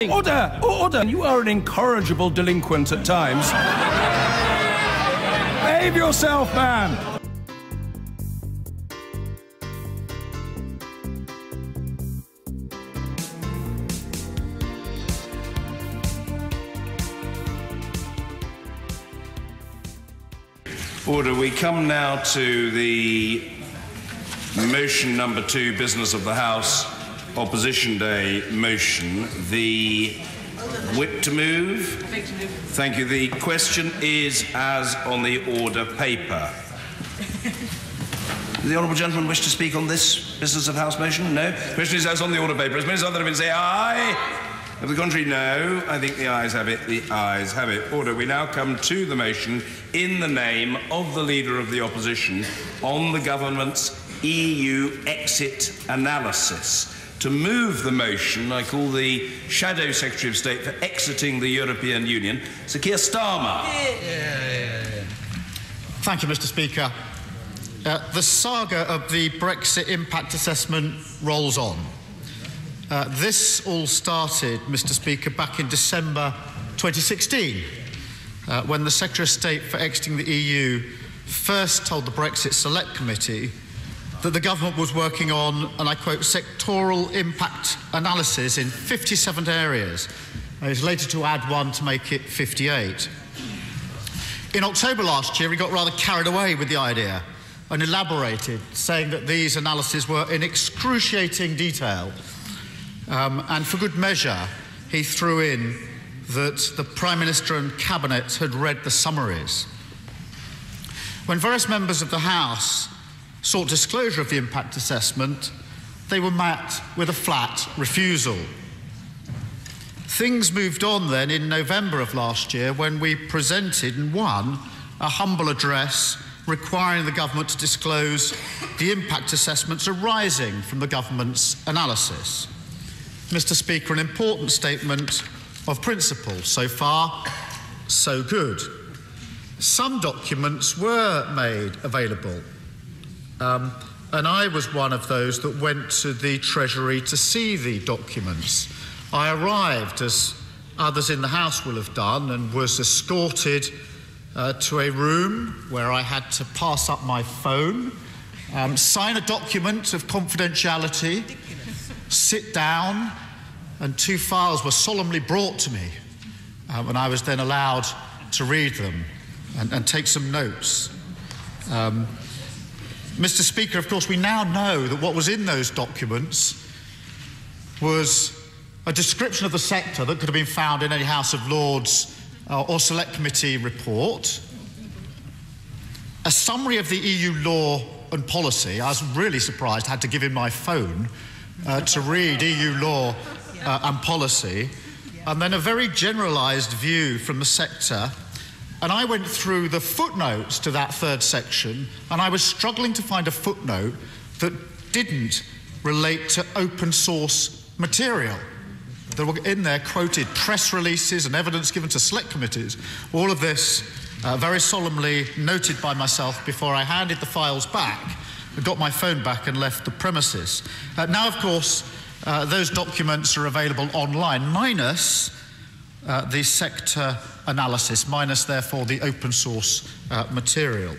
Order! Order! You are an incorrigible delinquent at times. Behave yourself, man! Order. We come now to the motion number 2, business of the House, Opposition Day motion. The whip to move? Thank you. The question is as on the order paper. Does the honourable gentleman wish to speak on this business of House motion? No? The question is as on the order paper. As many as other have been say aye. Of the contrary, no. I think the ayes have it. The ayes have it. Order. We now come to the motion in the name of the Leader of the Opposition on the government's EU exit analysis. To move the motion, I call the Shadow Secretary of State for exiting the European Union, Sir Keir Starmer. Thank you, Mr. Speaker. The saga of the Brexit Impact Assessment rolls on. This all started, Mr. Speaker, back in December 2016, when the Secretary of State for exiting the EU first told the Brexit Select Committee that the government was working on, and I quote, sectoral impact analysis in 57 areas. It was later to add one to make it 58. In October last year, he got rather carried away with the idea and elaborated, saying that these analyses were in excruciating detail. And for good measure, he threw in that the Prime Minister and Cabinet had read the summaries. When various members of the House sought disclosure of the impact assessment, they were met with a flat refusal. Things moved on then in November of last year when we presented and won a humble address requiring the government to disclose the impact assessments arising from the government's analysis. Mr. Speaker, an important statement of principle. So far, so good. Some documents were made available. And I was one of those that went to the Treasury to see the documents. I arrived, as others in the House will have done, and was escorted to a room where I had to pass up my phone, sign a document of confidentiality, sit down, and 2 files were solemnly brought to me. And I was then allowed to read them and take some notes. Mr. Speaker, of course, we now know that what was in those documents was a description of the sector that could have been found in any House of Lords or Select Committee report, a summary of the EU law and policy. I was really surprised I had to give him my phone to read EU law and policy, and then a very generalised view from the sector. And I went through the footnotes to that third section, and I was struggling to find a footnote that didn't relate to open source material. There were in there quoted press releases and evidence given to select committees. All of this very solemnly noted by myself before I handed the files back, got my phone back and left the premises. Now, of course, those documents are available online, minus the sector analysis, minus, therefore, the open source material.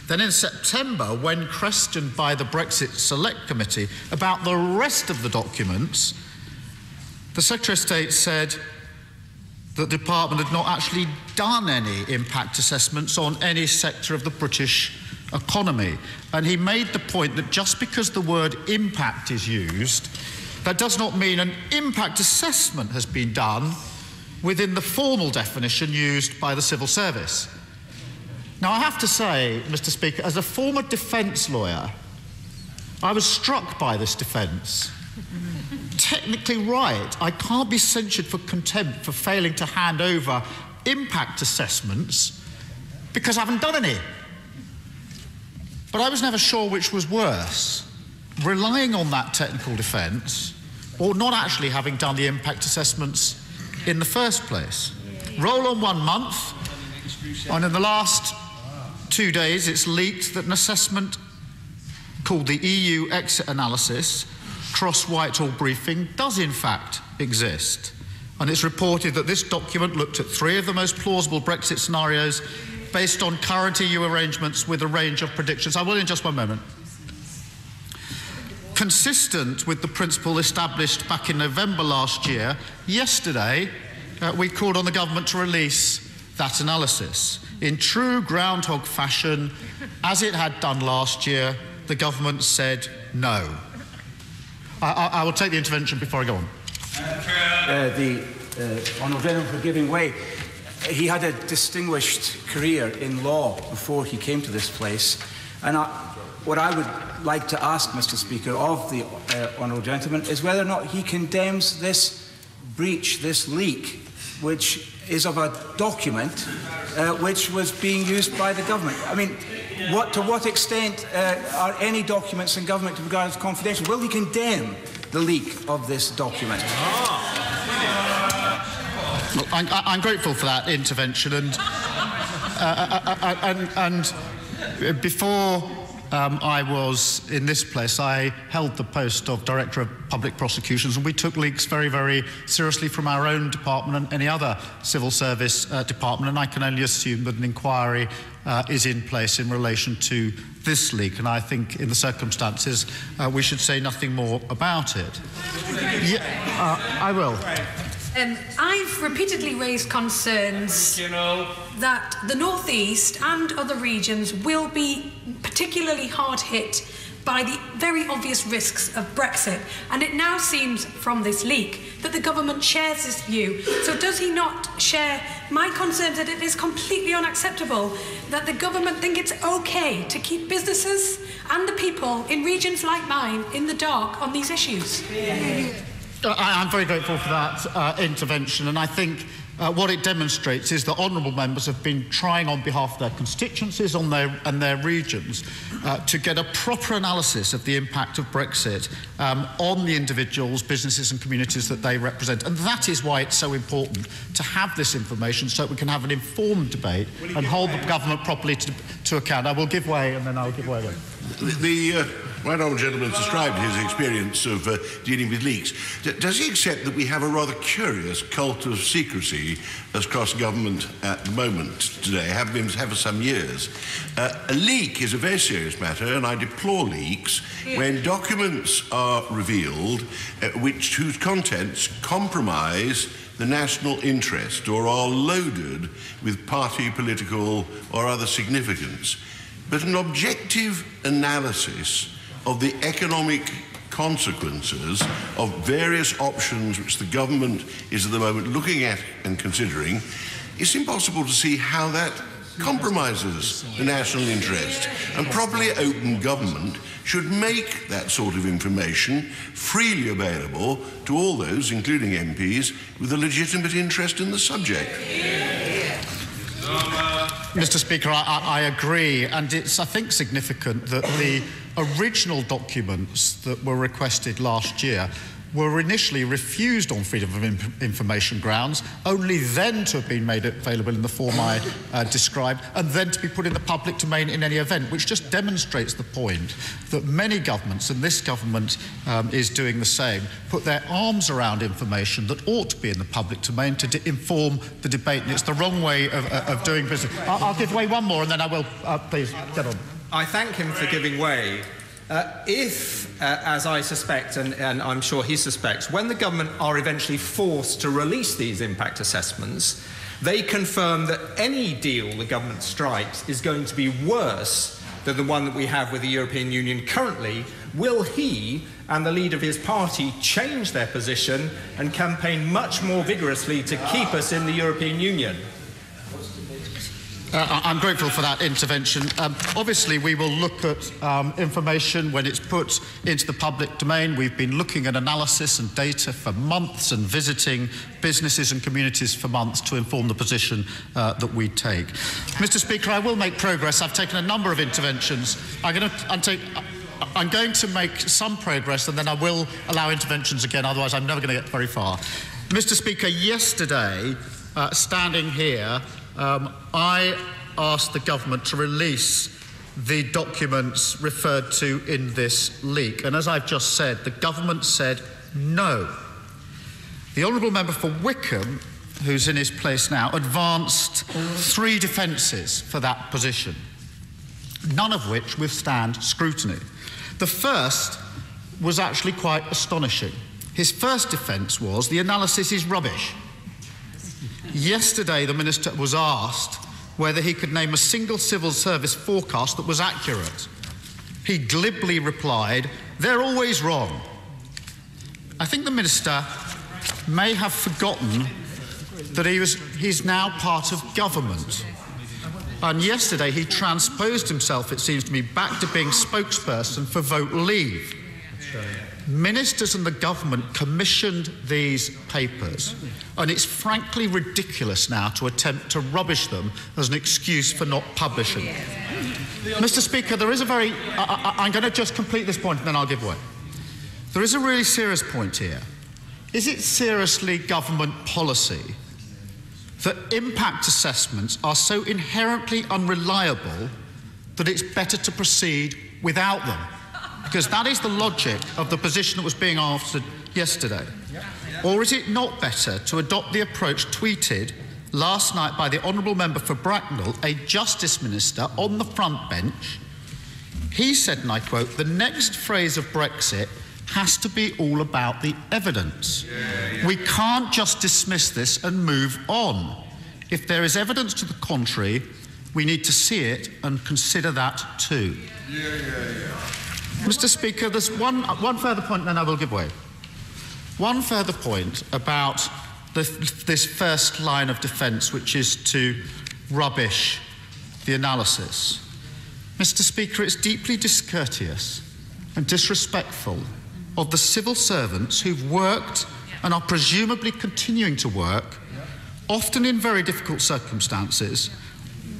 Then in September, when questioned by the Brexit Select Committee about the rest of the documents, the Secretary of State said that the Department had not actually done any impact assessments on any sector of the British economy. And he made the point that just because the word impact is used, that does not mean an impact assessment has been done within the formal definition used by the civil service. Now, I have to say, Mr. Speaker, as a former defence lawyer, I was struck by this defence. Technically right, I can't be censured for contempt for failing to hand over impact assessments because I haven't done any. But I was never sure which was worse, relying on that technical defence or not actually having done the impact assessments in the first place. Roll on 1 month, and in the last 2 days it's leaked that an assessment called the EU exit analysis cross-Whitehall briefing does in fact exist. And it's reported that this document looked at 3 of the most plausible Brexit scenarios based on current EU arrangements with a range of predictions. I will in just one moment. Consistent with the principle established back in November last year, yesterday we called on the government to release that analysis. In true groundhog fashion, as it had done last year, the government said no. I will take the intervention before I go on. The Honourable Gentleman for giving way. He had a distinguished career in law before he came to this place, and what I would like to ask, Mr. Speaker, of the Honourable Gentleman is whether or not he condemns this breach, this leak, which is of a document which was being used by the government. I mean, to what extent are any documents in government regarded as confidential? Will he condemn the leak of this document? Look, I'm grateful for that intervention, and before I was in this place, I held the post of Director of Public Prosecutions, and we took leaks very, very seriously from our own department and any other civil service department, and I can only assume that an inquiry is in place in relation to this leak, and I think in the circumstances we should say nothing more about it. I will. I've repeatedly raised concerns that the North East and other regions will be particularly hard hit by the very obvious risks of Brexit, and it now seems from this leak that the government shares this view. So does he not share my concerns that it is completely unacceptable that the government think it's okay to keep businesses and the people in regions like mine in the dark on these issues? I'm very grateful for that intervention, and I think what it demonstrates is that honourable members have been trying on behalf of their constituencies and their regions to get a proper analysis of the impact of Brexit on the individuals, businesses and communities that they represent. And that is why it's so important to have this information so that we can have an informed debate and hold the government properly to account. I will give way and then I'll give way again. The right honourable gentleman described his experience of dealing with leaks. Does he accept that we have a rather curious cult of secrecy across government at the moment today, have been for some years? A leak is a very serious matter, and I deplore leaks when documents are revealed whose contents compromise the national interest or are loaded with party, political or other significance. But an objective analysis of the economic consequences of various options which the government is at the moment looking at and considering, it's impossible to see how that compromises the national interest. And properly open government should make that sort of information freely available to all those, including MPs, with a legitimate interest in the subject. Mr. Speaker, I agree, and it's, I think, significant that the original documents that were requested last year were initially refused on freedom of information grounds, only then to have been made available in the form I described, and then to be put in the public domain in any event, which just demonstrates the point that many governments, and this government is doing the same, put their arms around information that ought to be in the public domain to inform the debate, and it's the wrong way of doing business. I'll give way one more, and then I will, please, get on. I thank him for giving way. If, as I suspect, and I'm sure he suspects, when the government are eventually forced to release these impact assessments, they confirm that any deal the government strikes is going to be worse than the one that we have with the European Union currently, will he and the leader of his party change their position and campaign much more vigorously to keep us in the European Union? I'm grateful for that intervention. Obviously, we will look at information when it's put into the public domain. We've been looking at analysis and data for months and visiting businesses and communities for months to inform the position that we take. Mr. Speaker, I will make progress. I've taken a number of interventions. I'm going to make some progress and then I will allow interventions again, otherwise I'm never going to get very far. Mr. Speaker, yesterday, standing here, I asked the government to release the documents referred to in this leak. And as I've just said, the government said no. The Honourable Member for Wickham, who's in his place now, advanced 3 defences for that position, none of which withstand scrutiny. The first was actually quite astonishing. His first defence was the analysis is rubbish. Yesterday, the Minister was asked whether he could name a single civil service forecast that was accurate. He glibly replied, "They're always wrong." I think the Minister may have forgotten that he's now part of government. And yesterday he transposed himself, it seems to me, back to being spokesperson for Vote Leave. Ministers and the government commissioned these papers, and it's frankly ridiculous now to attempt to rubbish them as an excuse for not publishing. Mr. Speaker, there is a very... I'm going to just complete this point and then I'll give way. There is a really serious point here. Is it seriously government policy that impact assessments are so inherently unreliable that it's better to proceed without them? Because that is the logic of the position that was being answered yesterday. Or is it not better to adopt the approach tweeted last night by the Honourable Member for Bracknell, a Justice Minister on the front bench? He said, and I quote, "The next phase of Brexit has to be all about the evidence. We can't just dismiss this and move on. If there is evidence to the contrary, we need to see it and consider that too." Mr. Speaker, there's one further point, and then I will give way. One further point about this first line of defence, which is to rubbish the analysis. Mr. Speaker, it's deeply discourteous and disrespectful of the civil servants who've worked and are presumably continuing to work, often in very difficult circumstances,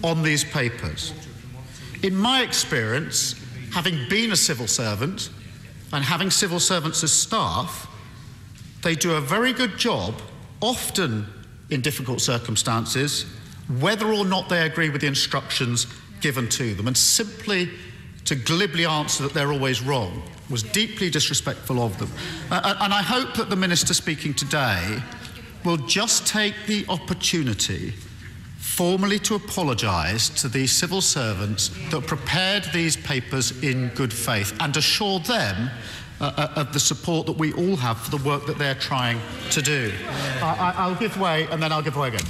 on these papers. In my experience, having been a civil servant and having civil servants as staff, they do a very good job, often in difficult circumstances, whether or not they agree with the instructions given to them. And simply to glibly answer that they're always wrong was deeply disrespectful of them. And I hope that the Minister speaking today will just take the opportunity formally to apologise to these civil servants that prepared these papers in good faith and assure them of the support that we all have for the work that they're trying to do. I'll give way, and then I'll give way again.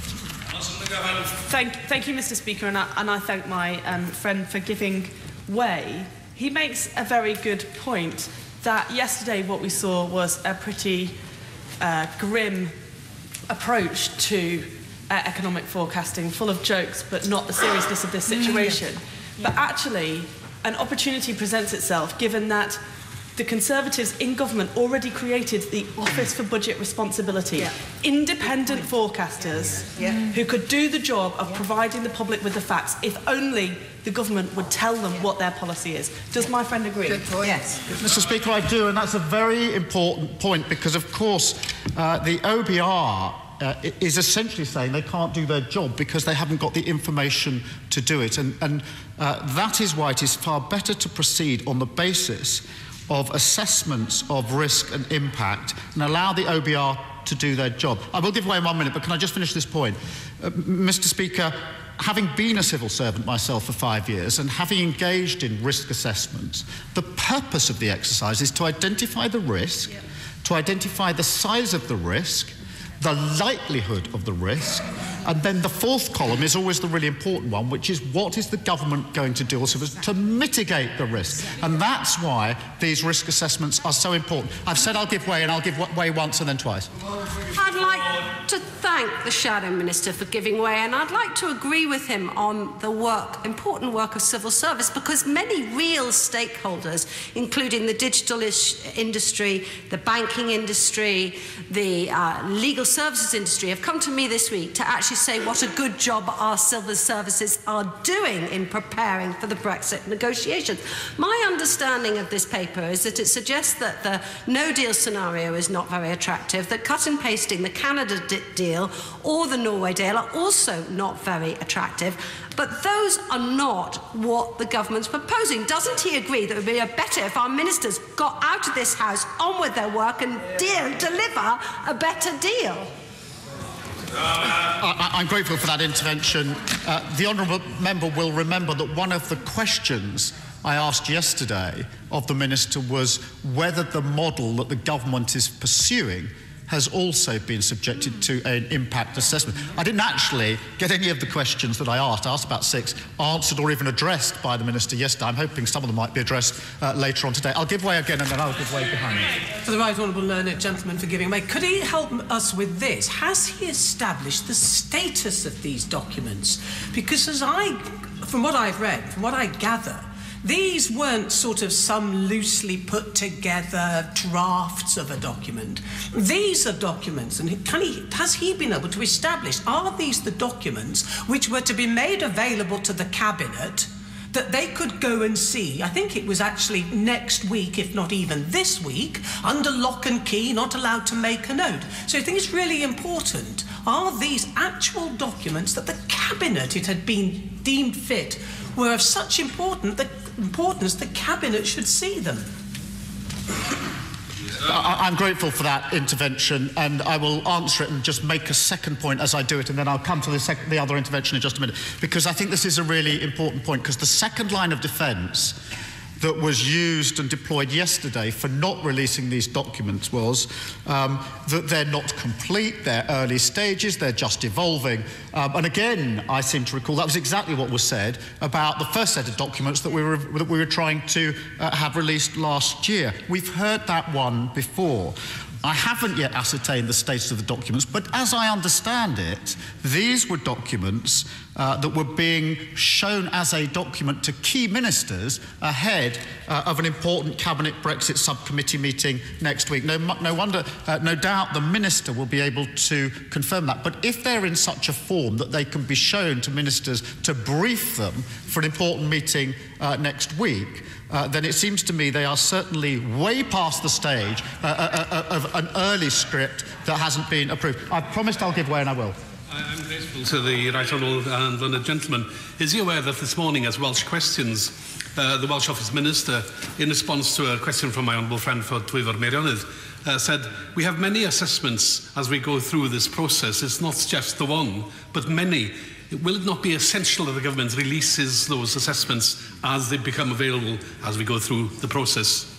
Thank you, Mr. Speaker, and I thank my friend for giving way. He makes a very good point that yesterday what we saw was a pretty grim approach to economic forecasting, full of jokes but not the seriousness of this situation. But actually, an opportunity presents itself given that the Conservatives in government already created the Office for Budget Responsibility, independent forecasters who could do the job of providing the public with the facts if only the government would tell them what their policy is. Does my friend agree? Yes. Mr. Speaker, I do, and that's a very important point because, of course, the OBR is essentially saying they can't do their job because they haven't got the information to do it. And that is why it is far better to proceed on the basis of assessments of risk and impact and allow the OBR to do their job. I will give way in 1 minute, but can I just finish this point? Mr. Speaker, having been a civil servant myself for 5 years and having engaged in risk assessments, the purpose of the exercise is to identify the risk, to identify the size of the risk, the likelihood of the risk, and then the fourth column is always the really important one, which is what is the government going to do also to mitigate the risk. And that's why these risk assessments are so important. I've said I'll give way, and I'll give way once and then twice. I'd like to thank the Shadow Minister for giving way, and I'd like to agree with him on the important work of civil service, because many real stakeholders, including the digital industry, the banking industry, the legal services industry, have come to me this week to actually say what a good job our civil services are doing in preparing for the Brexit negotiations. My understanding of this paper is that it suggests that the no-deal scenario is not very attractive, that cut and pasting the Canada Brexit deal or the Norway deal are also not very attractive. But those are not what the government's proposing. Doesn't he agree that it would be better if our ministers got out of this House, on with their work and deliver a better deal? I'm grateful for that intervention. The honourable member will remember that one of the questions I asked yesterday of the Minister was whether the model that the government is pursuing has also been subjected to an impact assessment. I didn't actually get any of the questions that I asked about 6, answered or even addressed by the Minister yesterday. I'm hoping some of them might be addressed later on today. I'll give way again and then I'll give way behind me. To the Right Honourable Learned Gentleman for giving way. Could he help us with this? Has he established the status of these documents? Because from what I've read, from what I gather, these weren't sort of some loosely put together drafts of a document. These are documents, and has he been able to establish, are these the documents which were to be made available to the Cabinet that they could go and see? I think it was actually next week, if not even this week, under lock and key, not allowed to make a note. So I think it's really important. Are these actual documents that the Cabinet, it had been deemed fit, were of such importance the Cabinet should see them? I'm grateful for that intervention, and I will answer it and just make a second point as I do it, and then I'll come to the other intervention in just a minute, because I think this is a really important point, because the second line of defence that was used and deployed yesterday for not releasing these documents was that they're not complete, they're early stages, they're just evolving. And again, I seem to recall that was exactly what was said about the first set of documents that we were trying to have released last year. We've heard that one before. I haven't yet ascertained the status of the documents, but as I understand it, these were documents that were being shown as a document to key ministers ahead of an important Cabinet Brexit subcommittee meeting next week. No doubt the Minister will be able to confirm that. But if they're in such a form that they can be shown to ministers to brief them for an important meeting next week, then it seems to me they are certainly way past the stage of an early script that hasn't been approved. I've promised I'll give way, and I will. I'm grateful to the Right Honourable and Learned Gentleman. Is he aware that this morning, as Welsh questions, the Welsh Office Minister, in response to a question from my honourable friend for Twyford Meirionydd, said, we have many assessments as we go through this process. It's not just the one, but many. Will it not be essential that the government releases those assessments as they become available as we go through the process?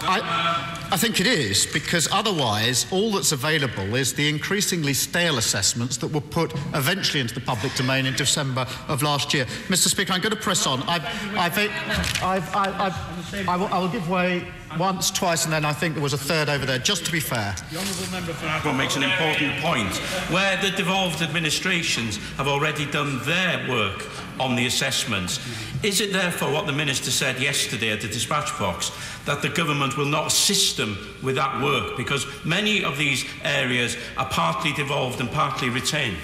I think it is, because otherwise all that's available is the increasingly stale assessments that were put eventually into the public domain in December of last year. Mr. Speaker, I'm going to press on. I will give way once, twice, and then I think there was a third over there, just to be fair. The Honourable Member for Agron makes an important point. Where the devolved administrations have already done their work on the assessments, is it therefore what the Minister said yesterday at the dispatch box, that the government will not assist them with that work, because many of these areas are partly devolved and partly retained?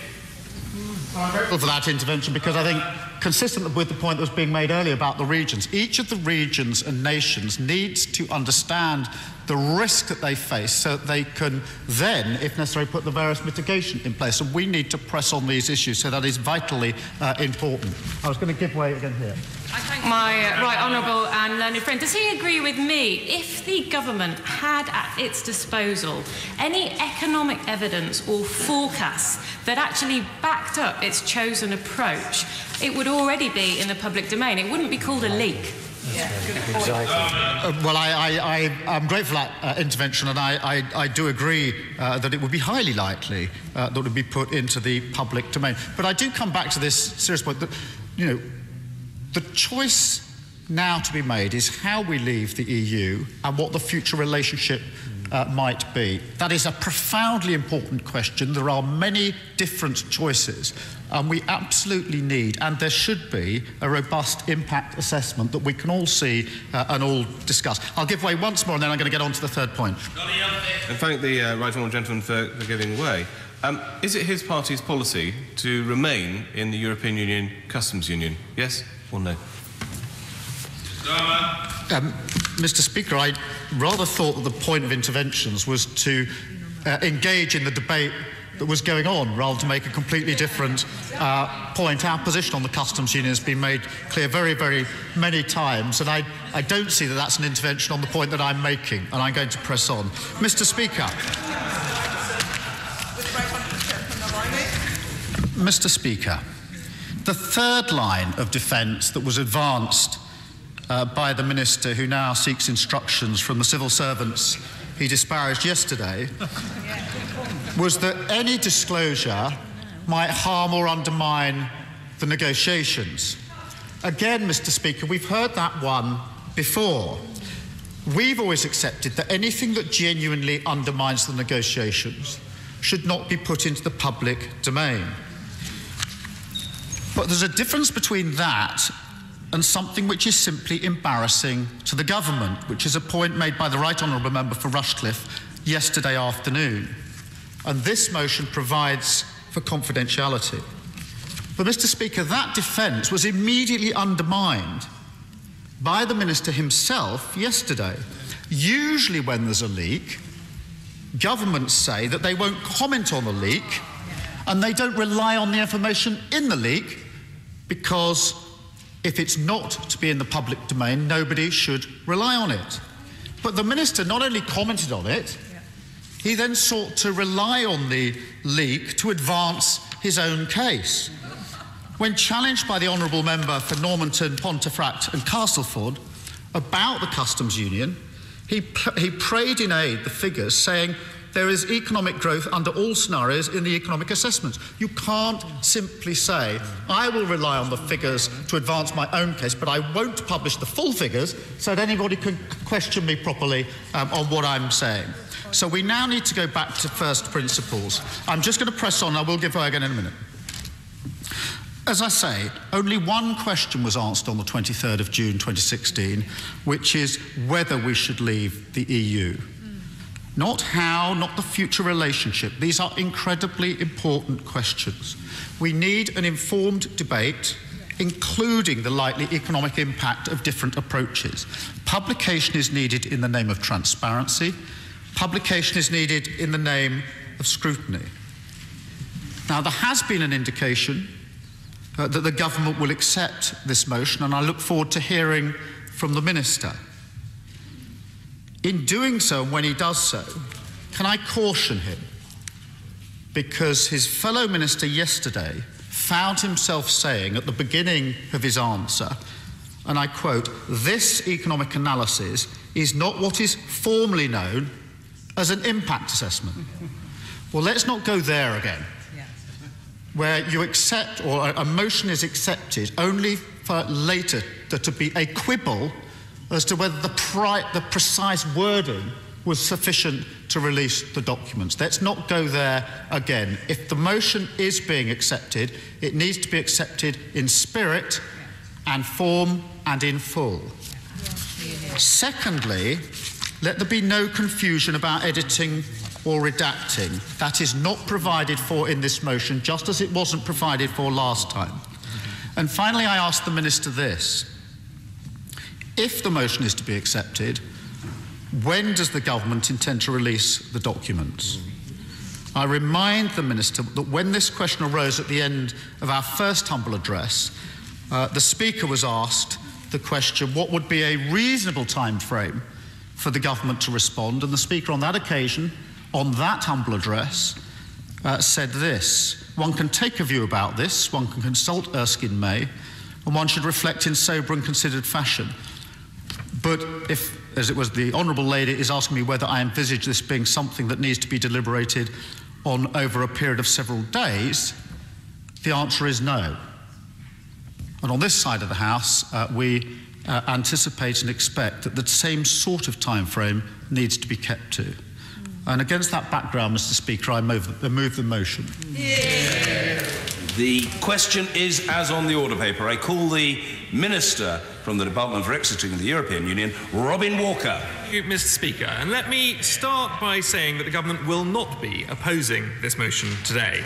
I'm grateful for that intervention, because I think, consistent with the point that was being made earlier about the regions, each of the regions and nations needs to understand the risk that they face so that they can then, if necessary, put the various mitigation in place. And we need to press on these issues, so that is vitally important. I was going to give way again here. I thank my right honourable and learned friend. Does he agree with me? If the government had at its disposal any economic evidence or forecasts that actually backed up its chosen approach, it would already be in the public domain. It wouldn't be called a leak. Yeah, exactly. Well, I'm grateful for that intervention, and I do agree that it would be highly likely that it would be put into the public domain. But I do come back to this serious point that, you know, the choice now to be made is how we leave the EU and what the future relationship might be. That is a profoundly important question. There are many different choices, and we absolutely need, and there should be, a robust impact assessment that we can all see and all discuss. I'll give way once more, and then I'm going to get on to the third point. And thank the Right Honourable Gentleman for giving way. Is it his party's policy to remain in the European Union Customs Union? Yes or no? Mr. Speaker, I rather thought that the point of interventions was to engage in the debate that was going on, rather to make a completely different point. Our position on the customs union has been made clear very, very many times, and I don't see that that's an intervention on the point that I'm making, and I'm going to press on. Mr. Speaker. Mr. Speaker, the third line of defence that was advanced by the Minister, who now seeks instructions from the civil servants he disparaged yesterday, was that any disclosure might harm or undermine the negotiations. Again, Mr. Speaker, we've heard that one before. We've always accepted that anything that genuinely undermines the negotiations should not be put into the public domain. But there's a difference between that and something which is simply embarrassing to the government, which is a point made by the Right Honourable Member for Rushcliffe yesterday afternoon. And this motion provides for confidentiality. But, Mr. Speaker, that defence was immediately undermined by the Minister himself yesterday. Usually when there's a leak, governments say that they won't comment on the leak and they don't rely on the information in the leak because if it's not to be in the public domain, nobody should rely on it. But the Minister not only commented on it, he then sought to rely on the leak to advance his own case. When challenged by the Honourable Member for Normanton, Pontefract and Castleford about the customs union, he prayed in aid the figures, saying there is economic growth under all scenarios in the economic assessments. You can't simply say, I will rely on the figures to advance my own case, but I won't publish the full figures so that anybody can question me properly on what I'm saying. So we now need to go back to first principles. I'm just going to press on. I will give way again in a minute. As I say, only one question was answered on the 23rd of June 2016, which is whether we should leave the EU. Not how, not the future relationship. These are incredibly important questions. We need an informed debate, including the likely economic impact of different approaches. Publication is needed in the name of transparency. Publication is needed in the name of scrutiny. Now, there has been an indication that the government will accept this motion, and I look forward to hearing from the Minister. In doing so, and when he does so, can I caution him? Because his fellow minister yesterday found himself saying at the beginning of his answer, and I quote, "This economic analysis is not what is formally known as an impact assessment." Well, let's not go there again, where you accept, or a motion is accepted only for later there to be a quibble as to whether the precise wording was sufficient to release the documents. Let's not go there again. If the motion is being accepted, it needs to be accepted in spirit and form and in full. Secondly, let there be no confusion about editing or redacting. That is not provided for in this motion, just as it wasn't provided for last time. And finally, I ask the Minister this. If the motion is to be accepted, when does the government intend to release the documents? I remind the Minister that when this question arose at the end of our first humble address, the Speaker was asked the question, what would be a reasonable time frame for the government to respond? And the Speaker on that occasion, on that humble address, said this: one can take a view about this, one can consult Erskine May, and one should reflect in sober and considered fashion. But if, as it was the Honourable Lady is asking me whether I envisage this being something that needs to be deliberated on over a period of several days, the answer is no. And on this side of the House, we anticipate and expect that the same sort of time frame needs to be kept to. And against that background, Mr. Speaker, I move the motion. Yeah. The question is as on the order paper. I call the Minister from the Department for Exiting the European Union, Robin Walker. Thank you, Mr. Speaker. And let me start by saying that the government will not be opposing this motion today.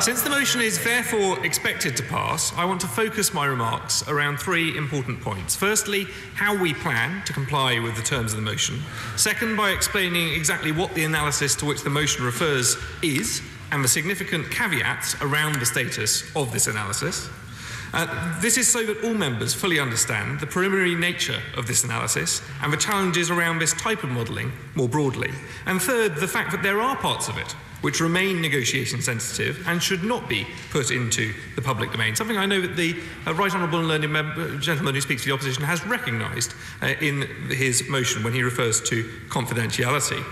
Since the motion is therefore expected to pass, I want to focus my remarks around three important points. Firstly, how we plan to comply with the terms of the motion. Second, by explaining exactly what the analysis to which the motion refers is. and the significant caveats around the status of this analysis. This is so that all members fully understand the preliminary nature of this analysis and the challenges around this type of modelling more broadly. And third, the fact that there are parts of it which remain negotiation sensitive and should not be put into the public domain. Something I know that the Right Honourable and Learned gentleman who speaks for the opposition has recognised in his motion when he refers to confidentiality.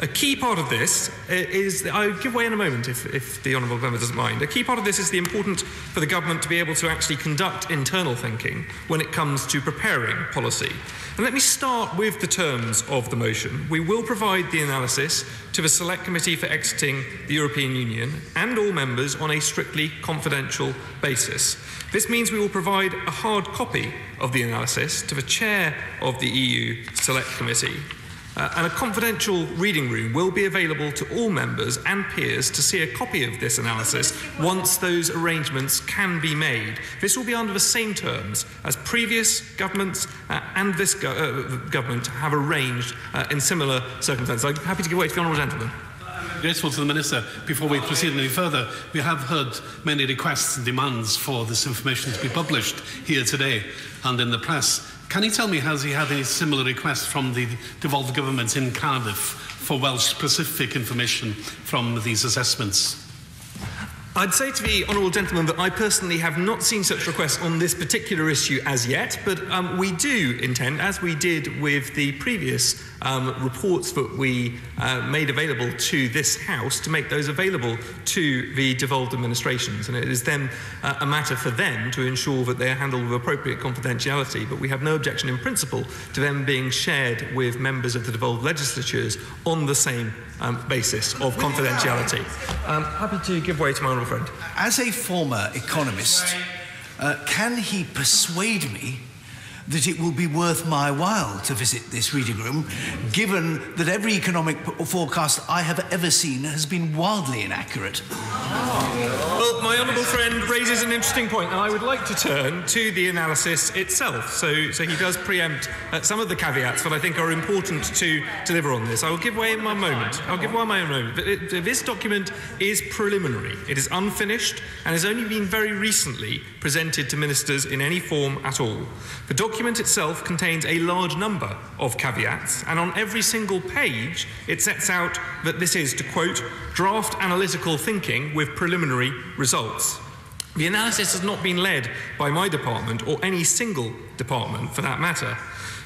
A key part of this is, I'll give way in a moment if the Honourable Member doesn't mind, a key part of this is the importance for the government to be able to actually conduct internal thinking when it comes to preparing policy. And let me start with the terms of the motion. We will provide the analysis to the Select Committee for Exiting the European Union and all members on a strictly confidential basis. This means we will provide a hard copy of the analysis to the Chair of the EU Select Committee. And a confidential reading room will be available to all members and peers to see a copy of this analysis once those arrangements can be made. This will be under the same terms as previous governments and this government have arranged in similar circumstances. I'm happy to give way to the Honourable Gentleman. Grateful to the Minister. Before we proceed any further, we have heard many requests and demands for this information to be published here today and in the press. Can he tell me, has he had any similar requests from the devolved governments in Cardiff for Welsh-specific information from these assessments? I'd say to the Honourable Gentleman that I personally have not seen such requests on this particular issue as yet, but we do intend, as we did with the previous reports that we made available to this House, to make those available to the devolved administrations. And it is then a matter for them to ensure that they are handled with appropriate confidentiality, but we have no objection in principle to them being shared with members of the devolved legislatures on the same basis of confidentiality. Happy to give way to my honourable friend. As a former economist, can he persuade me that it will be worth my while to visit this reading room, given that every economic forecast I have ever seen has been wildly inaccurate? Well, my honourable friend raises an interesting point, and I would like to turn to the analysis itself. So he does preempt some of the caveats that I think are important to deliver on this. I will give way in one moment. I'll give way in my own moment. But this document is preliminary. It is unfinished and has only been very recently presented to ministers in any form at all. The document itself contains a large number of caveats, and on every single page it sets out that this is, to quote, draft analytical thinking with preliminary results. The analysis has not been led by my department or any single department for that matter.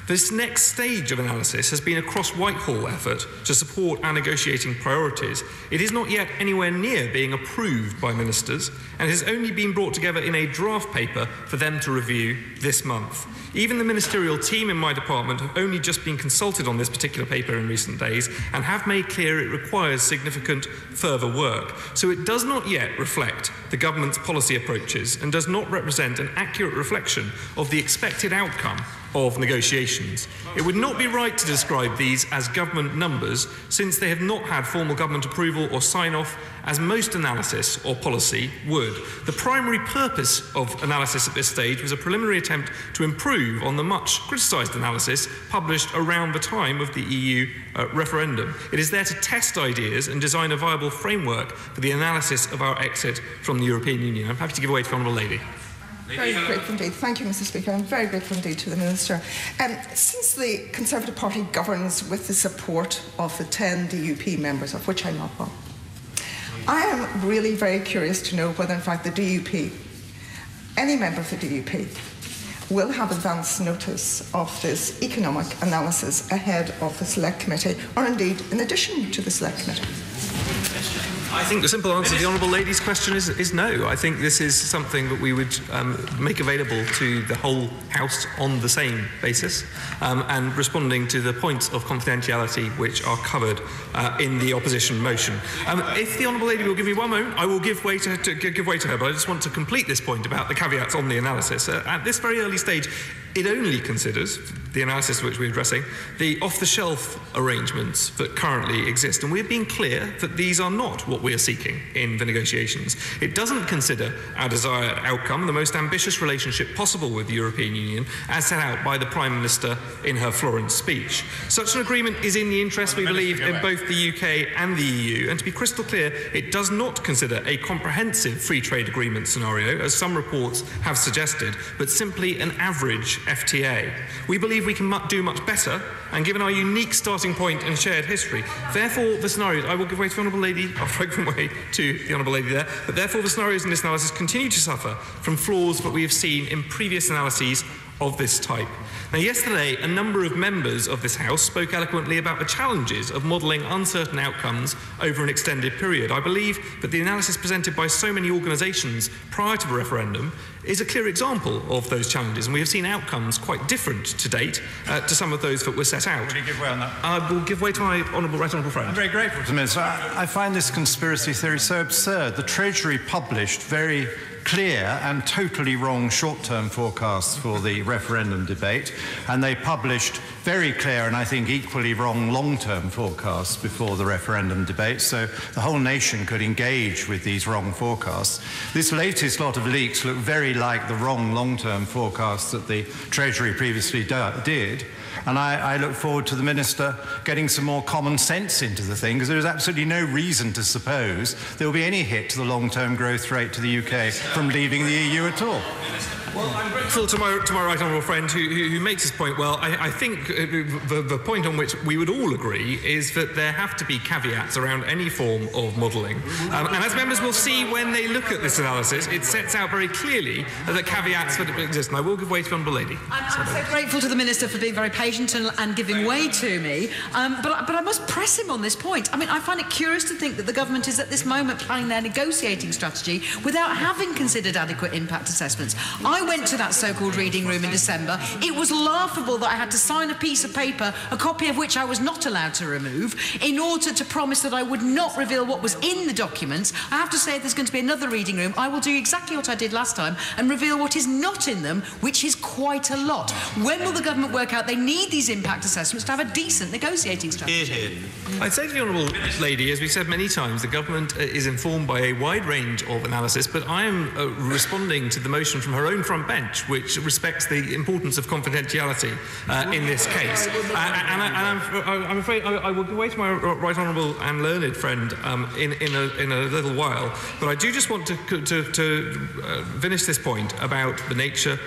This next stage of analysis has been a cross-Whitehall effort to support our negotiating priorities. It is not yet anywhere near being approved by ministers, and has only been brought together in a draft paper for them to review this month. Even the ministerial team in my department have only just been consulted on this particular paper in recent days and have made clear it requires significant further work. So it does not yet reflect the government's policy approaches and does not represent an accurate reflection of the expected outcome of negotiations. It would not be right to describe these as government numbers, since they have not had formal government approval or sign-off, as most analysis or policy would. The primary purpose of analysis at this stage was a preliminary attempt to improve on the much criticised analysis published around the time of the EU referendum. It is there to test ideas and design a viable framework for the analysis of our exit from the European Union. I'm happy to give way to the Honourable Lady. Very grateful indeed. Thank you, Mr. Speaker. I'm very grateful indeed to the Minister. Since the Conservative Party governs with the support of the 10 DUP members, of which I'm not one, I am really very curious to know whether, in fact, the DUP, any member of the DUP, will have advance notice of this economic analysis ahead of the Select Committee, or indeed in addition to the Select Committee. I think the simple answer to the Honourable Lady's question is no. I think this is something that we would make available to the whole House on the same basis, and responding to the points of confidentiality which are covered in the opposition motion. If the Honourable Lady will give me one moment, I will give way to her, but I just want to complete this point about the caveats on the analysis. At this very early stage, it only considers, the analysis which we're addressing, the off-the-shelf arrangements that currently exist. And we've been clear that these are not what what we are seeking in the negotiations. It doesn't consider our desired outcome, the most ambitious relationship possible with the European Union, as set out by the Prime Minister in her Florence speech. Such an agreement is in the interest, we believe, in both the UK and the EU, and to be crystal clear, it does not consider a comprehensive free trade agreement scenario, as some reports have suggested, but simply an average FTA. We believe we can do much better, and given our unique starting point and shared history, therefore the scenarios, I will give way to the Honourable Lady, I'll give way to the Honourable Lady there, but therefore the scenarios in this analysis continue to suffer from flaws that we have seen in previous analyses of this type. Now, yesterday, a number of members of this House spoke eloquently about the challenges of modelling uncertain outcomes over an extended period. I believe that the analysis presented by so many organisations prior to the referendum is a clear example of those challenges, and we have seen outcomes quite different to date to some of those that were set out. Will you give way on that? I will give way to my right honourable friend. I'm very grateful to the Minister. I find this conspiracy theory so absurd. The Treasury published very clear and totally wrong short-term forecasts for the referendum debate, and they published very clear and I think equally wrong long-term forecasts before the referendum debate, so the whole nation could engage with these wrong forecasts. This latest lot of leaks look very like the wrong long-term forecasts that the Treasury previously did. And I look forward to the Minister getting some more common sense into the thing, because there is absolutely no reason to suppose there will be any hit to the long-term growth rate to the UK from leaving the EU at all. Well, I'm grateful to my right honourable friend who makes this point. Well, I think the point on which we would all agree is that there have to be caveats around any form of modelling. And as members will see when they look at this analysis, it sets out very clearly the caveats that exist. And I will give way to the Honourable Lady. I'm so grateful to the Minister for being very patient and giving way to me. But I must press him on this point. I mean, I find it curious to think that the government is at this moment planning their negotiating strategy without having considered adequate impact assessments. I went to that so-called reading room in December. It was laughable that I had to sign a piece of paper, a copy of which I was not allowed to remove, in order to promise that I would not reveal what was in the documents. I have to say, if there's going to be another reading room, I will do exactly what I did last time and reveal what is not in them, which is quite a lot. When will the government work out they need these impact assessments to have a decent negotiating strategy? I'd say to the Honourable Lady, as we've said many times, the government is informed by a wide range of analysis, but I am responding to the motion from her own front bench, which respects the importance of confidentiality in this case. And I'm afraid I will give way to my right honourable and learned friend in a little while, but I do just want to finish this point about the nature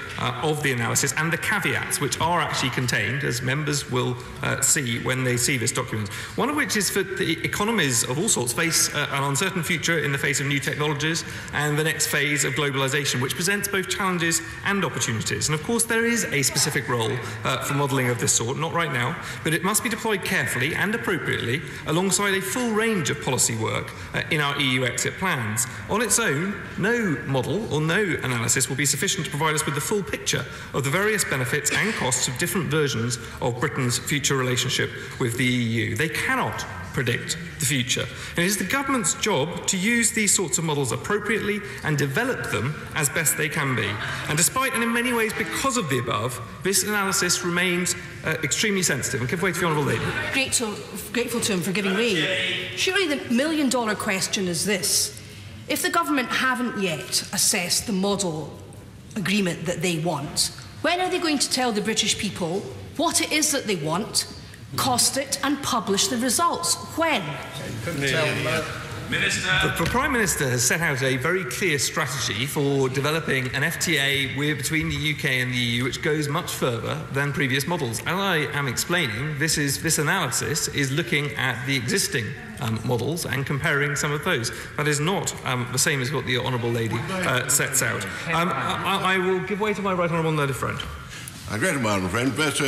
of the analysis and the caveats which are actually contained, as members will see when they see this document. One of which is that the economies of all sorts face an uncertain future in the face of new technologies and the next phase of globalisation, which presents both challenges and opportunities. And of course there is a specific role for modelling of this sort, not right now, but it must be deployed carefully and appropriately alongside a full range of policy work in our EU exit plans. On its own, no model or no analysis will be sufficient to provide us with the full picture of the various benefits and costs of different versions of Britain's future relationship with the EU. They cannot predict the future. And it is the government's job to use these sorts of models appropriately and develop them as best they can be. And despite, and in many ways because of the above, this analysis remains extremely sensitive. And give way to the Honourable Lady. Grateful to him for giving way. Surely the million-dollar question is this. If the government haven't yet assessed the model agreement that they want, when are they going to tell the British people what it is that they want, cost it and publish the results? When? The Prime Minister has set out a very clear strategy for developing an FTA between the UK and the EU which goes much further than previous models. As I am explaining, this analysis is looking at the existing models and comparing some of those. That is not the same as what the Honourable Lady sets out. I will give way to my right honourable learned friend. I agree with my honourable friend. First,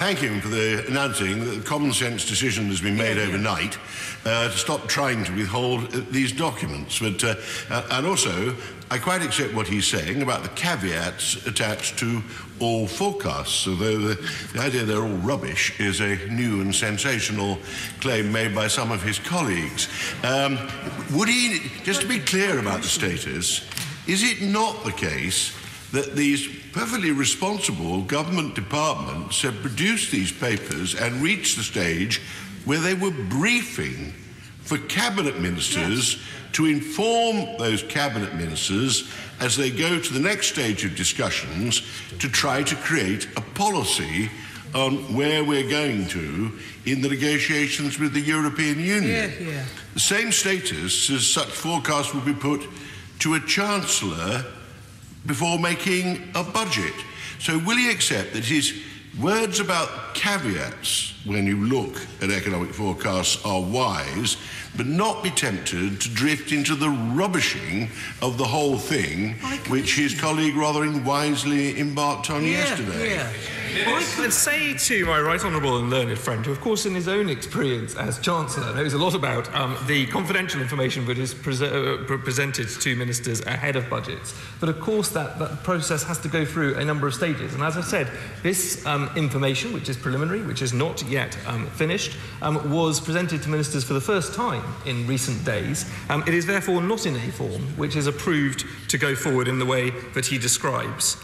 thank him for announcing that the common sense decision has been made overnight to stop trying to withhold these documents. But, and also, I quite accept what he's saying about the caveats attached to all forecasts, although the idea they're all rubbish is a new and sensational claim made by some of his colleagues. Would he, just to be clear about the status, is it not the case that these perfectly responsible government departments have produced these papers and reached the stage where they were briefing for cabinet ministers to inform those cabinet ministers as they go to the next stage of discussions to try to create a policy on where we're going to in the negotiations with the European Union. The same status as such forecasts will be put to a Chancellor before making a budget. So will he accept that his words about caveats when you look at economic forecasts are wise, but not be tempted to drift into the rubbishing of the whole thing, which his colleague rather wisely embarked on yesterday? I could say to my right honourable and learned friend, who of course in his own experience as Chancellor knows a lot about the confidential information that is presented to ministers ahead of budgets, but of course that process has to go through a number of stages. And as I said, this information, which is preliminary, which is not yet finished, was presented to ministers for the first time in recent days. It is therefore not in a form which is approved to go forward in the way that he describes.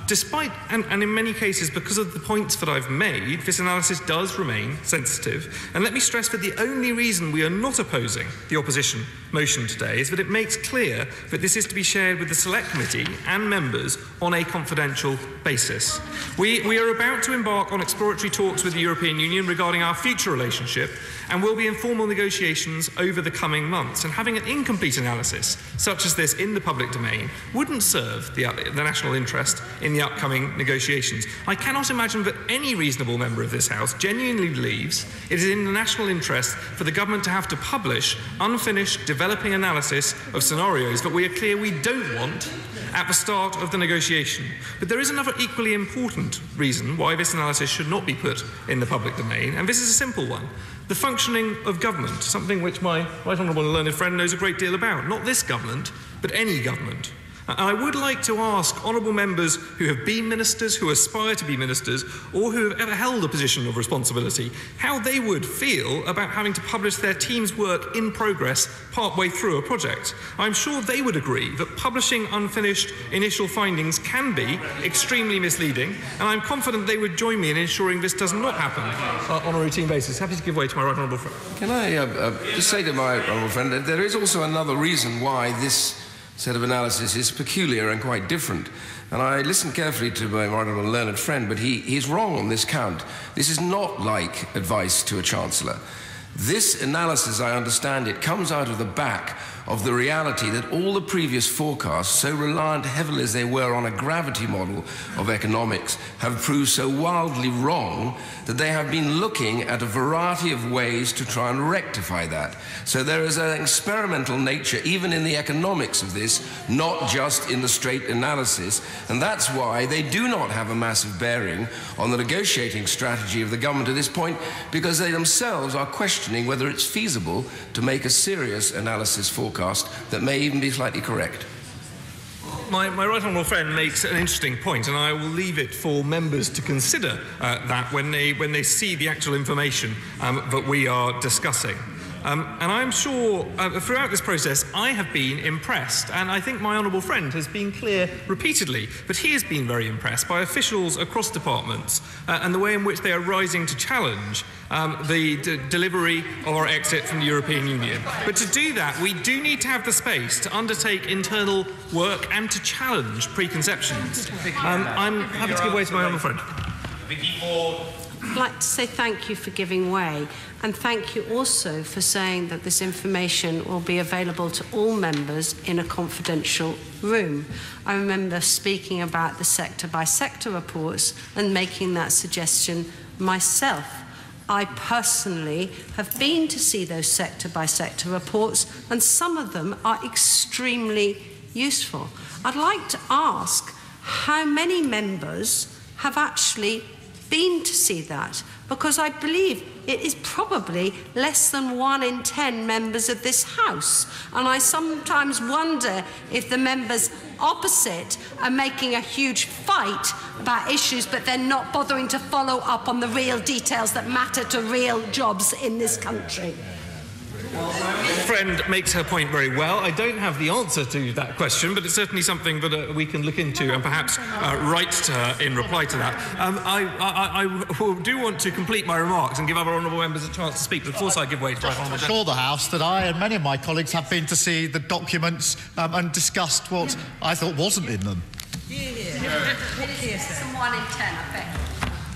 Despite, and in many cases because of the points that I've made, this analysis does remain sensitive. And let me stress that the only reason we are not opposing the opposition motion today is that it makes clear that this is to be shared with the Select Committee and members on a confidential basis. We are about to embark on exploratory talks with the European Union regarding our future relationship, and will be in formal negotiations over the coming months. And having an incomplete analysis such as this in the public domain wouldn't serve the national interest in the upcoming negotiations. I cannot imagine that any reasonable member of this House genuinely believes it is in the national interest for the government to have to publish unfinished developing analysis of scenarios that we are clear we don't want at the start of the negotiation. But there is another equally important reason why this analysis should not be put in the public domain, and this is a simple one. The functioning of government, something which my right honourable and learned friend knows a great deal about. Not this government, but any government. And I would like to ask honourable members who have been ministers, who aspire to be ministers, or who have ever held a position of responsibility, how they would feel about having to publish their team's work in progress partway through a project. I'm sure they would agree that publishing unfinished initial findings can be extremely misleading, and I'm confident they would join me in ensuring this does not happen on a routine basis. Happy to give way to my right honourable friend. Can I just say to my honourable friend that there is also another reason why this set of analysis is peculiar and quite different. And I listened carefully to my honourable and learned friend, but he's wrong on this count. This is not like advice to a Chancellor. This analysis, I understand it, comes out of the back of the reality that all the previous forecasts, so reliant heavily as they were on a gravity model of economics, have proved so wildly wrong that they have been looking at a variety of ways to try and rectify that. So there is an experimental nature even in the economics of this, not just in the straight analysis, and that's why they do not have a massive bearing on the negotiating strategy of the government at this point, because they themselves are questioning whether it's feasible to make a serious analysis forecast that may even be slightly correct. My right honourable friend makes an interesting point, and I will leave it for members to consider that when they see the actual information that we are discussing. And I'm sure throughout this process I have been impressed, and I think my honourable friend has been clear repeatedly, but he has been very impressed by officials across departments and the way in which they are rising to challenge the delivery of our exit from the European Union. But to do that, we do need to have the space to undertake internal work and to challenge preconceptions. I'm happy to give way to my honourable friend. I'd like to say thank you for giving way, and thank you also for saying that this information will be available to all members in a confidential room. I remember speaking about the sector-by-sector reports and making that suggestion myself. I personally have been to see those sector-by-sector reports, and some of them are extremely useful. I'd like to ask how many members have actually been to see that, because I believe it is probably less than 1 in 10 members of this House, and I sometimes wonder if the members opposite are making a huge fight about issues but they're not bothering to follow up on the real details that matter to real jobs in this country. Friend makes her point very well. I don't have the answer to that question, but it's certainly something that we can look into and perhaps write to her in reply to that. I do want to complete my remarks and give other honourable members a chance to speak, but of course I give way to my honourable assure the House that I and many of my colleagues have been to see the documents and discussed what I thought wasn't in them. Some 1 in 10, I bet.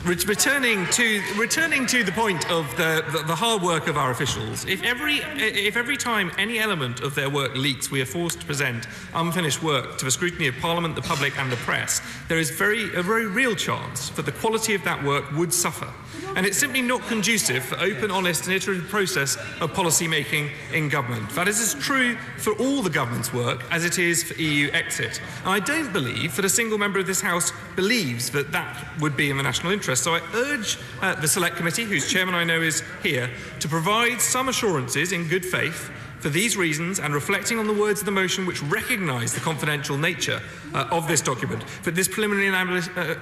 Returning to the point of the hard work of our officials, if every time any element of their work leaks, we are forced to present unfinished work to the scrutiny of Parliament, the public and the press, there is a very real chance that the quality of that work would suffer. And it's simply not conducive for open, honest and iterative process of policy making in government. That is as true for all the government's work as it is for EU exit. And I don't believe that a single member of this House believes that that would be in the national interest. So I urge the Select Committee, whose chairman I know is here, to provide some assurances in good faith for these reasons and reflecting on the words of the motion which recognise the confidential nature of this document, that this preliminary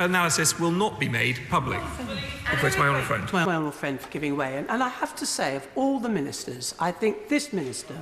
analysis will not be made public. To my honourable friend. My honourable friend for giving way. And I have to say, of all the ministers, I think this minister,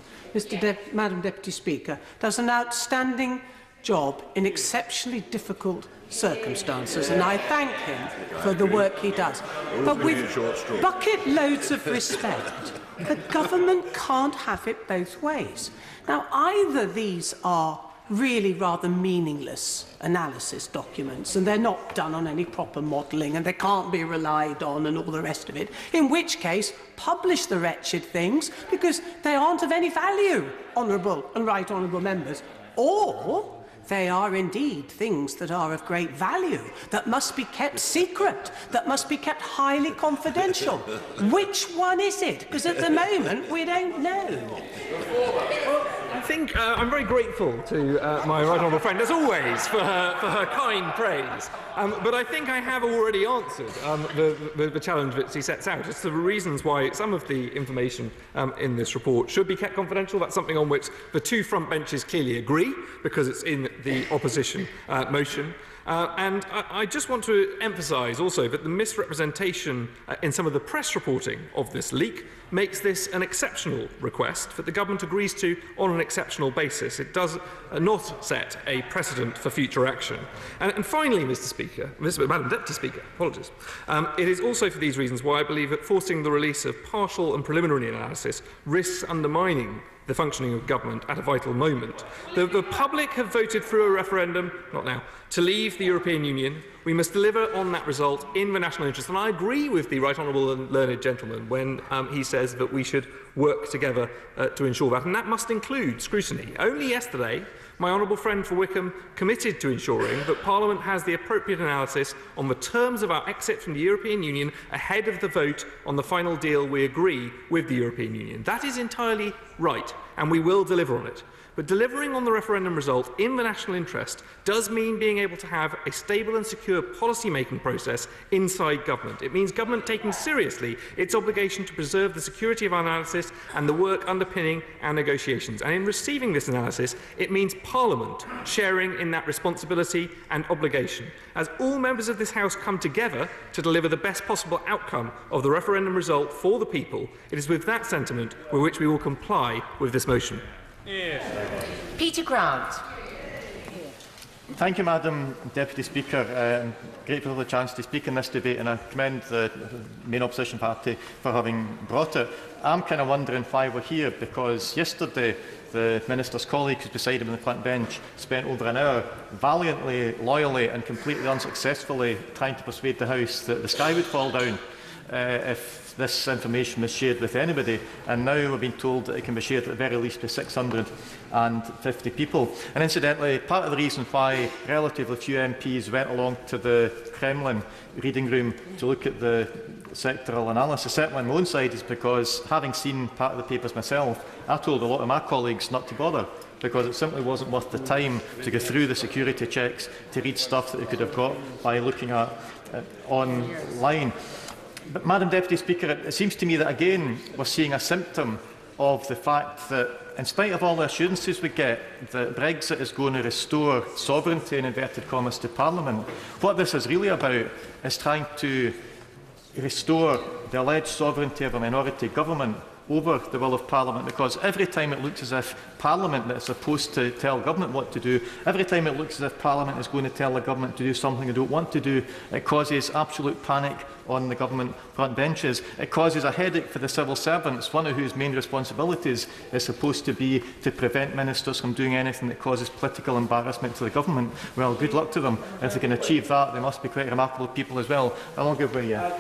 Madam Deputy Speaker, does an outstanding job in exceptionally difficult circumstances, and I thank him for the work he does. But with bucket loads of respect, the government can't have it both ways. Now, either these are really rather meaningless analysis documents and they're not done on any proper modelling and they can't be relied on and all the rest of it, in which case publish the wretched things because they aren't of any value, honourable and right honourable members, or they are indeed things that are of great value, that must be kept secret, that must be kept highly confidential. Which one is it? Because at the moment we don't know. I think I'm very grateful to my right honourable friend, as always, for her kind praise. But I think I have already answered the challenge that she sets out. It's the reasons why some of the information in this report should be kept confidential. That's something on which the two front benches clearly agree, because it's in the opposition motion. And I just want to emphasise also that the misrepresentation in some of the press reporting of this leak makes this an exceptional request that the government agrees to on an exceptional basis. It does not set a precedent for future action. And finally, Madam Deputy Speaker, apologies. It is also for these reasons why I believe that forcing the release of partial and preliminary analysis risks undermining the functioning of government at a vital moment. The public have voted through a referendum, not now, to leave the European Union. We must deliver on that result in the national interest. And I agree with the right honourable and learned gentleman when he says that we should work together to ensure that. And that must include scrutiny. Only yesterday, my honourable friend for Wickham committed to ensuring that Parliament has the appropriate analysis on the terms of our exit from the European Union ahead of the vote on the final deal we agree with the European Union. That is entirely right, and we will deliver on it. But delivering on the referendum result in the national interest does mean being able to have a stable and secure policy-making process inside government. It means government taking seriously its obligation to preserve the security of our analysis and the work underpinning our negotiations. And in receiving this analysis, it means Parliament sharing in that responsibility and obligation. As all members of this House come together to deliver the best possible outcome of the referendum result for the people, it is with that sentiment with which we will comply with this motion. Peter Grant. Thank you, Madam Deputy Speaker. I'm grateful for the chance to speak in this debate, and I commend the main opposition party for having brought it. I'm kind of wondering why we're here, because yesterday the Minister's colleague who's beside him on the front bench spent over an hour valiantly, loyally and completely unsuccessfully trying to persuade the House that the sky would fall down if this information was shared with anybody, and now we've been told that it can be shared at the very least with 650 people. And incidentally, part of the reason why relatively few MPs went along to the Kremlin reading room to look at the sectoral analysis, certainly on my own side, is because, having seen part of the papers myself, I told a lot of my colleagues not to bother, because it simply wasn't worth the time to go through the security checks to read stuff that they could have got by looking at online. But, Madam Deputy Speaker, it seems to me that again we're seeing a symptom of the fact that, in spite of all the assurances we get that Brexit is going to restore sovereignty, in inverted commas, to Parliament, what this is really about is trying to restore the alleged sovereignty of a minority government over the will of Parliament, because every time it looks as if Parliament that is supposed to tell government what to do, every time it looks as if Parliament is going to tell the government to do something they don't want to do, it causes absolute panic on the government front benches. It causes a headache for the civil servants, one of whose main responsibilities is supposed to be to prevent ministers from doing anything that causes political embarrassment to the government. Well, good luck to them. If they can achieve that, they must be quite remarkable people as well. I'll give way, yeah.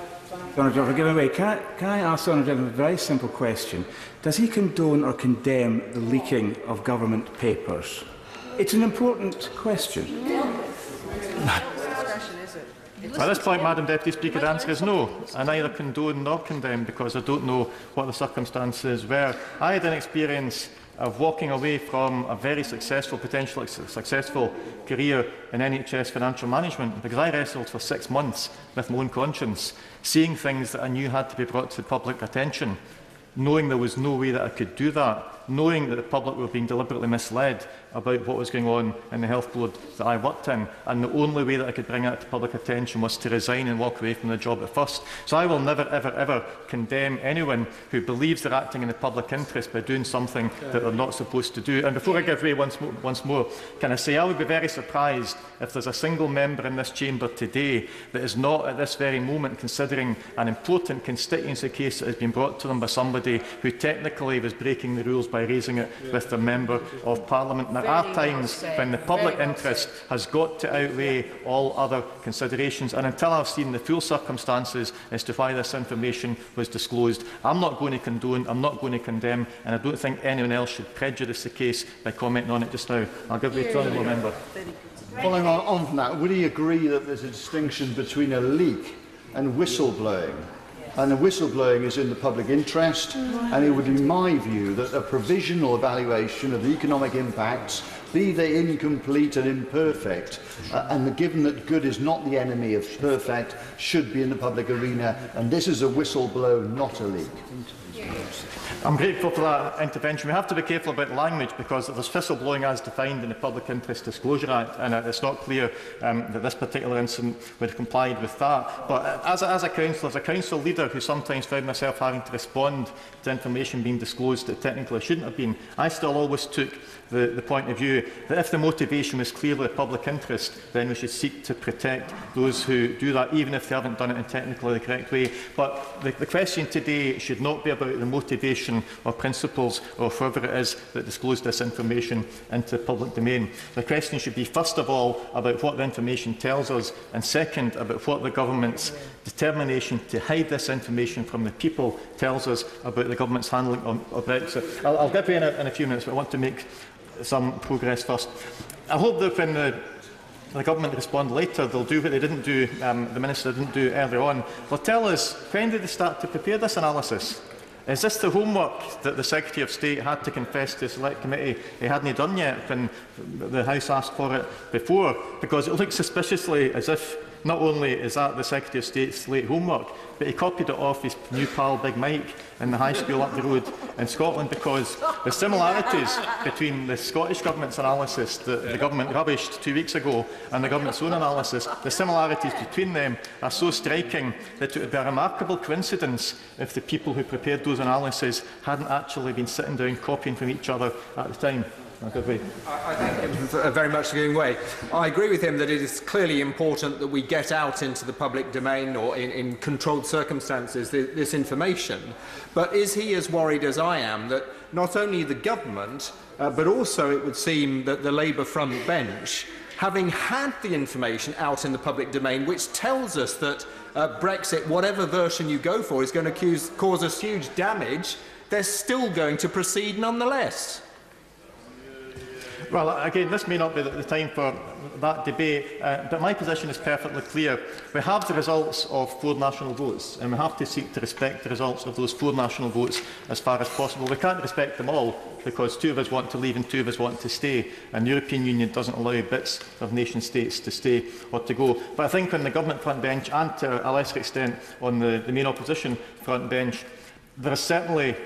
Honourable Gentleman, can I ask the Honourable Gentleman a very simple question? Does he condone or condemn the leaking of government papers? It's an important question. At this point, Madam Deputy Speaker, the answer is no. I neither condone nor condemn, because I don't know what the circumstances were. I had an experience of walking away from a very successful, potentially successful career in NHS financial management, because I wrestled for 6 months with my own conscience, seeing things that I knew had to be brought to public attention, knowing there was no way that I could do that, knowing that the public were being deliberately misled about what was going on in the health board that I worked in, and the only way that I could bring that to public attention was to resign and walk away from the job at first. So I will never, ever, ever condemn anyone who believes they're acting in the public interest by doing something that they're not supposed to do. And before I give way once more, can I say I would be very surprised if there's a single member in this chamber today that is not at this very moment considering an important constituency case that has been brought to them by somebody who technically was breaking the rules by raising it with the Member of Parliament. And there are times when the public interest has got to outweigh all other considerations, and until I've seen the full circumstances as to why this information was disclosed, I'm not going to condone, I'm not going to condemn, and I don't think anyone else should prejudice the case by commenting on it just now. I'll give way to the Honourable Member. Following on from that, would he agree that there's a distinction between a leak and whistleblowing? And the whistleblowing is in the public interest, and it would be my view that a provisional evaluation of the economic impacts, be they incomplete and imperfect, and given that good is not the enemy of perfect, should be in the public arena, and this is a whistleblow, not a leak. I'm grateful for that intervention. We have to be careful about language, because there's whistleblowing as defined in the Public Interest Disclosure Act, and it's not clear that this particular incident would have complied with that. But as a council leader who sometimes found myself having to respond to information being disclosed that technically shouldn't have been, I still always took the point of view that if the motivation was clearly a public interest, then we should seek to protect those who do that, even if they haven't done it in technically the correct way. But the question today should not be about the motivation or principles or whoever it is that disclosed this information into the public domain. The question should be, first of all, about what the information tells us, and second, about what the government's determination to hide this information from the people tells us about the government's handling of Brexit. I'll give you in a few minutes, but I want to make some progress first. I hope that when the government respond later, they'll do what they didn't do, the Minister didn't do earlier on. They'll tell us, when did they start to prepare this analysis? Is this the homework that the Secretary of State had to confess to the Select Committee he hadn't done yet when the House asked for it before? Because it looks suspiciously as if not only is that the Secretary of State's late homework, but he copied it off his new pal Big Mike in the high school up the road in Scotland, because the similarities between the Scottish Government's analysis that the government rubbished 2 weeks ago and the government's own analysis, the similarities between them are so striking that it would be a remarkable coincidence if the people who prepared those analyses hadn't actually been sitting down copying from each other at the time. I thank him very much for giving way. I agree with him that it is clearly important that we get out into the public domain, or in controlled circumstances, this information. But is he as worried as I am that not only the government, but also it would seem that the Labour front bench, having had the information out in the public domain, which tells us that Brexit, whatever version you go for, is going to cause us huge damage, they're still going to proceed nonetheless? Well, again, this may not be the time for that debate, but my position is perfectly clear. We have the results of 4 national votes, and we have to seek to respect the results of those 4 national votes as far as possible. We can't respect them all, because 2 of us want to leave and 2 of us want to stay, and the European Union doesn't allow bits of nation-states to stay or to go. But I think on the government front bench, and to a lesser extent on the main opposition front bench, there has certainly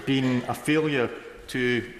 been a failure to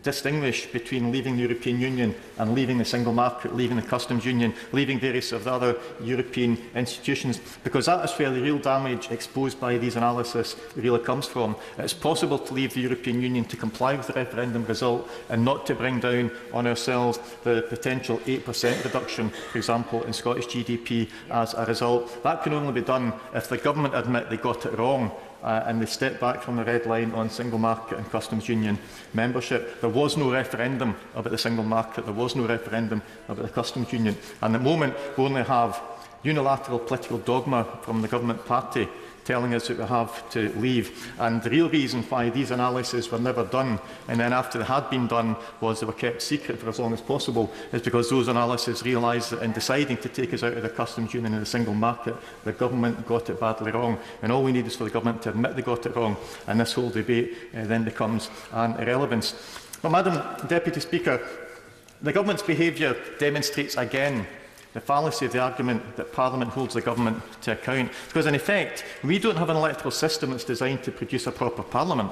distinguish between leaving the European Union and leaving the single market, leaving the customs union, leaving various of the other European institutions, because that is where the real damage exposed by these analyses really comes from. It's possible to leave the European Union, to comply with the referendum result, and not to bring down on ourselves the potential 8% reduction, for example, in Scottish GDP as a result. That can only be done if the government admit they got it wrong and they step back from the red line on single market and customs union membership. There was no referendum about the single market, there was no referendum about the customs union, and at the moment we only have unilateral political dogma from the government party telling us that we have to leave. And the real reason why these analyses were never done, and then after they had been done was they were kept secret for as long as possible, is because those analyses realised that in deciding to take us out of the customs union and the single market, the government got it badly wrong. And all we need is for the government to admit they got it wrong, and this whole debate then becomes an irrelevance. But, Madam Deputy Speaker, the government's behaviour demonstrates again the fallacy of the argument that Parliament holds the government to account. Because in effect, we don't have an electoral system that's designed to produce a proper Parliament.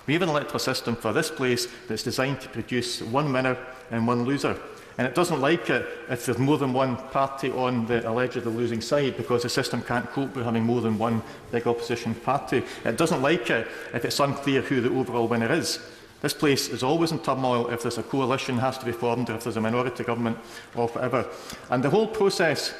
We have an electoral system for this place that's designed to produce one winner and one loser. And it doesn't like it if there's more than one party on the allegedly losing side, because the system can't cope with having more than one big opposition party. It doesn't like it if it's unclear who the overall winner is. This place is always in turmoil if there's a coalition has to be formed, or if there's a minority government, or whatever. And the whole process,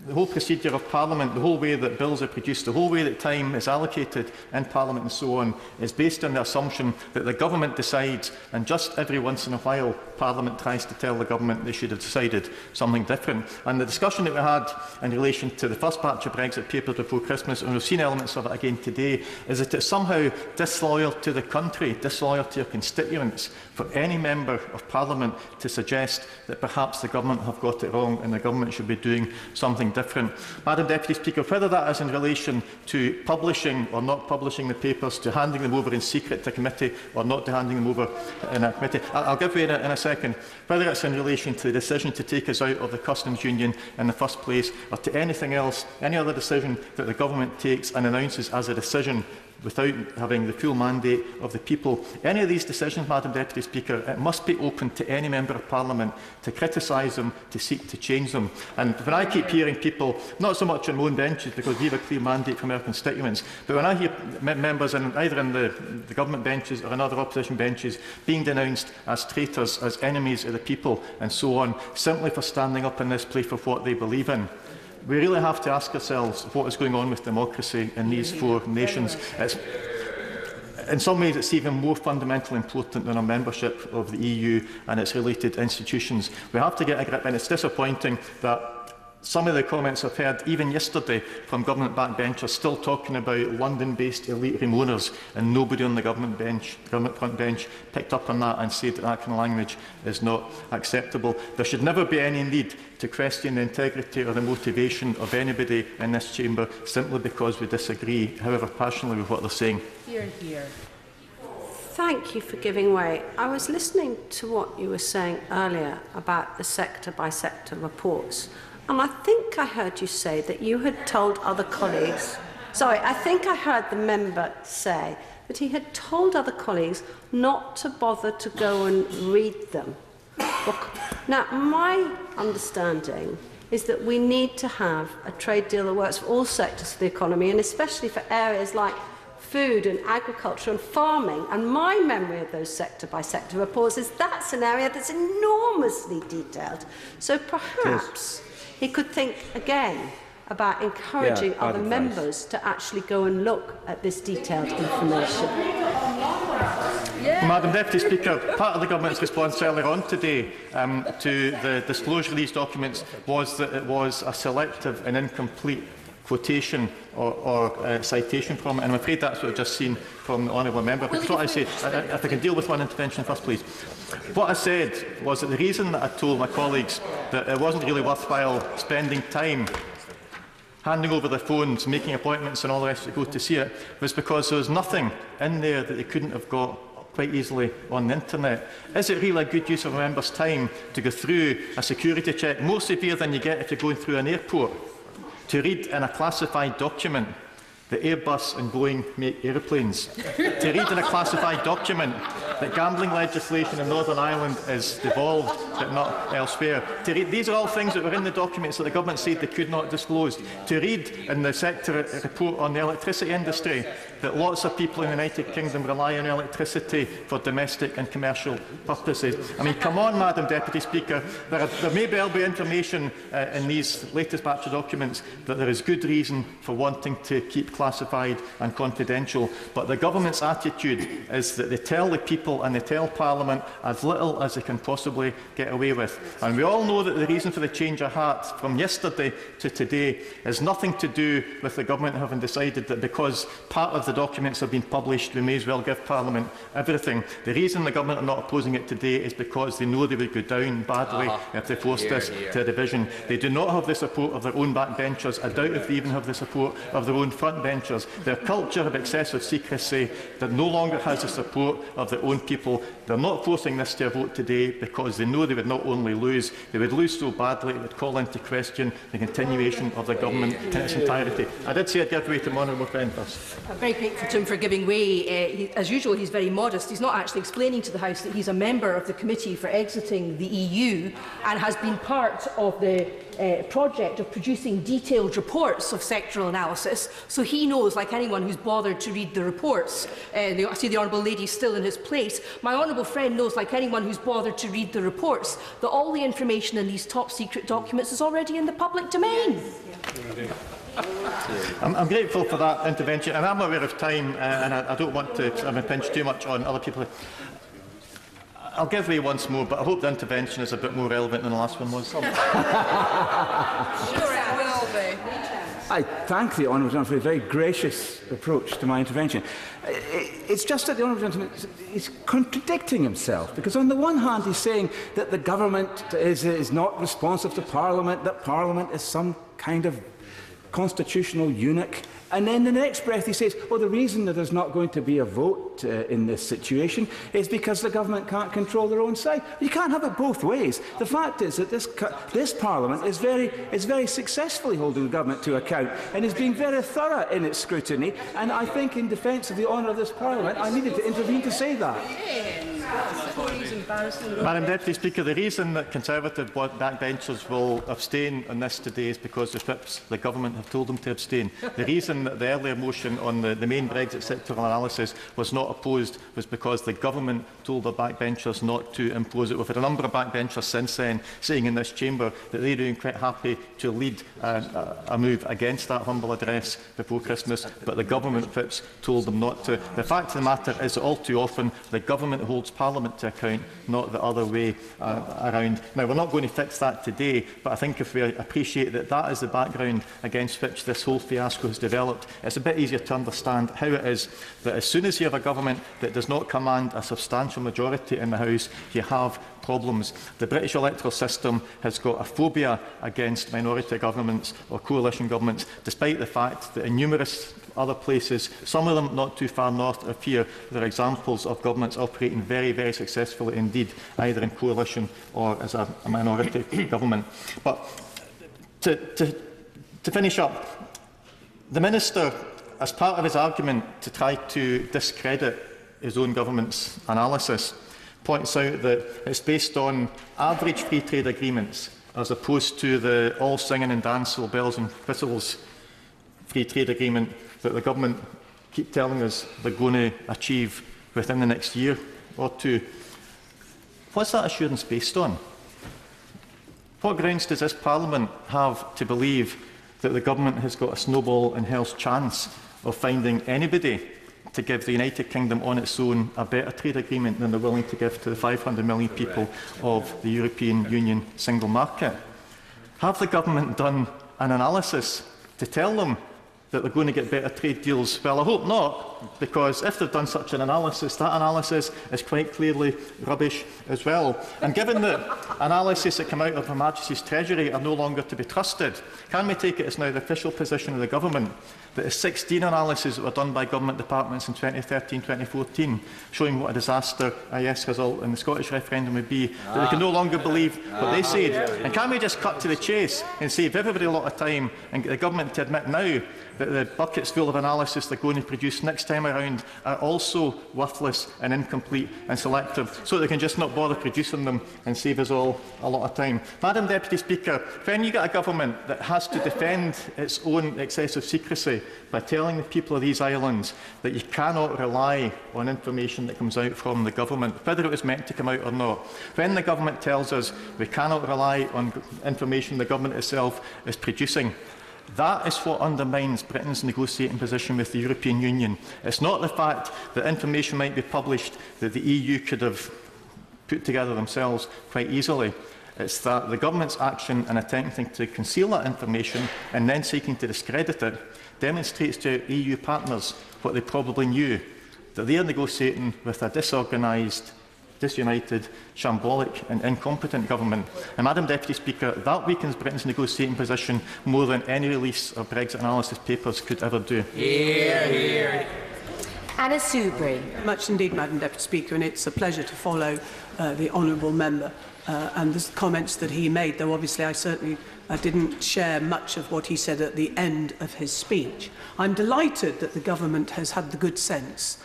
the whole procedure of Parliament, the whole way that bills are produced, the whole way that time is allocated in Parliament and so on, is based on the assumption that the government decides, and just every once in a while Parliament tries to tell the government they should have decided something different. And the discussion that we had in relation to the first batch of Brexit papers before Christmas, and we've seen elements of it again today, is that it's somehow disloyal to the country, disloyal to your constituents, for any member of Parliament to suggest that perhaps the government have got it wrong and the government should be doing something different. Madam Deputy Speaker, whether that is in relation to publishing or not publishing the papers, to handing them over in secret to committee or not to handing them over in a committee, I'll give you in a second. Whether it's in relation to the decision to take us out of the customs union in the first place, or to anything else, any other decision that the government takes and announces as a decision without having the full mandate of the people. Any of these decisions, Madam Deputy Speaker, it must be open to any Member of Parliament to criticise them, to seek to change them. And when I keep hearing people, not so much on my own benches because we have a clear mandate from our constituents, but when I hear members either in the government benches or in other opposition benches being denounced as traitors, as enemies of the people and so on, simply for standing up in this place for what they believe in, we really have to ask ourselves what is going on with democracy in these four nations. In some ways, it's even more fundamentally important than our membership of the EU and its related institutions. We have to get a grip, and it's disappointing that some of the comments I've heard, even yesterday, from government backbenchers still talking about London-based elite remoaners, and nobody on the government front bench picked up on that and said that that kind of language is not acceptable. There should never be any need to question the integrity or the motivation of anybody in this chamber simply because we disagree, however passionately, with what they're saying. Hear, hear. Thank you for giving way. I was listening to what you were saying earlier about the sector-by-sector reports. And I think I heard you say that you had told other colleagues, I think I heard the member say that he had told other colleagues not to bother to go and read them. Now, my understanding is that we need to have a trade deal that works for all sectors of the economy, and especially for areas like food and agriculture and farming. And my memory of those sector-by-sector reports is that's an area that's enormously detailed. So perhaps he could think again about encouraging other members to actually go and look at this detailed information. Madam Deputy Speaker, part of the government's response earlier on today to the disclosure of these documents was that it was a selective and incomplete quotation or citation from it, and I'm afraid that's what I've just seen from the honourable member. But what I said, if I can deal with one intervention first, please. What I said was that the reason that I told my colleagues that it wasn't really worthwhile spending time handing over their phones, making appointments and all the rest to go to see it, was because there was nothing in there that they couldn't have got quite easily on the internet. Is it really a good use of a member's time to go through a security check, more severe than you get if you're going through an airport, to read in a classified document that Airbus and Boeing make aeroplanes, to read in a classified document that gambling legislation in Northern Ireland is devolved, but not elsewhere. These are all things that were in the documents that the government said they could not disclose. To read in the sector report on the electricity industry that lots of people in the United Kingdom rely on electricity for domestic and commercial purposes. I mean, come on, Madam Deputy Speaker, there may well be information in these latest batch of documents that there is good reason for wanting to keep classified and confidential, but the government's attitude is that they tell the people and they tell Parliament as little as they can possibly get away with. And we all know that the reason for the change of heart from yesterday to today is nothing to do with the government having decided that because part of the documents have been published, we may as well give Parliament everything. The reason the government are not opposing it today is because they know they would go down badly if they forced this to a division. They do not have the support of their own backbenchers. I doubt if they even have the support of their own frontbenchers. Their culture of excessive secrecy that no longer has the support of their own people. They're not forcing this to a vote today because they know they would not only lose, they would lose so badly it would call into question the continuation of the government in its entirety. I did say I'd give way to my honourable friend first. I'm very grateful to him for giving way. As usual, he's very modest. He's not actually explaining to the House that he's a member of the committee for exiting the EU and has been part of the project of producing detailed reports of sectoral analysis, so he knows, like anyone who's bothered to read the reports. I see the Honourable Lady still in his place. My honourable friend knows, like anyone who's bothered to read the reports, that all the information in these top secret documents is already in the public domain. I'm grateful for that intervention, and I'm aware of time, and I don't want to impinge too much on other people. I'll give way once more, but I hope the intervention is a bit more relevant than the last one was. Sure it will be. I thank the Honourable Gentleman for a very gracious approach to my intervention. It's just that the Honourable Gentleman is contradicting himself, because on the one hand he's saying that the government is not responsive to Parliament, that Parliament is some kind of constitutional eunuch, and then in the next breath he says, well, the reason that there's not going to be a vote in this situation is because the government can't control their own side. You can't have it both ways. The fact is that this Parliament is very successfully holding the government to account and is being very thorough in its scrutiny, and I think in defence of the honour of this Parliament I needed to intervene to say that. Madam Deputy Speaker, the reason that Conservative backbenchers will abstain on this today is because the whips the government have told them to abstain. The reason that the earlier motion on the main Brexit sectoral analysis was not opposed was because the government told the backbenchers not to impose it. We've had a number of backbenchers since then saying in this chamber that they're doing quite happy to lead a move against that humble address before Christmas, but the government whips told them not to. The fact of the matter is that all too often the government holds Parliament to account, not the other way around. Now, we're not going to fix that today, but I think if we appreciate that that is the background against which this whole fiasco has developed, it's a bit easier to understand how it is that as soon as you have a government that does not command a substantial majority in the House, you have problems. The British electoral system has got a phobia against minority governments or coalition governments, despite the fact that in numerous other places, some of them not too far north of here, there are examples of governments operating very, very successfully indeed, either in coalition or as a minority government. But to finish up, the Minister, as part of his argument to try to discredit his own government's analysis, points out that it's based on average free trade agreements as opposed to the all singing and dancing bells and whistles free trade agreement that the government keep telling us they're going to achieve within the next year or two. What's that assurance based on? What grounds does this Parliament have to believe that the government has got a snowball in hell's chance of finding anybody to give the United Kingdom on its own a better trade agreement than they're willing to give to the 500 million people of the European Union single market? Have the government done an analysis to tell them that they're going to get better trade deals? Well, I hope not, because if they've done such an analysis, that analysis is quite clearly rubbish as well. And given that analyses that come out of Her Majesty's Treasury are no longer to be trusted, can we take it as now the official position of the government that the 16 analyses that were done by government departments in 2013-2014 showing what a disaster a yes result in the Scottish referendum would be, that they can no longer believe what they said? And can we just cut to the chase and save everybody a lot of time and get the government to admit now that that the buckets full of analysis they're going to produce next time around are also worthless and incomplete and selective, so they can just not bother producing them and save us all a lot of time. Madam Deputy Speaker, when you get a government that has to defend its own excessive secrecy by telling the people of these islands that you cannot rely on information that comes out from the government, whether it was meant to come out or not, when the government tells us we cannot rely on information the government itself is producing, that is what undermines Britain's negotiating position with the European Union. It's not the fact that information might be published that the EU could have put together themselves quite easily. It's that the government's action in attempting to conceal that information and then seeking to discredit it demonstrates to EU partners what they probably knew, that they are negotiating with a disorganised, disunited, shambolic and incompetent government. And, Madam Deputy Speaker, that weakens Britain's negotiating position more than any release of Brexit analysis papers could ever do. Hear, hear. Anna Soubry. Much indeed, Madam Deputy Speaker, and it's a pleasure to follow the honourable member and the comments that he made, though obviously I certainly didn't share much of what he said at the end of his speech. I'm delighted that the government has had the good sense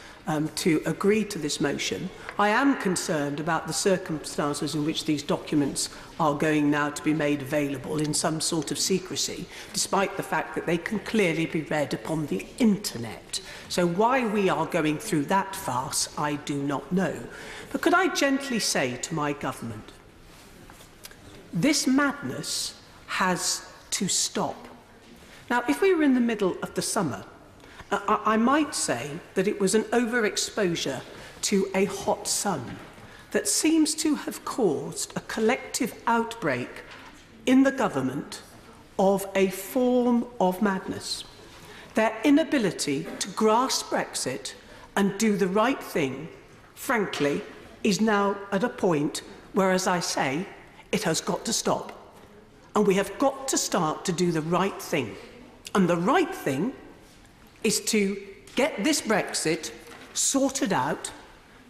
to agree to this motion. I am concerned about the circumstances in which these documents are going now to be made available in some sort of secrecy, despite the fact that they can clearly be read upon the internet. So why we are going through that farce, I do not know. But could I gently say to my government, this madness has to stop. Now, if we were in the middle of the summer, I might say that it was an overexposure to a hot sun that seems to have caused a collective outbreak in the government of a form of madness. Their inability to grasp Brexit and do the right thing, frankly, is now at a point where, as I say, it has got to stop. And we have got to start to do the right thing. And the right thing is to get this Brexit sorted out,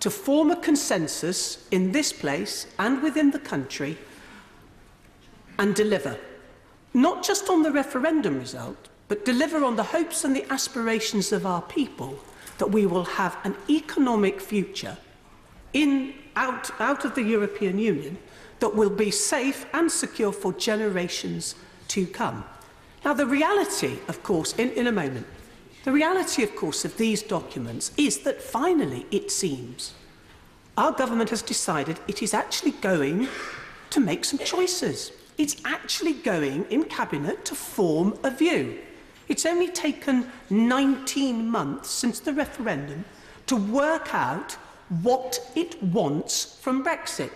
to form a consensus in this place and within the country, and deliver. Not just on the referendum result, but deliver on the hopes and the aspirations of our people that we will have an economic future out of the European Union that will be safe and secure for generations to come. Now, the reality, of course, in a moment, the reality, of course, of these documents is that finally, it seems, our government has decided it is actually going to make some choices. It's actually going in Cabinet to form a view. It's only taken 19 months since the referendum to work out what it wants from Brexit.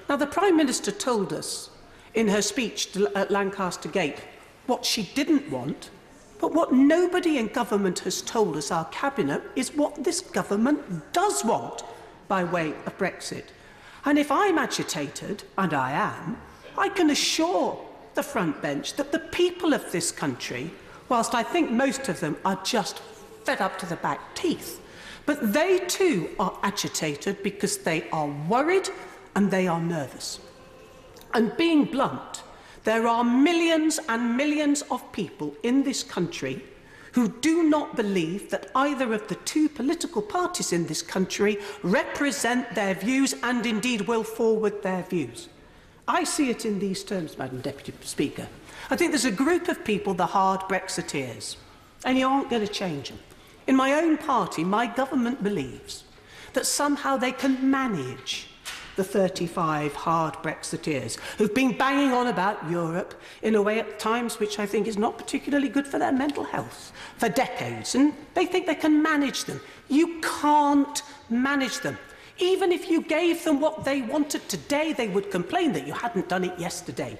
Now, the Prime Minister told us in her speech at Lancaster Gate what she didn't want, but what nobody in government has told us, our Cabinet, is what this government does want by way of Brexit. And if I'm agitated, and I am, I can assure the front bench that the people of this country, whilst I think most of them are just fed up to the back teeth, but they too are agitated because they are worried and they are nervous. And being blunt, there are millions and millions of people in this country who do not believe that either of the two political parties in this country represent their views and indeed will forward their views. I see it in these terms, Madam Deputy Speaker. I think there's a group of people, the hard Brexiteers, and you aren't going to change them. In my own party, my government believes that somehow they can manage the 35 hard Brexiteers who've been banging on about Europe in a way at times which I think is not particularly good for their mental health for decades, and they think they can manage them. You can't manage them. Even if you gave them what they wanted today, they would complain that you hadn't done it yesterday.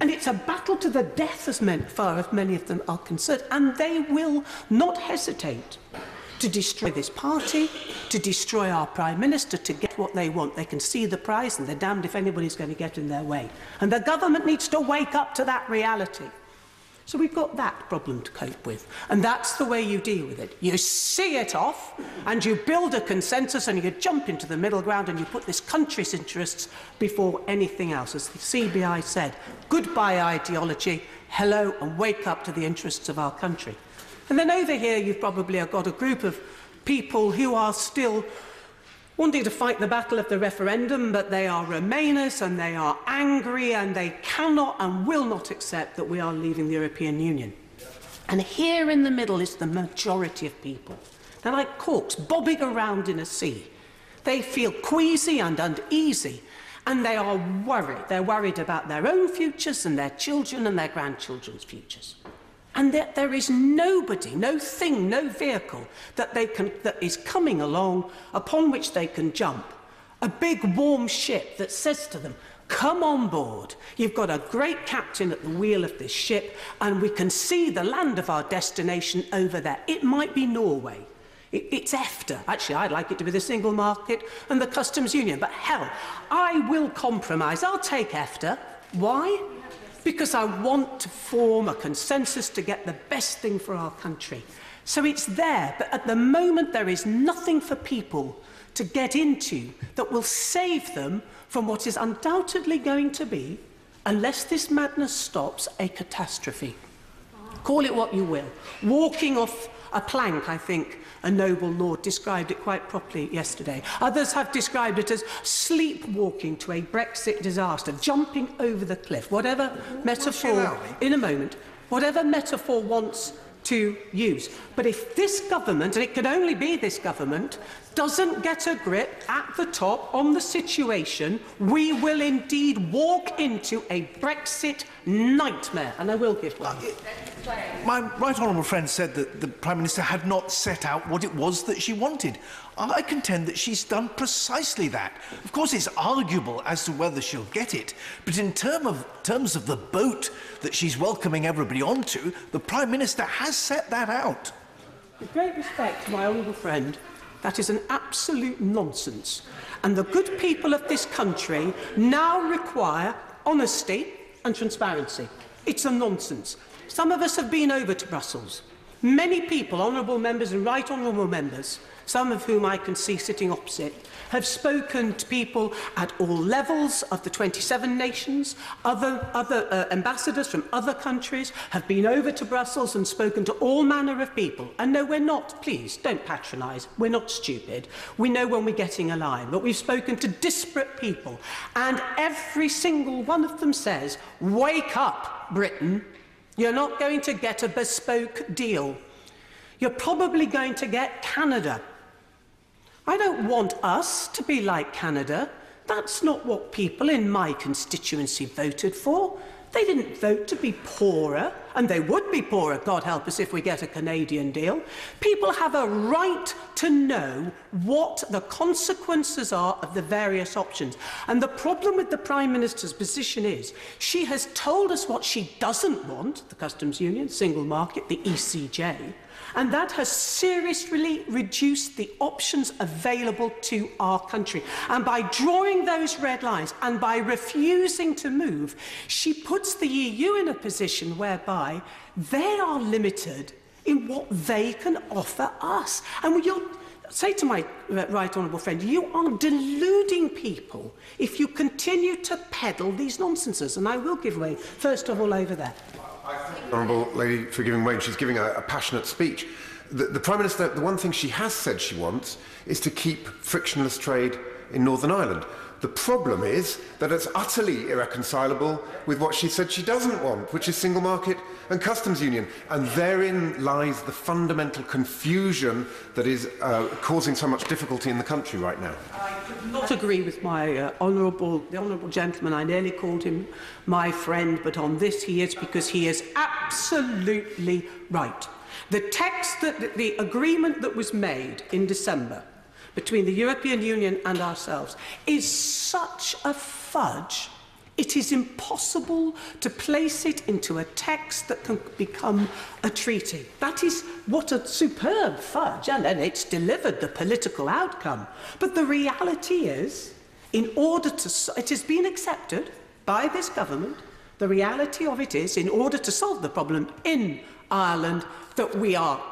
And it's a battle to the death as far as many of them are concerned, and they will not hesitate to destroy this party, to destroy our Prime Minister, to get what they want. They can see the prize and they're damned if anybody's going to get in their way. And the government needs to wake up to that reality. So we've got that problem to cope with. And that's the way you deal with it. You see it off and you build a consensus and you jump into the middle ground and you put this country's interests before anything else. As the CBI said, goodbye ideology, hello and wake up to the interests of our country. And then over here you've probably got a group of people who are still wanting to fight the battle of the referendum, but they are Remainers and they are angry and they cannot and will not accept that we are leaving the European Union. And here in the middle is the majority of people. They're like corks bobbing around in a sea. They feel queasy and uneasy, and they are worried. They're worried about their own futures and their children and their grandchildren's futures. And there is nobody, no thing, no vehicle that is coming along upon which they can jump. A big warm ship that says to them, come on board. You've got a great captain at the wheel of this ship, and we can see the land of our destination over there. It might be Norway. It's EFTA. Actually, I'd like it to be the single market and the customs union. But hell, I will compromise. I'll take EFTA. Why? Because I want to form a consensus to get the best thing for our country. So it's there, but at the moment there is nothing for people to get into that will save them from what is undoubtedly going to be, unless this madness stops, a catastrophe. Call it what you will. Walking off a plank, I think a noble lord described it quite properly yesterday. Others have described it as sleepwalking to a Brexit disaster, jumping over the cliff. Whatever metaphor, in a moment, whatever metaphor wants to use. But if this government, and it can only be this government, doesn't get a grip at the top on the situation, we will indeed walk into a Brexit nightmare. And I will give one. My right honourable friend said that the Prime Minister had not set out what it was that she wanted. I contend that she's done precisely that. Of course, it's arguable as to whether she'll get it, but in terms of the boat that she's welcoming everybody onto, the Prime Minister has set that out. With great respect to my honourable friend, that is an absolute nonsense. And the good people of this country now require honesty and transparency. It's a nonsense. Some of us have been over to Brussels. Many people, honourable members and right honourable members, some of whom I can see sitting opposite, have spoken to people at all levels of the 27 nations. Other ambassadors from other countries have been over to Brussels and spoken to all manner of people. And no, we're not, please, don't patronise, we're not stupid. We know when we're getting a line, but we've spoken to disparate people. And every single one of them says, wake up, Britain. You're not going to get a bespoke deal. You're probably going to get Canada. I don't want us to be like Canada. That's not what people in my constituency voted for. They didn't vote to be poorer, and they would be poorer, God help us, if we get a Canadian deal. People have a right to know what the consequences are of the various options. And the problem with the Prime Minister's position is she has told us what she doesn't want, the customs union, single market, the ECJ, and that has seriously reduced the options available to our country. And by drawing those red lines and by refusing to move, she puts the EU in a position whereby they are limited in what they can offer us. And you'll say to my right honourable friend, you are deluding people if you continue to peddle these nonsenses. And I will give way, first of all, over there. I thank the Honourable Lady for giving way. She's giving a passionate speech. The Prime Minister, the one thing she has said she wants is to keep frictionless trade in Northern Ireland. The problem is that it's utterly irreconcilable with what she said she doesn't want, which is single market and customs union. And therein lies the fundamental confusion that is causing so much difficulty in the country right now. I could not agree with my the honourable gentleman. I nearly called him my friend, but on this he is, because he is absolutely right. The text, the agreement that was made in December between the European Union and ourselves is such a fudge, it is impossible to place it into a text that can become a treaty. That is what a superb fudge, and then it's delivered the political outcome. But the reality is, in order to, it has been accepted by this government, the reality of it is, in order to solve the problem in Ireland, that we are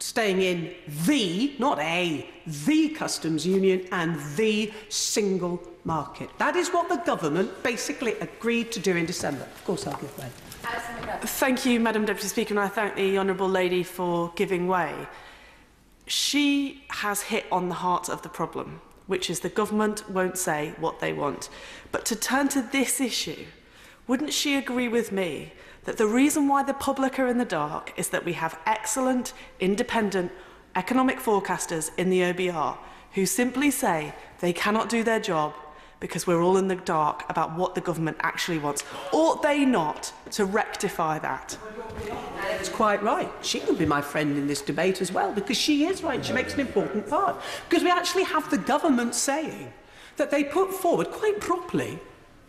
staying in the, not a, the customs union and the single market. That is what the government basically agreed to do in December. Of course, I'll give way. Thank you, Madam Deputy Speaker, and I thank the Honourable Lady for giving way. She has hit on the heart of the problem, which is the government won't say what they want. But to turn to this issue, wouldn't she agree with me that the reason why the public are in the dark is that we have excellent, independent economic forecasters in the OBR who simply say they cannot do their job because we're all in the dark about what the government actually wants? Ought they not to rectify that? It's quite right. She can be my friend in this debate as well, because she is right. She makes an important part. Because we actually have the government saying that they put forward quite properly,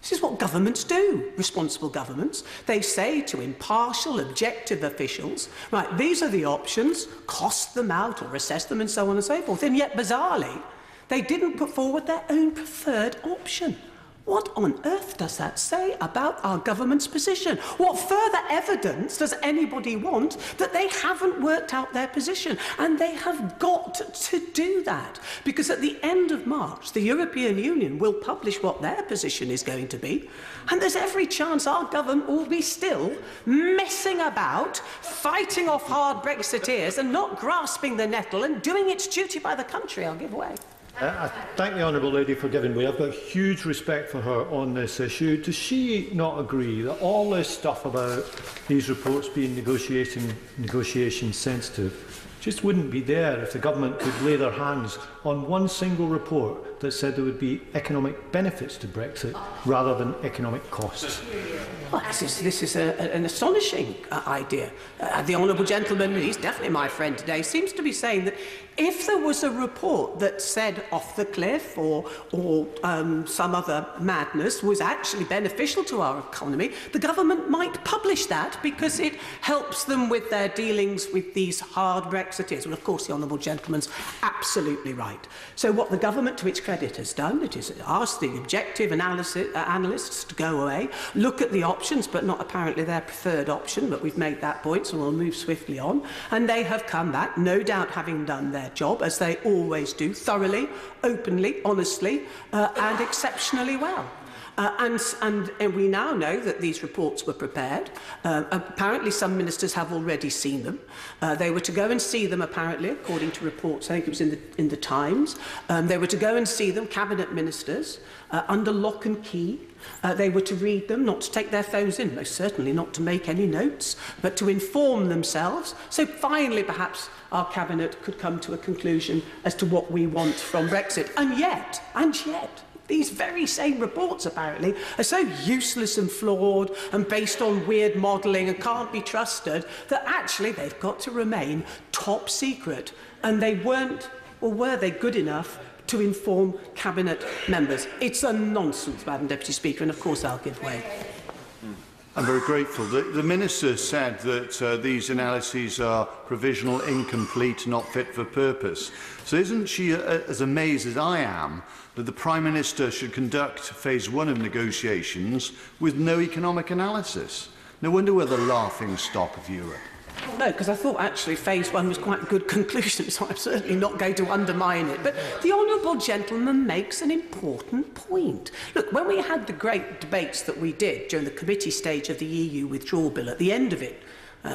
this is what governments do, responsible governments. They say to impartial, objective officials, right, these are the options, cost them out or assess them and so on and so forth. And yet, bizarrely, they didn't put forward their own preferred option. What on earth does that say about our government's position? What further evidence does anybody want that they haven't worked out their position? And they have got to do that, because at the end of March, the European Union will publish what their position is going to be, and there's every chance our government will be still messing about, fighting off hard Brexiteers and not grasping the nettle and doing its duty by the country. I'll give way. I thank the Honourable Lady for giving way. I've got huge respect for her on this issue. Does she not agree that all this stuff about these reports being negotiation sensitive just wouldn't be there if the government could lay their hands on one single report that said there would be economic benefits to Brexit rather than economic costs? Well, this is an astonishing idea. The Honourable Gentleman, he's definitely my friend today, seems to be saying that if there was a report that said off the cliff or some other madness was actually beneficial to our economy, the government might publish that because it helps them with their dealings with these hard Brexiteers. Well, of course, the Honourable Gentleman's absolutely right. So what the government, to its credit, has done, it is asked the objective analysts to go away, look at the options, but not apparently their preferred option, but we've made that point, so we'll move swiftly on. And they have come back, no doubt having done their job, as they always do, thoroughly, openly, honestly, and exceptionally well. And we now know that these reports were prepared. Apparently some ministers have already seen them. They were to go and see them, apparently, according to reports, I think it was in the Times. They were to go and see them, cabinet ministers, under lock and key. They were to read them, not to take their phones in, most certainly not to make any notes, but to inform themselves. So finally, perhaps, our cabinet could come to a conclusion as to what we want from Brexit. And yet, these very same reports, apparently, are so useless and flawed and based on weird modelling and can't be trusted that actually they've got to remain top secret. And they weren't, or were they good enough to inform cabinet members? It's a nonsense, Madam Deputy Speaker, and of course I'll give way. I'm very grateful. The Minister said that these analyses are provisional, incomplete, not fit for purpose. So isn't she as amazed as I am that the Prime Minister should conduct phase 1 of negotiations with no economic analysis? No wonder we're the laughing stock of Europe. No, because I thought actually phase 1 was quite a good conclusion, so I'm certainly not going to undermine it. But the Honourable Gentleman makes an important point. Look, when we had the great debates that we did during the committee stage of the EU withdrawal bill, at the end of it,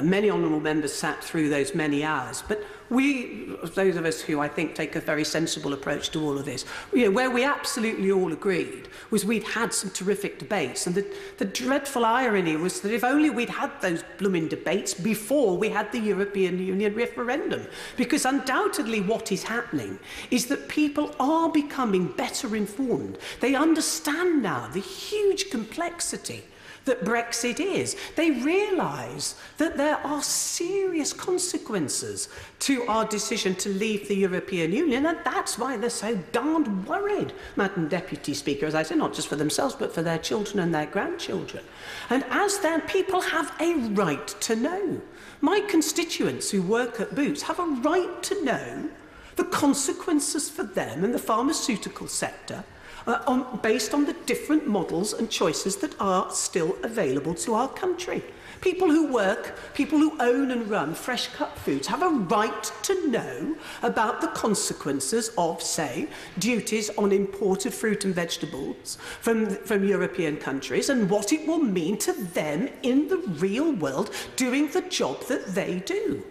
many honourable members sat through those many hours, but we, those of us who I think take a very sensible approach to all of this, where we absolutely all agreed was we'd had some terrific debates, and the dreadful irony was that if only we'd had those blooming debates before we had the European Union referendum, because undoubtedly what is happening is that people are becoming better informed. They understand now the huge complexity that Brexit is. They realise that there are serious consequences to our decision to leave the European Union, and that's why they're so darned worried, Madam Deputy Speaker, as I say, not just for themselves, but for their children and their grandchildren. And as then, people have a right to know. My constituents who work at Boots have a right to know the consequences for them in the pharmaceutical sector based on the different models and choices that are still available to our country. People who work, people who own and run fresh cut foods have a right to know about the consequences of, say, duties on imported fruit and vegetables from European countries and what it will mean to them in the real world doing the job that they do.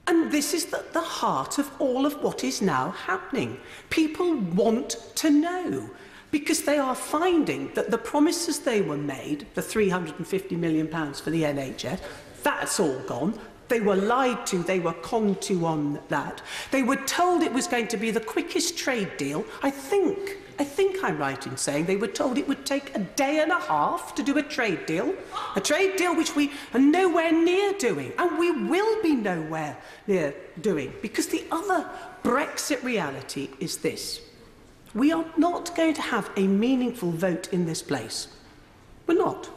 And this is at the heart of all of what is now happening. People want to know, because they are finding that the promises they were made, the £350 million for the NHS, that's all gone. They were lied to, they were conned to on that. They were told it was going to be the quickest trade deal. I think I'm right in saying they were told it would take a day and a half to do a trade deal which we are nowhere near doing, and we will be nowhere near doing, because the other Brexit reality is this. We are not going to have a meaningful vote in this place. We're not.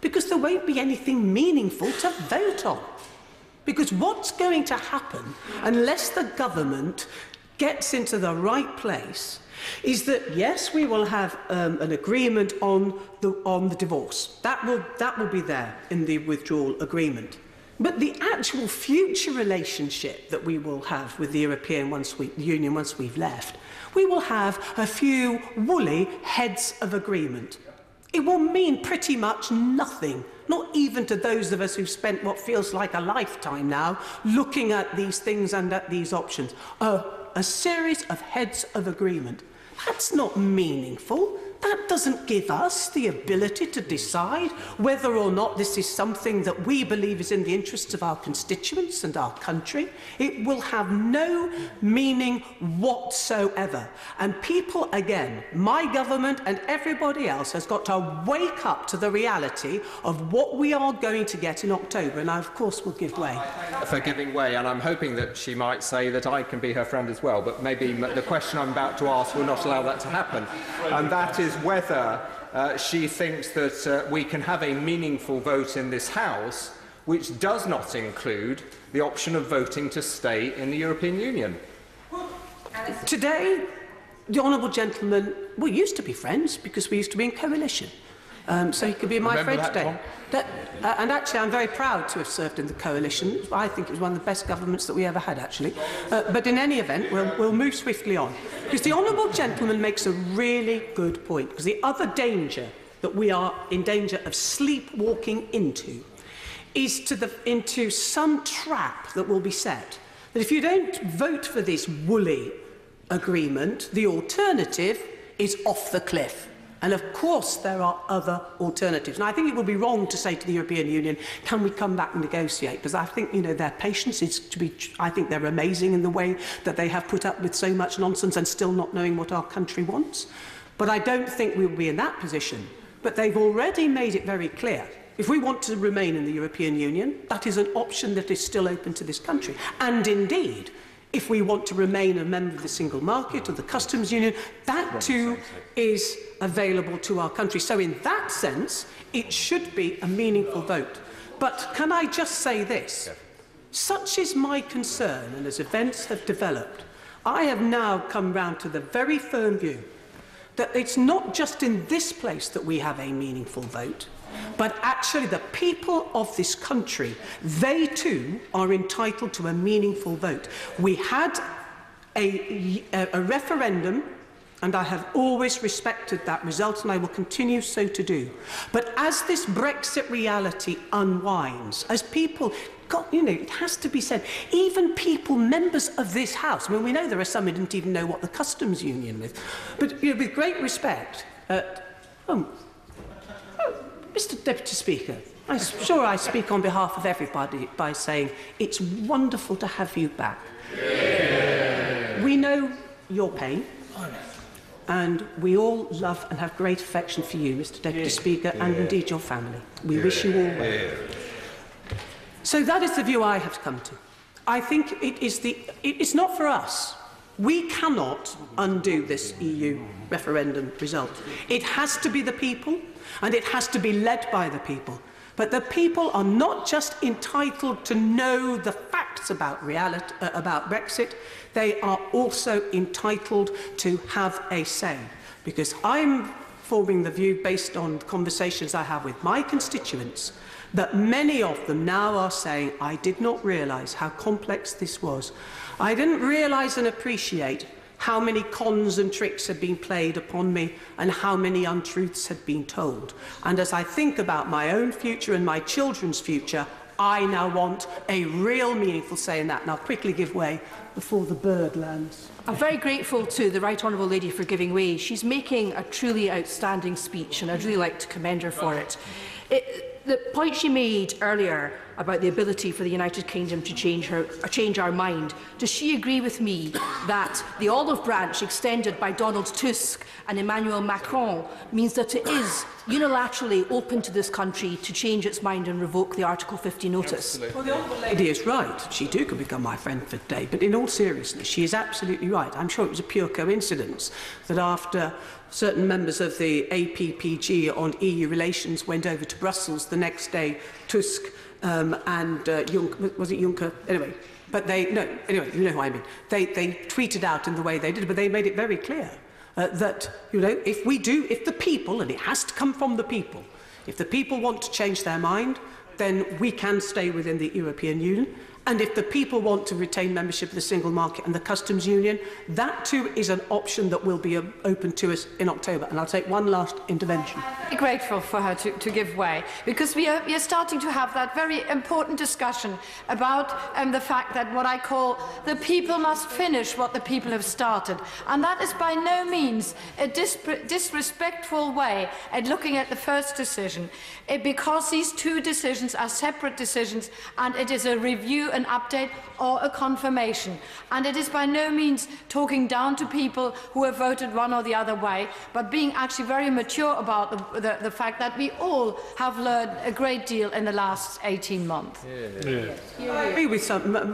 Because there won't be anything meaningful to vote on. Because what's going to happen, unless the government gets into the right place, is that, yes, we will have an agreement on the divorce. That will be there in the withdrawal agreement. But the actual future relationship that we will have with the European Union once we've left, we will have a few woolly heads of agreement. It will mean pretty much nothing, not even to those of us who've spent what feels like a lifetime now looking at these things and at these options. A series of heads of agreement. That's not meaningful. That doesn't give us the ability to decide whether or not this is something that we believe is in the interests of our constituents and our country. It will have no meaning whatsoever. And people, again, my government and everybody else has got to wake up to the reality of what we are going to get in October. And I, of course, will give way. For giving way, and I'm hoping that she might say that I can be her friend as well, but maybe the question I'm about to ask will not allow that to happen. And that is whether she thinks that we can have a meaningful vote in this House which does not include the option of voting to stay in the European Union. Today, the honourable gentleman, we used to be friends because we used to be in coalition. So he could be my friend today. And actually, I'm very proud to have served in the coalition. I think it was one of the best governments that we ever had, actually. But in any event, we'll move swiftly on. Because the honourable gentleman makes a really good point. Because the other danger that we are in danger of sleepwalking into is into some trap that will be set. That if you don't vote for this woolly agreement, the alternative is off the cliff. And of course there are other alternatives. And I think it would be wrong to say to the European Union, can we come back and negotiate? Because I think, you know, their patience is to be, I think they're amazing in the way that they have put up with so much nonsense and still not knowing what our country wants. But I don't think we'll be in that position. But they've already made it very clear. If we want to remain in the European Union, that is an option that is still open to this country. And indeed, if we want to remain a member of the single market or the customs union, that too is available to our country. So in that sense, it should be a meaningful vote. But can I just say this? Such is my concern, and as events have developed, I have now come round to the very firm view that it's not just in this place that we have a meaningful vote, but actually the people of this country, they too are entitled to a meaningful vote. We had a referendum, and I have always respected that result, and I will continue so to do. But as this Brexit reality unwinds, as people, God, you know, it has to be said, even people, members of this House, I mean, we know there are some who didn't even know what the customs union is, but you know, with great respect, Mr. Deputy Speaker, I'm sure I speak on behalf of everybody by saying it's wonderful to have you back. Yeah. We know your pain, and we all love and have great affection for you, Mr. Deputy Speaker, and indeed your family. We wish you all well. So that is the view I have come to. I think it's not for us. We cannot undo this EU referendum result. It has to be the people, and it has to be led by the people. But the people are not just entitled to know the facts about Brexit, they are also entitled to have a say. because I'm forming the view based on conversations I have with my constituents that many of them now are saying, I did not realise how complex this was. I didn't realise and appreciate how many cons and tricks had been played upon me and how many untruths had been told. And as I think about my own future and my children's future, I now want a real meaningful say in that. And I'll quickly give way before the bird lands. I'm very grateful to the Right Honourable Lady for giving way. She's making a truly outstanding speech, and I'd really like to commend her for it. The point she made earlier about the ability for the United Kingdom to change our mind, does she agree with me that the olive branch extended by Donald Tusk and Emmanuel Macron means that it is unilaterally open to this country to change its mind and revoke the Article 50 notice? Well, the Honourable Lady is right. She too could become my friend for today. But in all seriousness, she is absolutely right. I'm sure it was a pure coincidence that after certain members of the APPG on EU relations went over to Brussels the next day, Tusk and Juncker, was it Juncker? Anyway, but anyway, you know who I mean. They tweeted out in the way they did, but they made it very clear that, you know, if the people, and it has to come from the people, if the people want to change their mind, then we can stay within the European Union. And if the people want to retain membership of the single market and the customs union, that too is an option that will be open to us in October. And I'll take one last intervention. I'm very grateful for her to give way, because we are starting to have that very important discussion about the fact that what I call the people must finish what the people have started. And that is by no means a disrespectful way at looking at the first decision, because these two decisions are separate decisions, and it is a review, an update or a confirmation. And it is by no means talking down to people who have voted one or the other way, but being actually very mature about the fact that we all have learned a great deal in the last 18 months. I agree with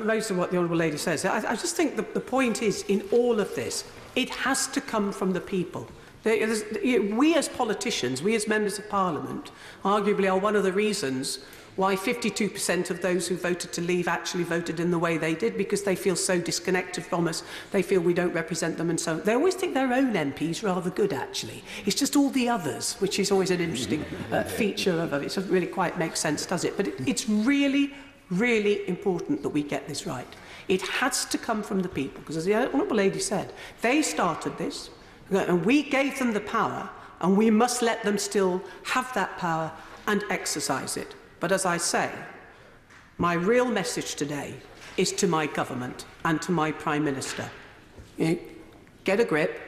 most of what the Honourable Lady says. I just think the point is, in all of this, it has to come from the people. We as politicians, we as members of Parliament, arguably are one of the reasons why 52% of those who voted to leave actually voted in the way they did, because they feel so disconnected from us, they feel we don't represent them, and so on. They always think their own MPs rather good, actually. It's just all the others, which is always an interesting feature of it. It doesn't really quite make sense, does it? But it's really, really important that we get this right. It has to come from the people, because as the Honourable Lady said, they started this, and we gave them the power, and we must let them still have that power and exercise it. But as I say, my real message today is to my government and to my Prime Minister. Get a grip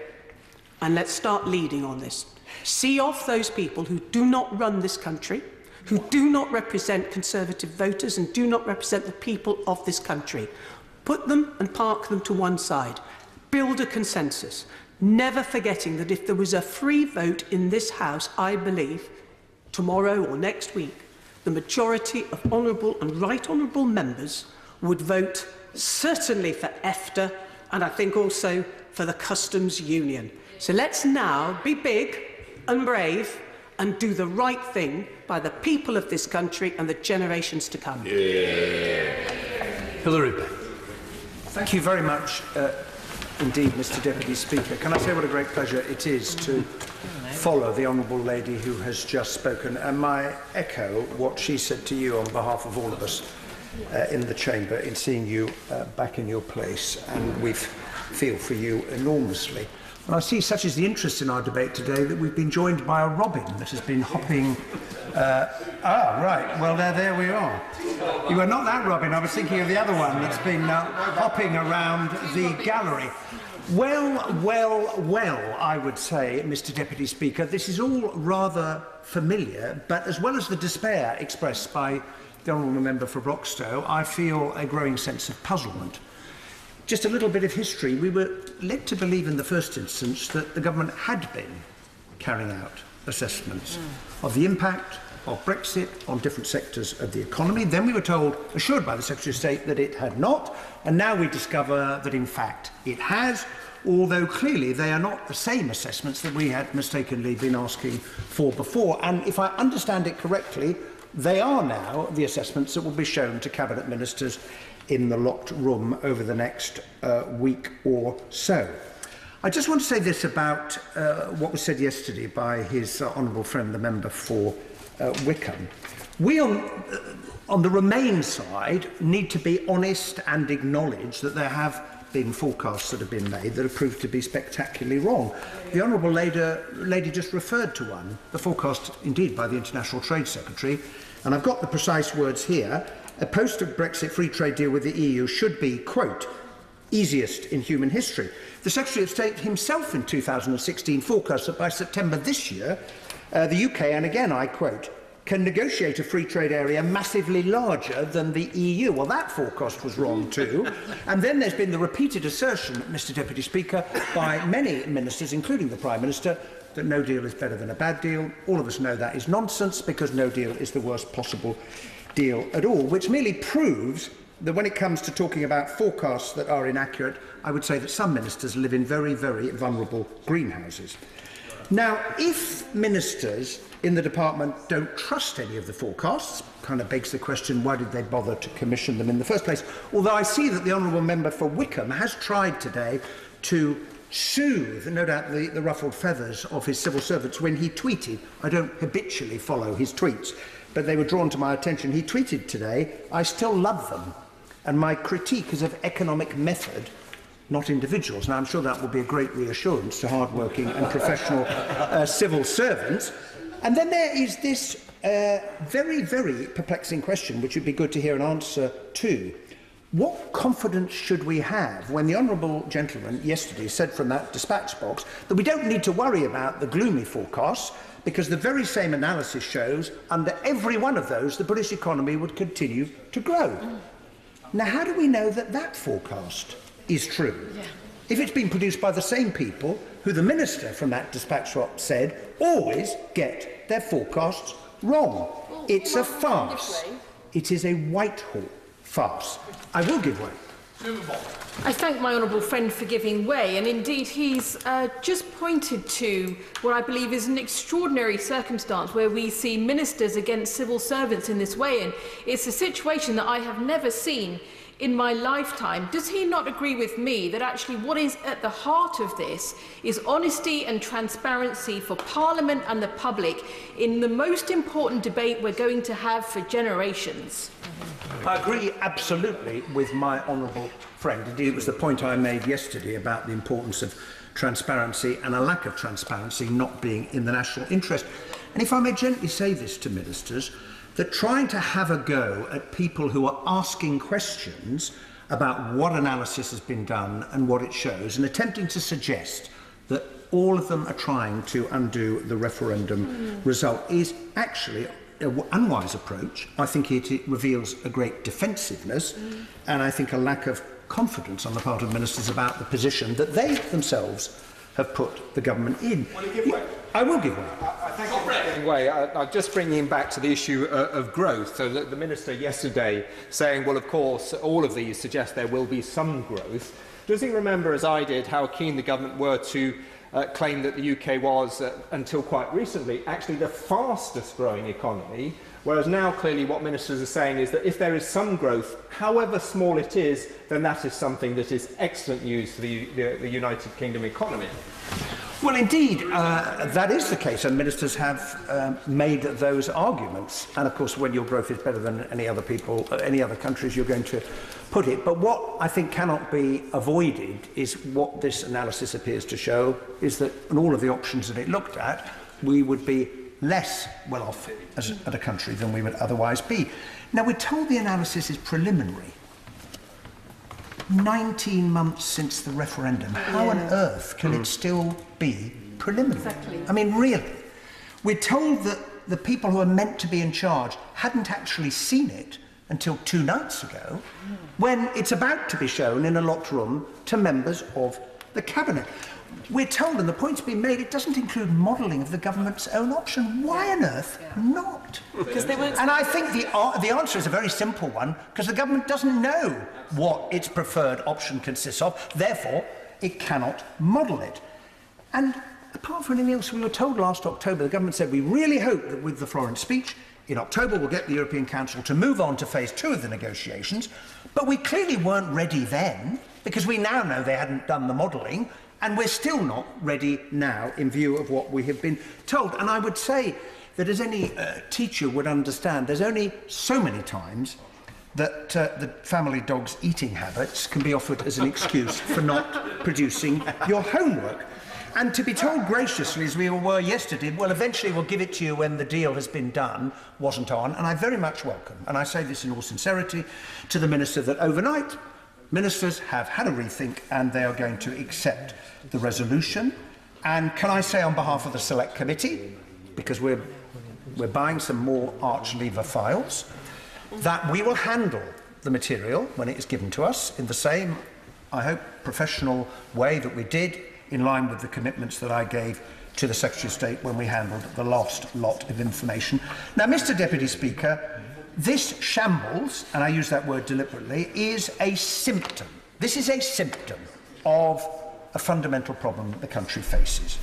and let's start leading on this. See off those people who do not run this country, who do not represent Conservative voters and do not represent the people of this country. Put them and park them to one side. Build a consensus, never forgetting that if there was a free vote in this House, I believe, tomorrow or next week, the majority of honourable and right honourable members would vote certainly for EFTA, and I think also for the customs union. So let's now be big and brave and do the right thing by the people of this country and the generations to come. Hilary. Thank you very much indeed, Mr Deputy Speaker. Can I say what a great pleasure it is to follow the Honourable Lady who has just spoken, and I echo what she said to you on behalf of all of us in the Chamber in seeing you back in your place, and we feel for you enormously. And I see, such is the interest in our debate today, that we've been joined by a robin that has been hopping. Right, well, there we are. You are not that robin, I was thinking of the other one that's been hopping around the gallery. Well, I would say, Mr Deputy Speaker, this is all rather familiar, but as well as the despair expressed by the Honourable Member for Broxtowe, I feel a growing sense of puzzlement. Just a little bit of history. We were led to believe in the first instance that the government had been carrying out assessments of the impact of Brexit on different sectors of the economy. Then we were told, assured by the Secretary of State, that it had not, and now we discover that in fact it has, although clearly they are not the same assessments that we had mistakenly been asking for before. And if I understand it correctly, they are now the assessments that will be shown to Cabinet Ministers in the locked room over the next week or so. I just want to say this about what was said yesterday by his honourable friend, the member for Wickham. We on the Remain side need to be honest and acknowledge that there have been forecasts that have been made that have proved to be spectacularly wrong. The honourable lady just referred to one, the forecast indeed by the International Trade Secretary, and I've got the precise words here. A post-Brexit free trade deal with the EU should be, quote, easiest in human history. The Secretary of State himself in 2016 forecast that by September this year, the UK, and again I quote, can negotiate a free trade area massively larger than the EU. Well, that forecast was wrong too. And then there's been the repeated assertion, Mr Deputy Speaker, by many ministers, including the Prime Minister, that no deal is better than a bad deal. All of us know that is nonsense, because no deal is the worst possible deal at all, which merely proves that when it comes to talking about forecasts that are inaccurate, I would say that some ministers live in very, very vulnerable greenhouses. Now, if ministers in the department don't trust any of the forecasts, kind of begs the question, why did they bother to commission them in the first place? Although I see that the honourable member for Wickham has tried today to soothe, no doubt, the ruffled feathers of his civil servants when he tweeted. I don't habitually follow his tweets, but they were drawn to my attention. He tweeted today, "I still love them, and my critique is of economic method, not individuals." Now, I'm sure that will be a great reassurance to hard-working and professional civil servants. And then there is this very, very perplexing question, which would be good to hear an answer to. What confidence should we have when the honourable gentleman yesterday said from that dispatch box that we don't need to worry about the gloomy forecasts, because the very same analysis shows under every one of those the British economy would continue to grow? Now, how do we know that that forecast is true? If it's been produced by the same people who the minister from that dispatch box said always get their forecasts wrong? It's a farce. It is a Whitehall farce. I will give way. I thank my honourable friend for giving way, and indeed he's just pointed to what I believe is an extraordinary circumstance where we see ministers against civil servants in this way, and it's a situation that I have never seen in my lifetime. Does he not agree with me that actually what is at the heart of this is honesty and transparency for Parliament and the public in the most important debate we're going to have for generations? I agree absolutely with my honourable friend. Indeed, it was the point I made yesterday about the importance of transparency and a lack of transparency not being in the national interest. And if I may gently say this to ministers, that trying to have a go at people who are asking questions about what analysis has been done and what it shows, and attempting to suggest that all of them are trying to undo the referendum result, is actually an unwise approach. I think it reveals a great defensiveness, and I think a lack of confidence on the part of ministers about the position that they themselves have put the government in. I will give way. Thank you for giving way. I'll just bring him back to the issue of growth. So the Minister yesterday saying, well, of course, all of these suggest there will be some growth. Does he remember, as I did, how keen the government were to claim that the UK was, until quite recently, actually the fastest growing economy, whereas now clearly what ministers are saying is that if there is some growth, however small it is, then that is something that is excellent news for the United Kingdom economy? Well, indeed, that is the case, and ministers have made those arguments. And of course, when your growth is better than any other countries, you're going to put it. But what I think cannot be avoided is what this analysis appears to show is that in all of the options that it looked at, we would be less well off as a country than we would otherwise be. Now, we're told the analysis is preliminary. 19 months since the referendum. How on earth can it still be preliminary? Exactly. I mean, really. We're told that the people who are meant to be in charge hadn't actually seen it until 2 nights ago, when it's about to be shown in a locked room to members of the Cabinet. We're told, and the point's been made, it doesn't include modelling of the government's own option. Why on earth not? Because they weren't. And I think the answer is a very simple one, because the government doesn't know what its preferred option consists of. Therefore, it cannot model it. And apart from anything else, we were told last October, the government said, we really hope that with the Florence speech, in October we'll get the European Council to move on to phase 2 of the negotiations. But we clearly weren't ready then, because we now know they hadn't done the modelling. And we're still not ready now in view of what we have been told. And I would say that, as any teacher would understand, there's only so many times that the family dog's eating habits can be offered as an excuse for not producing your homework. And to be told graciously, as we all were yesterday, well, eventually we'll give it to you when the deal has been done, wasn't on. And I very much welcome, and I say this in all sincerity, to the Minister, that overnight ministers have had a rethink and they are going to accept the resolution. And can I say on behalf of the Select Committee, because we're buying some more arch lever files, that we will handle the material when it is given to us in the same, I hope, professional way that we did, in line with the commitments that I gave to the Secretary of State when we handled the last lot of information. Now, Mr. Deputy Speaker, this shambles, and I use that word deliberately, is a symptom. This is a symptom of a fundamental problem that the country faces.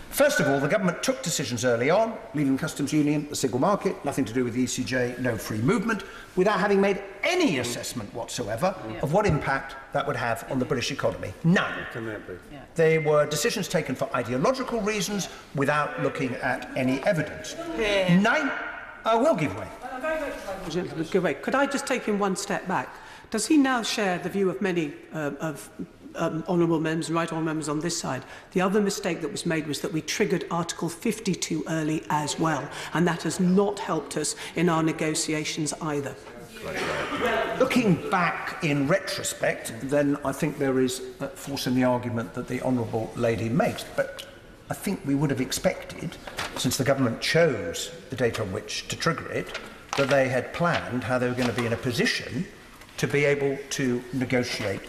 First of all, the government took decisions early on, leaving customs union, the single market, nothing to do with the ECJ, no free movement, without having made any assessment whatsoever of what impact that would have on the British economy. None. They were decisions taken for ideological reasons without looking at any evidence. I will give way. Give way. Could I just take him one step back? Does he now share the view of many honourable members and right honourable members on this side? The other mistake that was made was that we triggered Article 50 too early as well, and that has not helped us in our negotiations either. Looking back in retrospect, then I think there is force in the argument that the honourable lady makes, but I think we would have expected, since the government chose the date on which to trigger it, that they had planned how they were going to be in a position to be able to negotiate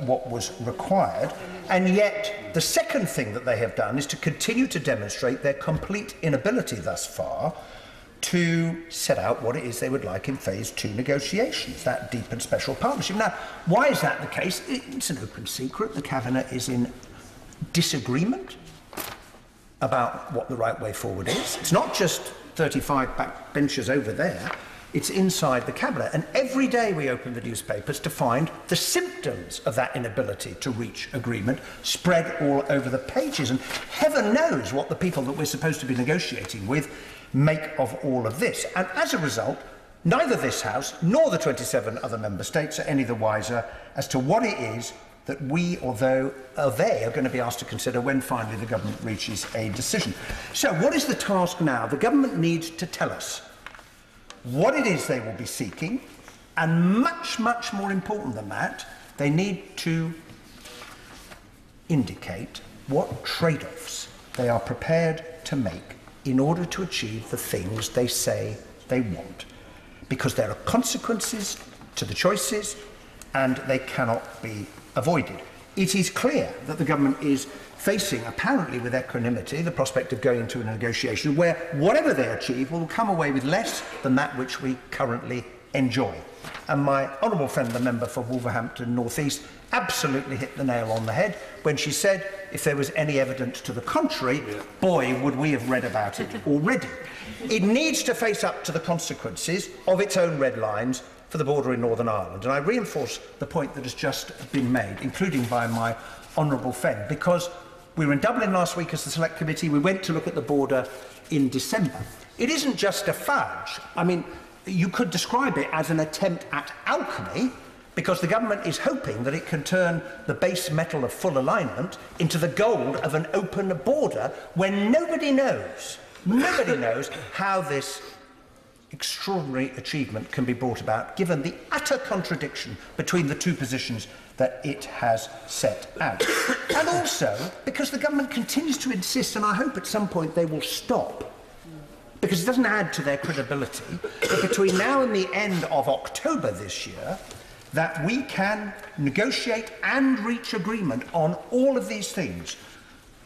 what was required. And yet the second thing that they have done is to continue to demonstrate their complete inability thus far to set out what it is they would like in phase 2 negotiations, that deep and special partnership. Now, why is that the case? It's an open secret. The Cabinet is in disagreement about what the right way forward is. It's not just 35 back benches over there. It's inside the Cabinet. And every day we open the newspapers to find the symptoms of that inability to reach agreement spread all over the pages. And heaven knows what the people that we're supposed to be negotiating with make of all of this. And as a result, neither this House nor the 27 other member states are any the wiser as to what it is that we or they are going to be asked to consider when finally the government reaches a decision. So what is the task now? The government needs to tell us what it is they will be seeking, and much, much more important than that, they need to indicate what trade-offs they are prepared to make in order to achieve the things they say they want. Because there are consequences to the choices, and they cannot be avoided. It is clear that the government is facing, apparently with equanimity, the prospect of going into a negotiation where whatever they achieve will come away with less than that which we currently enjoy. And my honourable friend, the member for Wolverhampton North East, absolutely hit the nail on the head when she said if there was any evidence to the contrary, boy, would we have read about it already. It needs to face up to the consequences of its own red lines for the border in Northern Ireland. And I reinforce the point that has just been made, including by my honourable friend, because we were in Dublin last week as the Select Committee. We went to look at the border in December. It isn't just a fudge. I mean, you could describe it as an attempt at alchemy, because the government is hoping that it can turn the base metal of full alignment into the gold of an open border when nobody knows how this extraordinary achievement can be brought about, given the utter contradiction between the two positions that it has set out. And also because the government continues to insist, and I hope at some point they will stop, because it doesn't add to their credibility, that between now and the end of October this year, that we can negotiate and reach agreement on all of these things: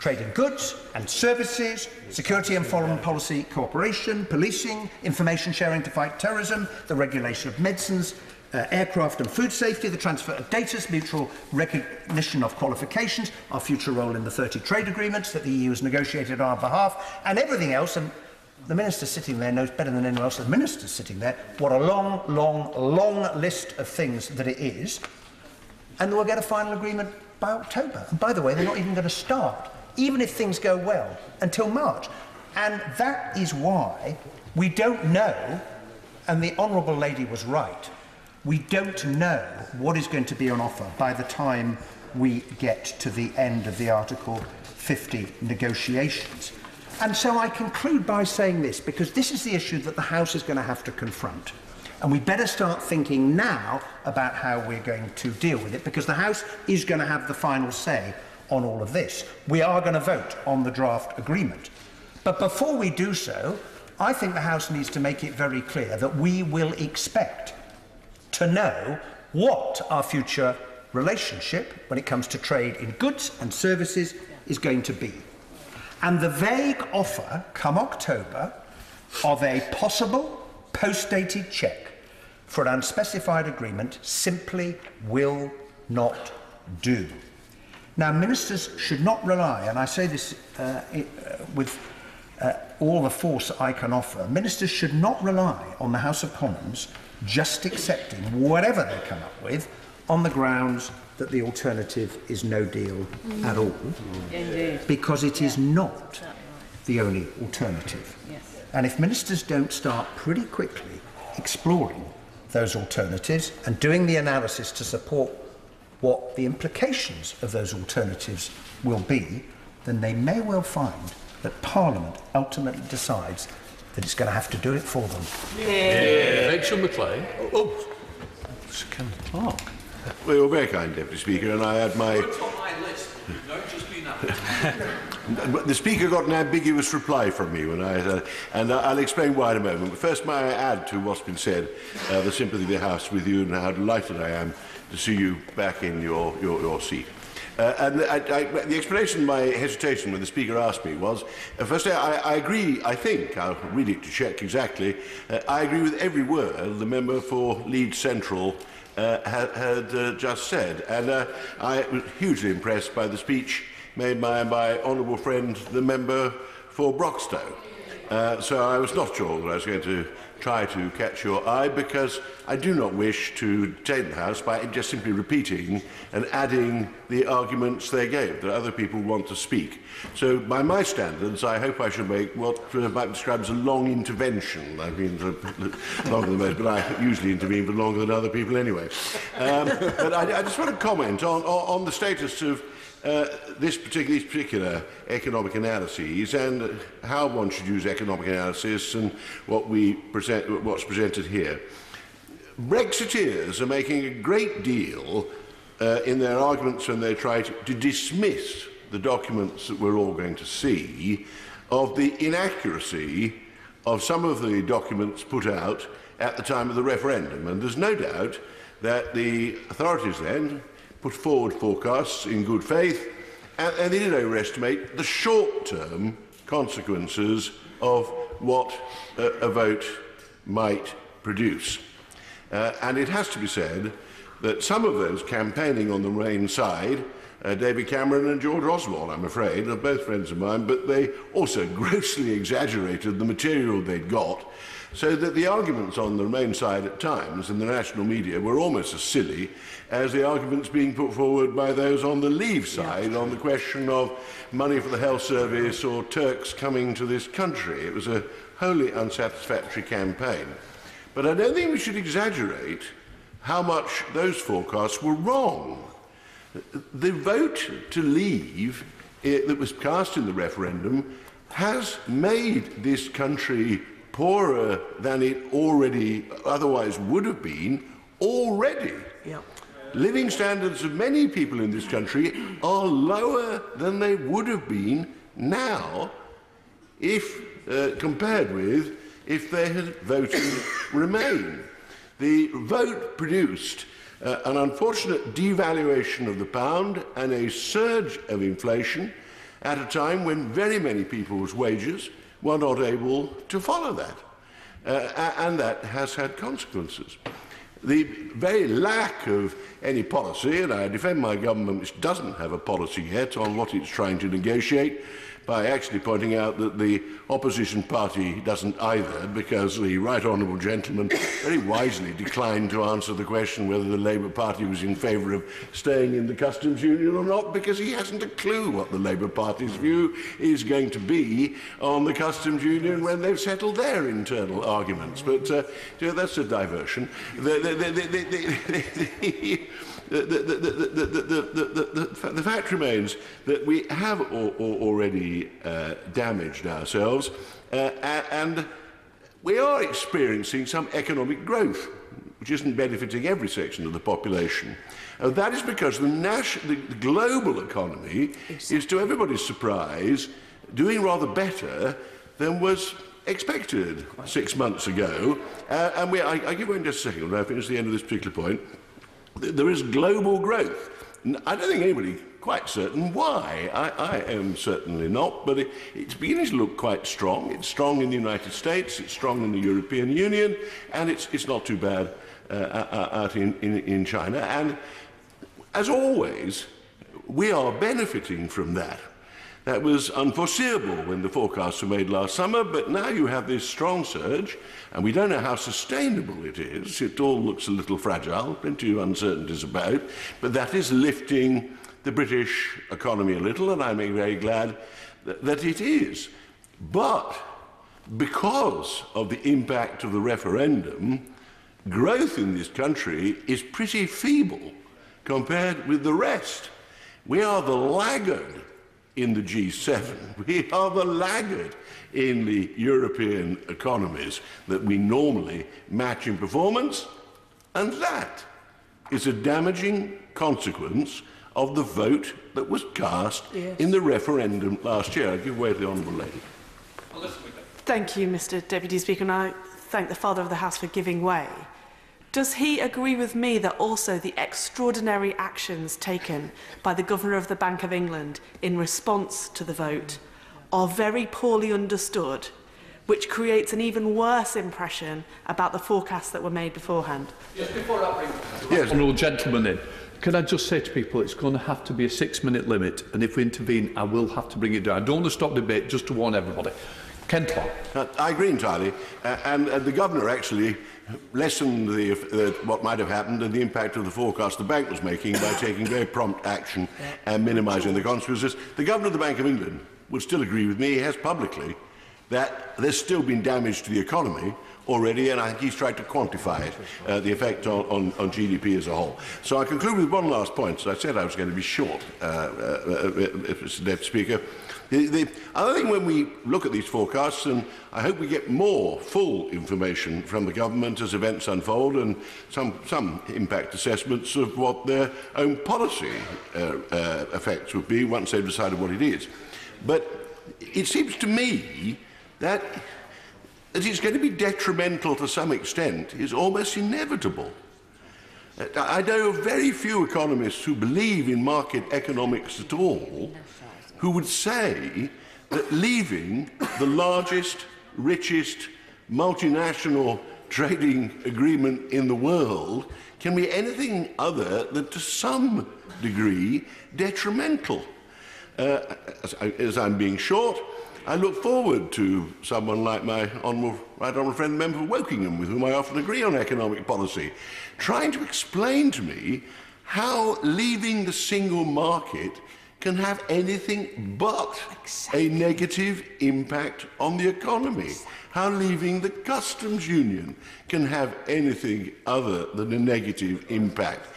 trade in goods and services, security and foreign policy cooperation, policing, information sharing to fight terrorism, the regulation of medicines, aircraft and food safety, the transfer of data, mutual recognition of qualifications, our future role in the 30 trade agreements that the EU has negotiated on our behalf, and everything else. And the minister sitting there knows better than anyone else, the minister's sitting there, what a long, long, long list of things that it is. and we'll get a final agreement by October. And by the way, they're not even going to start, even if things go well, until March. And that is why we don't know, and the Honourable Lady was right, we don't know what is going to be on offer by the time we get to the end of the Article 50 negotiations. And so I conclude by saying this, because this is the issue that the House is going to have to confront. And we better start thinking now about how we're going to deal with it, because the House is going to have the final say on all of this. We are going to vote on the draft agreement. But before we do so, I think the House needs to make it very clear that we will expect to know what our future relationship, when it comes to trade in goods and services, is going to be. And the vague offer, come October, of a possible post-dated cheque for an unspecified agreement simply will not do. Now, ministers should not rely, and I say this with all the force I can offer, ministers should not rely on the House of Commons just accepting whatever they come up with on the grounds that the alternative is no deal at all. Indeed. Because it is not the only alternative. Yes. And if ministers don't start pretty quickly exploring those alternatives and doing the analysis to support what the implications of those alternatives will be, then they may well find that Parliament ultimately decides that it's going to have to do it for them. Yeah. Rachel McLean. Oh, Ken Clark. Well, you're very kind, Deputy Speaker, and I had my... You're on my list. Don't just be that. The Speaker got an ambiguous reply from me when and I'll explain why in a moment. But first, may I add to what's been said, the sympathy of the House with you and how delighted I am to see you back in your seat. And the explanation of my hesitation when the Speaker asked me was, firstly, I agree, I think, I'll read it to check exactly, I agree with every word the member for Leeds Central had just said. And I was hugely impressed by the speech made by my honourable friend, the member for Broxtowe. So I was not sure that I was going to try to catch your eye, because I do not wish to detain the House by just simply repeating and adding the arguments they gave that other people want to speak. So by my standards, I hope I should make what might be described as a long intervention. I've been longer than most, but I usually intervene for longer than other people anyway. But I just want to comment on the status of these particular economic analyses and how one should use economic analysis and what's presented here. Brexiteers are making a great deal in their arguments when they try to dismiss the documents that we're all going to see of the inaccuracy of some of the documents put out at the time of the referendum. And there's no doubt that the authorities then put forward forecasts in good faith, and they did overestimate the short-term consequences of what a vote might produce. And it has to be said that some of those campaigning on the Remain side, David Cameron and George Osborne, I'm afraid, are both friends of mine, but they also grossly exaggerated the material they'd got, so that the arguments on the Remain side at times in the national media were almost as silly as the arguments being put forward by those on the Leave side on the question of money for the health service or Turks coming to this country. It was a wholly unsatisfactory campaign. But I don't think we should exaggerate how much those forecasts were wrong. The vote to leave that was cast in the referendum has made this country poorer than it already otherwise would have been already. Yep. Living standards of many people in this country are lower than they would have been now if compared with if they had voted Remain. The vote produced an unfortunate devaluation of the pound and a surge of inflation at a time when very many people's wages were not able to follow that. And that has had consequences. The very lack of any policy, and I defend my government which doesn't have a policy yet on what it's trying to negotiate, by actually pointing out that the opposition party doesn't either, because the right honourable gentleman very wisely declined to answer the question whether the Labour Party was in favour of staying in the customs union or not, because he hasn't a clue what the Labour Party's view is going to be on the customs union when they've settled their internal arguments. But that's a diversion. The fact remains that we have already damaged ourselves, and we are experiencing some economic growth, which isn't benefiting every section of the population. That is because the global economy is, to everybody's surprise, doing rather better than was expected 6 months ago. And I give way in just a second when I finish the end of this particular point. There is global growth. I don't think anybody quite certain why. I am certainly not, but it's beginning to look quite strong. It's strong in the United States, it's strong in the European Union, and it's not too bad out in China. And as always, we are benefiting from that. That was unforeseeable when the forecasts were made last summer, but now you have this strong surge, and we don't know how sustainable it is. It all looks a little fragile, plenty of uncertainties about, but that is lifting the British economy a little, and I'm very glad that it is. But because of the impact of the referendum, growth in this country is pretty feeble compared with the rest. We are the laggard in the G7. We are the laggard in the European economies that we normally match in performance, and that is a damaging consequence of the vote that was cast in the referendum last year. I give way to the Honourable Lady. Thank you, Mr. Deputy Speaker, and I thank the Father of the House for giving way. Does he agree with me that also the extraordinary actions taken by the Governor of the Bank of England in response to the vote are very poorly understood, which creates an even worse impression about the forecasts that were made beforehand? Just before I bring the honourable gentleman in, can I just say to people it's going to have to be a 6-minute limit, and if we intervene, I will have to bring it down. I don't want to stop debate, just to warn everybody. Ken Clark. I agree entirely, and the Governor actually lessened what might have happened and the impact of the forecast the bank was making by taking very prompt action and minimising the consequences. The Governor of the Bank of England would still agree with me, he has publicly, that there's still been damage to the economy already, and I think he's tried to quantify it, the effect on GDP as a whole. So I conclude with one last point. As I said, I was going to be short, Mr. Deputy Speaker. The other thing, when we look at these forecasts, and I hope we get more full information from the government as events unfold, and some impact assessments of what their own policy effects would be once they've decided what it is. But it seems to me that it's going to be detrimental to some extent is almost inevitable. I know of very few economists who believe in market economics at all who would say that leaving the largest, richest, multinational trading agreement in the world can be anything other than, to some degree, detrimental. As I'm being short, I look forward to someone like my right honourable friend, the member for Wokingham, with whom I often agree on economic policy, trying to explain to me how leaving the single market can have anything but a negative impact on the economy. How leaving the customs union can have anything other than a negative impact.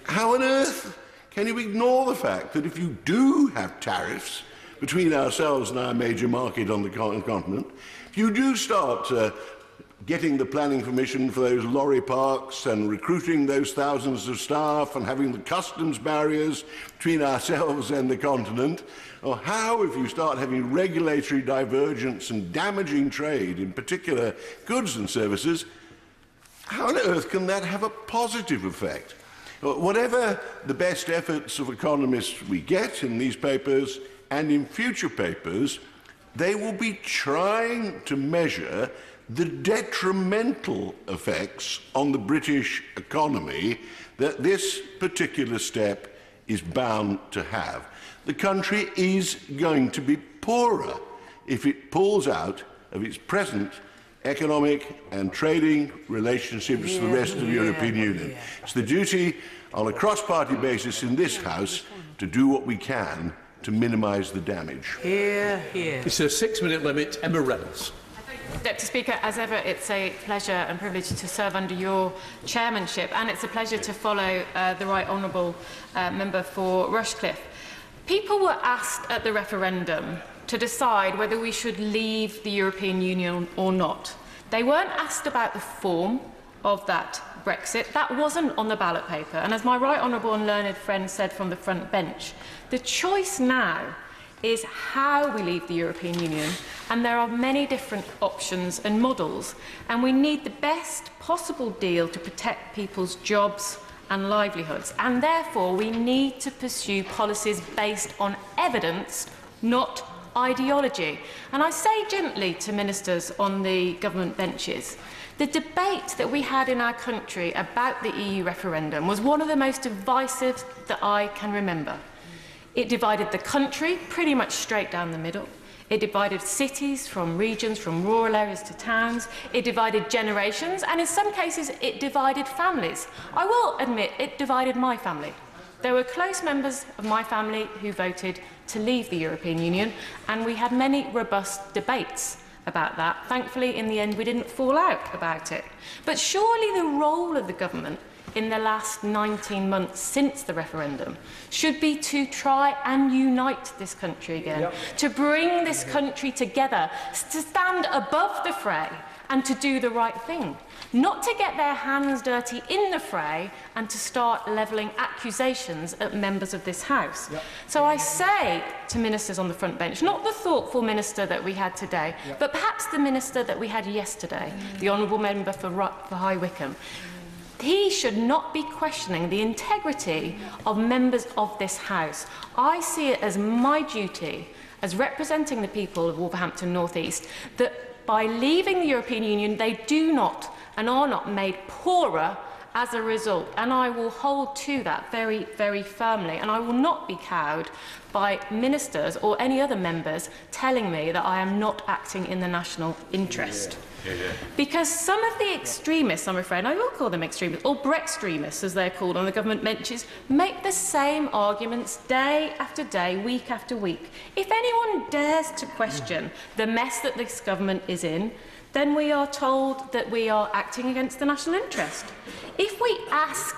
How on earth can you ignore the fact that if you do have tariffs between ourselves and our major market on the continent, if you do start getting the planning permission for those lorry parks and recruiting those thousands of staff and having the customs barriers between ourselves and the continent, or how, if you start having regulatory divergence and damaging trade, in particular goods and services, how on earth can that have a positive effect? Whatever the best efforts of economists we get in these papers and in future papers, they will be trying to measure the detrimental effects on the British economy that this particular step is bound to have. The country is going to be poorer if it pulls out of its present economic and trading relationships to the rest of the European Union. It's the duty on a cross-party basis in this House to do what we can to minimise the damage. Here, here. It's a 6-minute limit. Emma Reynolds. Deputy Speaker, as ever, it's a pleasure and privilege to serve under your chairmanship, and it's a pleasure to follow the Right Honourable Member for Rushcliffe. People were asked at the referendum to decide whether we should leave the European Union or not. They weren't asked about the form of that Brexit. That wasn't on the ballot paper. And as my right honourable and learned friend said from the front bench, the choice now is how we leave the European Union, and there are many different options and models, and we need the best possible deal to protect people's jobs and livelihoods, and therefore we need to pursue policies based on evidence, not ideology. And I say gently to ministers on the government benches, the debate that we had in our country about the EU referendum was one of the most divisive that I can remember. It divided the country pretty much straight down the middle. It divided cities from regions, from rural areas to towns. It divided generations, and in some cases it divided families. I will admit it divided my family. There were close members of my family who voted to leave the European Union, and we had many robust debates about that. Thankfully, in the end, we didn't fall out about it. But surely the role of the government in the last 19 months since the referendum should be to try and unite this country again, to bring this country together, to stand above the fray and to do the right thing, not to get their hands dirty in the fray and to start levelling accusations at members of this House. So I say to ministers on the front bench, not the thoughtful minister that we had today, but perhaps the minister that we had yesterday, the Honourable Member for High Wycombe, he should not be questioning the integrity of members of this House. I see it as my duty, as representing the people of Wolverhampton North East, that by leaving the European Union, they do not and are not made poorer as a result. And I will hold to that very, very firmly. And I will not be cowed by ministers or any other members telling me that I am not acting in the national interest. Because some of the extremists, I'm afraid, I will call them extremists, or Brextremists as they're called on the government benches, make the same arguments day after day, week after week. If anyone dares to question the mess that this government is in, then we are told that we are acting against the national interest. If we ask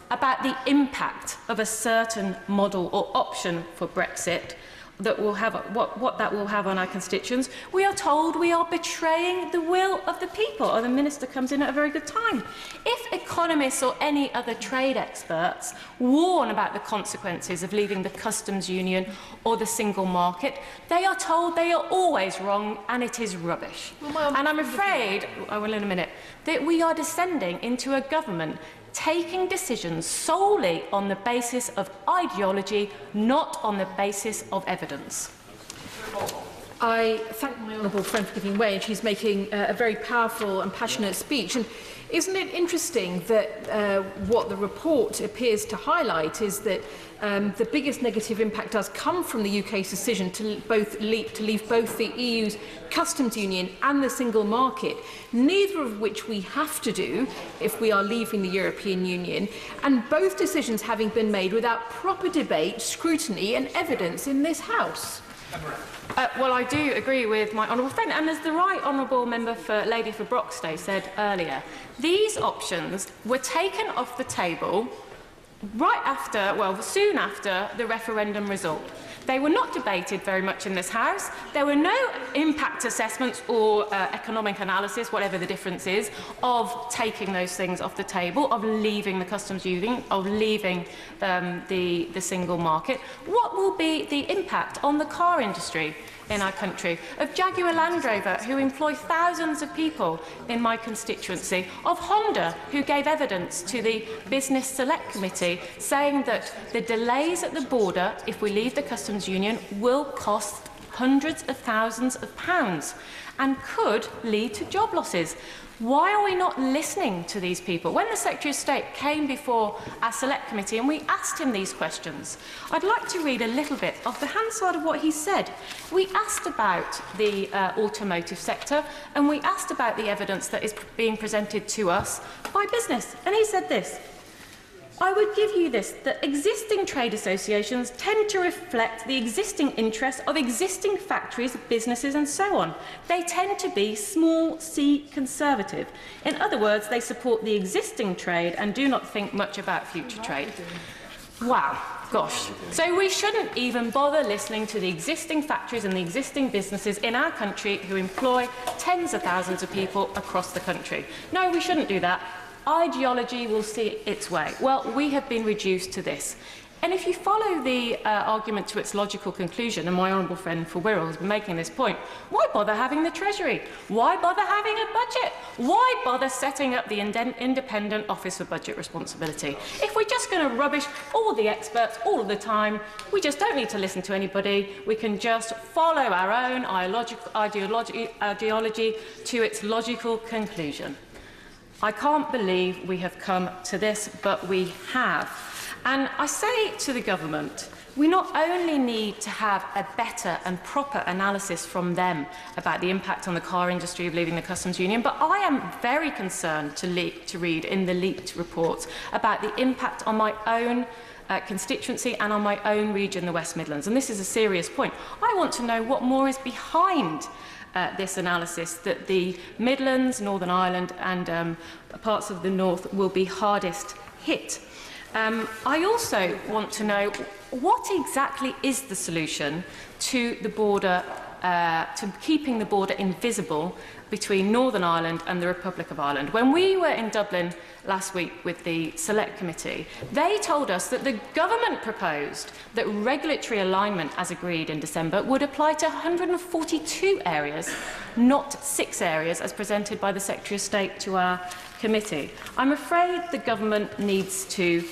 about the impact of a certain model or option for Brexit, that will have what that will have on our constituents, we are told we are betraying the will of the people, or the minister comes in at a very good time. If economists or any other trade experts warn about the consequences of leaving the customs union or the single market, they are told they are always wrong and it is rubbish. And I'm afraid, I will in a minute, that we are descending into a government taking decisions solely on the basis of ideology, not on the basis of evidence. I thank my honourable friend for giving way, and she's making a very powerful and passionate speech. And isn't it interesting that what the report appears to highlight is that the biggest negative impact does come from the UK's decision to leave both the EU's customs union and the single market, neither of which we have to do if we are leaving the European Union, and both decisions having been made without proper debate, scrutiny and evidence in this House. Well, I do agree with my honourable friend, and as the right honourable member for Lady for Broxtowe said earlier, these options were taken off the table right after, well, soon after the referendum result. They were not debated very much in this House. There were no impact assessments or economic analysis, whatever the difference is, of taking those things off the table, of leaving the customs union, of leaving the single market. What will be the impact on the car industry in our country, of Jaguar Land Rover, who employ thousands of people in my constituency, of Honda, who gave evidence to the Business Select Committee, saying that the delays at the border, if we leave the customs union, will cost hundreds of thousands of pounds and could lead to job losses. Why are we not listening to these people? When the Secretary of State came before our Select Committee and we asked him these questions, I'd like to read a little bit of the Hansard of what he said. We asked about the automotive sector and we asked about the evidence that is being presented to us by business. And he said this: I would give you this, that existing trade associations tend to reflect the existing interests of existing factories, businesses and so on. They tend to be small c conservative. In other words, they support the existing trade and do not think much about future trade. Wow, gosh. So we shouldn't even bother listening to the existing factories and the existing businesses in our country who employ tens of thousands of people across the country. No, we shouldn't do that. Ideology will see its way. Well, we have been reduced to this. And if you follow the argument to its logical conclusion, and my honourable friend for Wirral has been making this point, why bother having the Treasury? Why bother having a budget? Why bother setting up the Independent Office for Budget Responsibility? If we're just going to rubbish all the experts all the time, we just don't need to listen to anybody. We can just follow our own ideology to its logical conclusion. I can't believe we have come to this, but we have. And I say to the government, we not only need to have a better and proper analysis from them about the impact on the car industry of leaving the customs union, but I am very concerned to read in the leaked reports about the impact on my own constituency and on my own region, the West Midlands. And this is a serious point. I want to know what more is behind this analysis, that the Midlands, Northern Ireland and parts of the North will be hardest hit. I also want to know what exactly is the solution to the border, to keeping the border invisible between Northern Ireland and the Republic of Ireland. When we were in Dublin last week with the Select Committee, they told us that the government proposed that regulatory alignment, as agreed in December, would apply to 142 areas, not 6 areas, as presented by the Secretary of State to our committee. I'm afraid the government needs to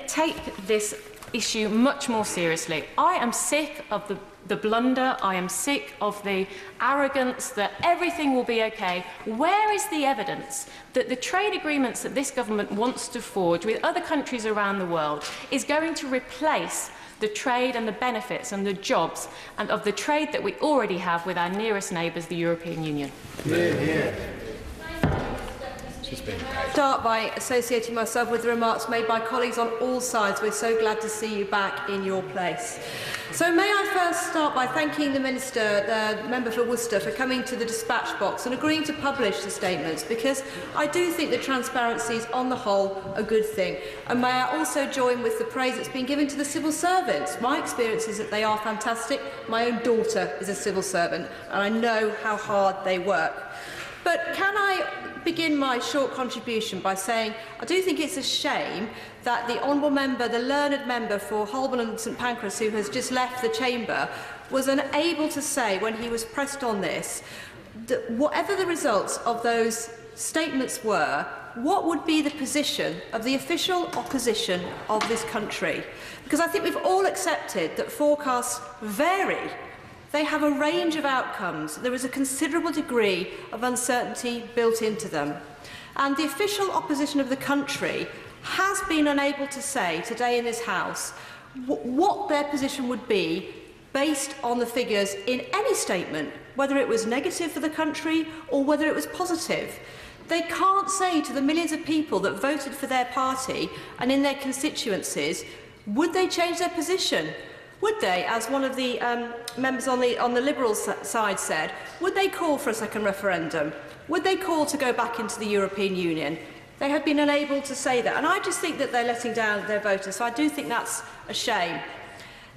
take this issue much more seriously. I am sick of the blunder, I am sick of the arrogance that everything will be okay. Where is the evidence that the trade agreements that this government wants to forge with other countries around the world is going to replace the trade and the benefits and the jobs and of the trade that we already have with our nearest neighbours, the European Union? Start by associating myself with the remarks made by colleagues on all sides. We're so glad to see you back in your place. So may I first start by thanking the Minister, the member for Worcester, for coming to the dispatch box and agreeing to publish the statements, because I do think that transparency is on the whole a good thing. And may I also join with the praise that's been given to the civil servants. My experience is that they are fantastic. My own daughter is a civil servant and I know how hard they work. But can I begin my short contribution by saying I do think it's a shame that the honourable member, the learned member for Holborn and St Pancras, who has just left the chamber, was unable to say when he was pressed on this that whatever the results of those statements were, what would be the position of the official opposition of this country? Because I think we've all accepted that forecasts vary. They have a range of outcomes. There is a considerable degree of uncertainty built into them. And the official opposition of the country has been unable to say today in this House what their position would be based on the figures in any statement, whether it was negative for the country or whether it was positive. They can't say to the millions of people that voted for their party and in their constituencies, would they change their position? Would they, as one of the members on the Liberal side said, would they call for a second referendum? Would they call to go back into the European Union? They have been unable to say that. And I just think that they're letting down their voters. So I do think that's a shame.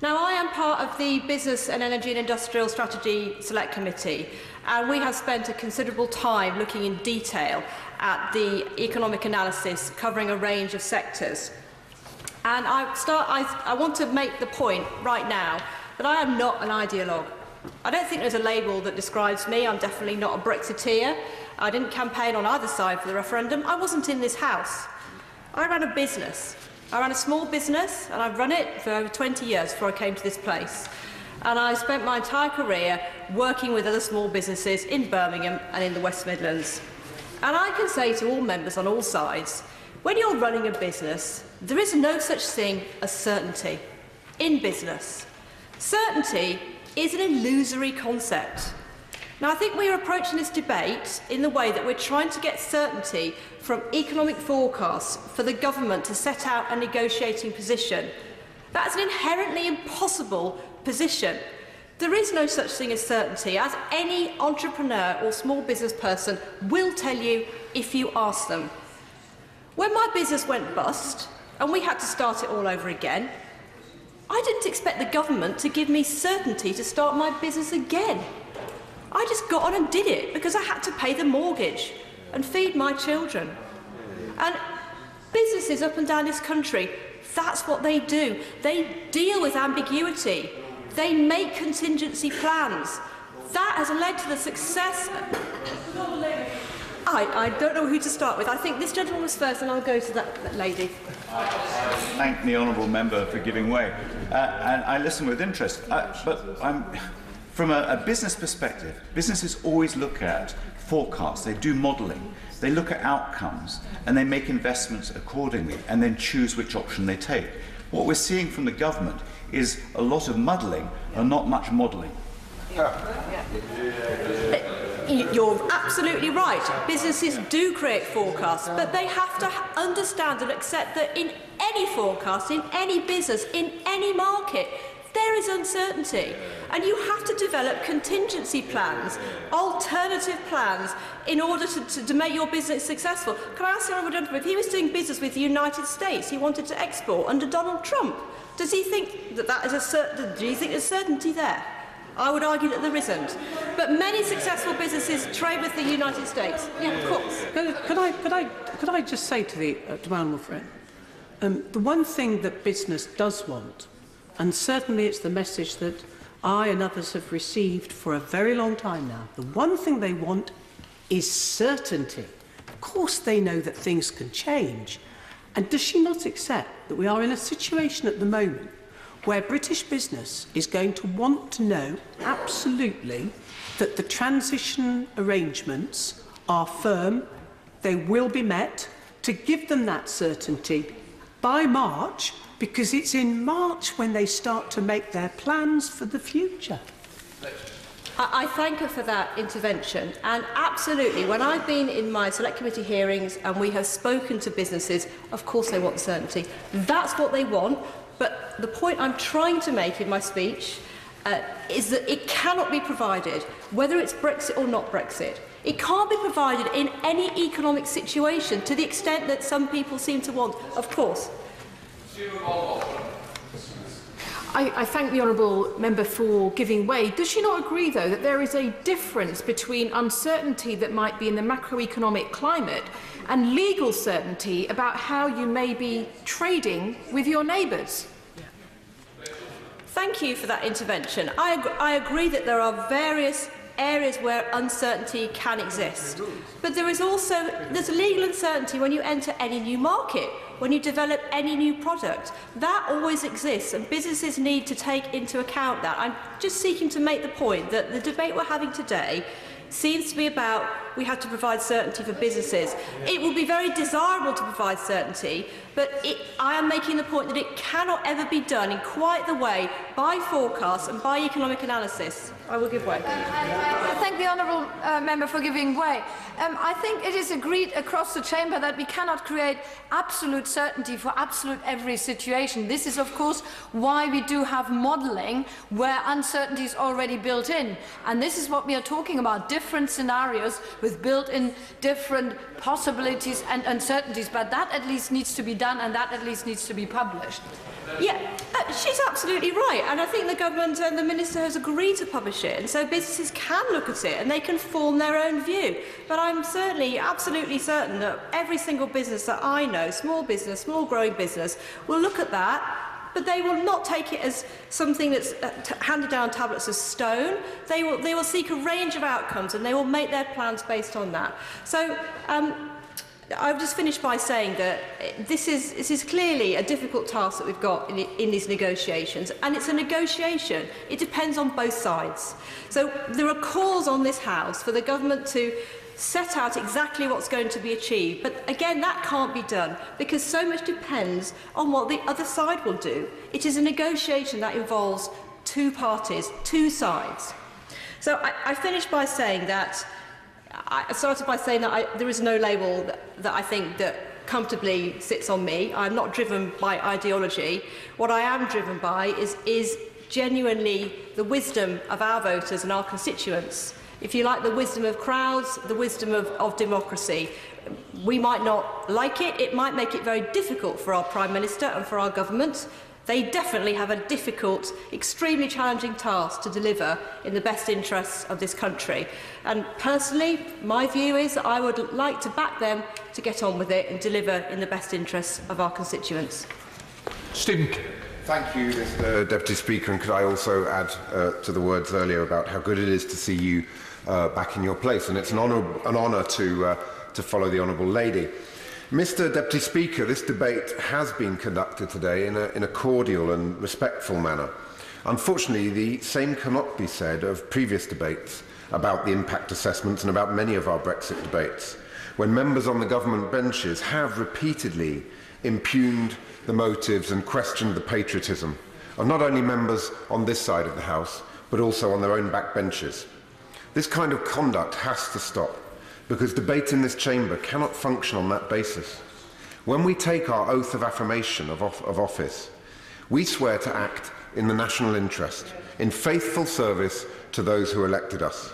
Now, I am part of the Business and Energy and Industrial Strategy Select Committee, and we have spent a considerable time looking in detail at the economic analysis covering a range of sectors. And I want to make the point right now that I am not an ideologue. I don't think there's a label that describes me. I'm definitely not a Brexiteer. I didn't campaign on either side for the referendum. I wasn't in this House. I ran a business. I ran a small business, and I've run it for over 20 years before I came to this place. And I spent my entire career working with other small businesses in Birmingham and in the West Midlands. And I can say to all members on all sides, when you're running a business, there is no such thing as certainty in business. Certainty is an illusory concept. Now, I think we are approaching this debate in the way that we're trying to get certainty from economic forecasts for the government to set out a negotiating position. That's an inherently impossible position. There is no such thing as certainty, as any entrepreneur or small business person will tell you if you ask them. When my business went bust and we had to start it all over again, I didn't expect the government to give me certainty to start my business again. I just got on and did it because I had to pay the mortgage and feed my children. And businesses up and down this country, that's what they do. They deal with ambiguity. They make contingency plans. That has led to the success. I don't know who to start with. I think this gentleman was first, and I'll go to that lady. Thank the honourable member for giving way. And I listen with interest. But from a business perspective, businesses always look at forecasts. They do modelling. They look at outcomes, and they make investments accordingly, and then choose which option they take. What we're seeing from the government is a lot of muddling and not much modelling. You're absolutely right. Businesses do create forecasts, but they have to understand and accept that in any forecast, in any business, in any market, there is uncertainty. And you have to develop contingency plans, alternative plans, in order to make your business successful. Can I ask the honourable gentleman, if he was doing business with the United States, he wanted to export under Donald Trump, does he think that is do you think there's certainty there? I would argue that there isn't. But many successful businesses trade with the United States. Yeah, of course. Could I just say to my honourable friend, the one thing that business does want, and certainly it's the message that I and others have received for a very long time now, the one thing they want is certainty. Of course they know that things can change. And does she not accept that we are in a situation at the moment where British business is going to want to know absolutely that the transition arrangements are firm, they will be met, to give them that certainty by March, because it's in March when they start to make their plans for the future? I thank her for that intervention, and absolutely, when I've been in my select committee hearings and we have spoken to businesses, of course they want certainty. That's what they want, but the point I'm trying to make in my speech is that it cannot be provided, whether it's Brexit or not Brexit. It can't be provided in any economic situation to the extent that some people seem to want, of course. I thank the honourable member for giving way. Does she not agree, though, that there is a difference between uncertainty that might be in the macroeconomic climate and legal certainty about how you may be trading with your neighbours? Thank you for that intervention. I agree that there are various areas where uncertainty can exist. But there's legal uncertainty when you enter any new market, when you develop any new product. That always exists, and businesses need to take into account that. I'm just seeking to make the point that the debate we're having today seems to be about we have to provide certainty for businesses. It would be very desirable to provide certainty, but I am making the point that it cannot ever be done in quite the way by forecasts and by economic analysis. I will give way. I thank the honourable member for giving way. I think it is agreed across the chamber that we cannot create absolute certainty for absolute every situation. This is, of course, why we do have modelling where uncertainty is already built in. And this is what we are talking about, different scenarios with built-in different possibilities and uncertainties. But that at least needs to be done, and that at least needs to be published. Yeah, she's absolutely right, and I think the government and the minister has agreed to publish it, and so businesses can look at it and they can form their own view. But I'm certainly, absolutely certain that every single business that I know, small business, small growing business, will look at that, but they will not take it as something that's handed down tablets of stone. They will seek a range of outcomes, and they will make their plans based on that. So I've just finished by saying that this is clearly a difficult task that we've got in these negotiations, and it's a negotiation. It depends on both sides. So there are calls on this House for the government to set out exactly what's going to be achieved. But again, that can't be done because so much depends on what the other side will do. It is a negotiation that involves two parties, two sides. So I finished by saying that, I started by saying that there is no label that I think that comfortably sits on me. I'm not driven by ideology. What I am driven by is genuinely the wisdom of our voters and our constituents. If you like, the wisdom of crowds, the wisdom of democracy. We might not like it. It might make it very difficult for our Prime Minister and for our government. They definitely have a difficult, extremely challenging task to deliver in the best interests of this country. And personally, my view is that I would like to back them to get on with it and deliver in the best interests of our constituents. Stephen. Thank you, Mr. Deputy Speaker, and could I also add to the words earlier about how good it is to see you back in your place, and it's an honour to follow the Honourable Lady. Mr. Deputy Speaker, this debate has been conducted today in a cordial and respectful manner. Unfortunately, the same cannot be said of previous debates about the impact assessments and about many of our Brexit debates, when members on the government benches have repeatedly impugned the motives and questioned the patriotism of not only members on this side of the House, but also on their own backbenches. This kind of conduct has to stop, because debate in this chamber cannot function on that basis. When we take our oath of affirmation of office, we swear to act in the national interest, in faithful service to those who elected us.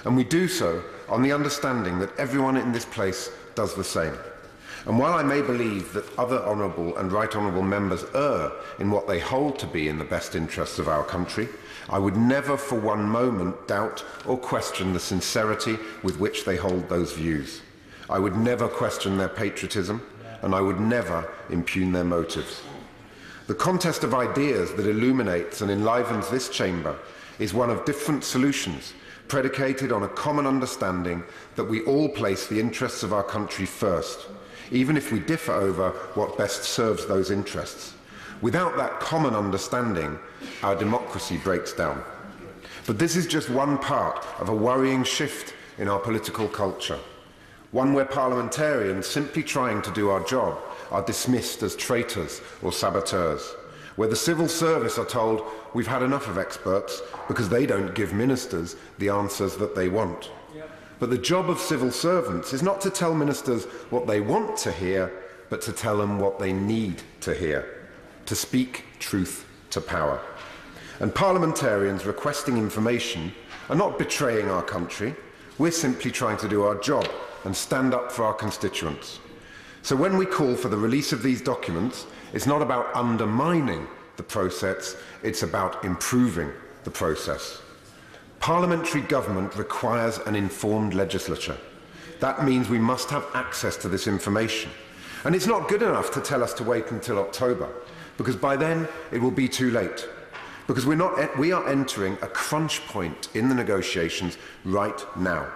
And we do so on the understanding that everyone in this place does the same. And while I may believe that other honourable and right honourable members err in what they hold to be in the best interests of our country, I would never for one moment doubt or question the sincerity with which they hold those views. I would never question their patriotism, and I would never impugn their motives. The contest of ideas that illuminates and enlivens this chamber is one of different solutions, predicated on a common understanding that we all place the interests of our country first, even if we differ over what best serves those interests. Without that common understanding, our democracy breaks down. But this is just one part of a worrying shift in our political culture, one where parliamentarians simply trying to do our job are dismissed as traitors or saboteurs, where the civil service are told we've had enough of experts because they don't give ministers the answers that they want. But the job of civil servants is not to tell ministers what they want to hear, but to tell them what they need to hear, to speak truth to power. And parliamentarians requesting information are not betraying our country. We're simply trying to do our job and stand up for our constituents. So when we call for the release of these documents, it's not about undermining the process, it's about improving the process. Parliamentary government requires an informed legislature. That means we must have access to this information. And it's not good enough to tell us to wait until October, because by then it will be too late. Because we are entering a crunch point in the negotiations right now.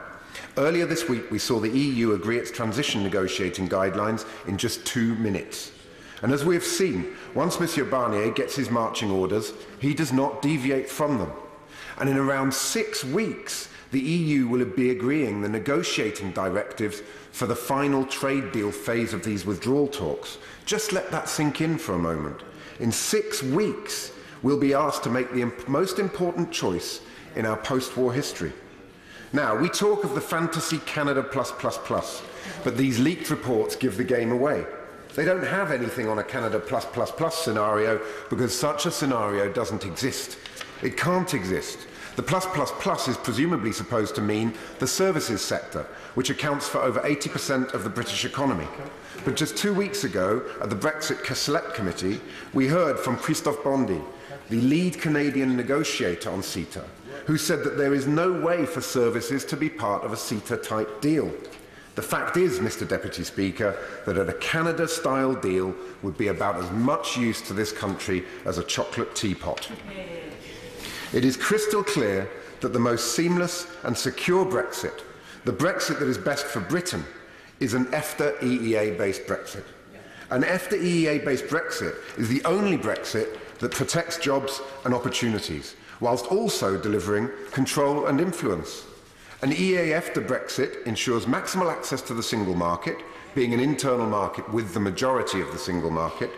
Earlier this week, we saw the EU agree its transition negotiating guidelines in just 2 minutes. And as we have seen, once Monsieur Barnier gets his marching orders, he does not deviate from them. And in around 6 weeks, the EU will be agreeing the negotiating directives for the final trade deal phase of these withdrawal talks. Just let that sink in for a moment. In 6 weeks, we'll be asked to make the most important choice in our post-war history. Now, we talk of the fantasy Canada+++, but these leaked reports give the game away. They don't have anything on a Canada++ scenario because such a scenario doesn't exist. It can't exist. The +++ is presumably supposed to mean the services sector, which accounts for over 80% of the British economy. But just 2 weeks ago, at the Brexit Select Committee, we heard from Christophe Bondy, the lead Canadian negotiator on CETA, who said that there is no way for services to be part of a CETA-type deal. The fact is, Mr. Deputy Speaker, that a Canada-style deal would be about as much use to this country as a chocolate teapot. It is crystal clear that the most seamless and secure Brexit, the Brexit that is best for Britain, is an EFTA EEA-based Brexit. An EFTA EEA-based Brexit is the only Brexit that protects jobs and opportunities, whilst also delivering control and influence. An EEA after Brexit ensures maximal access to the single market, being an internal market with the majority of the single market,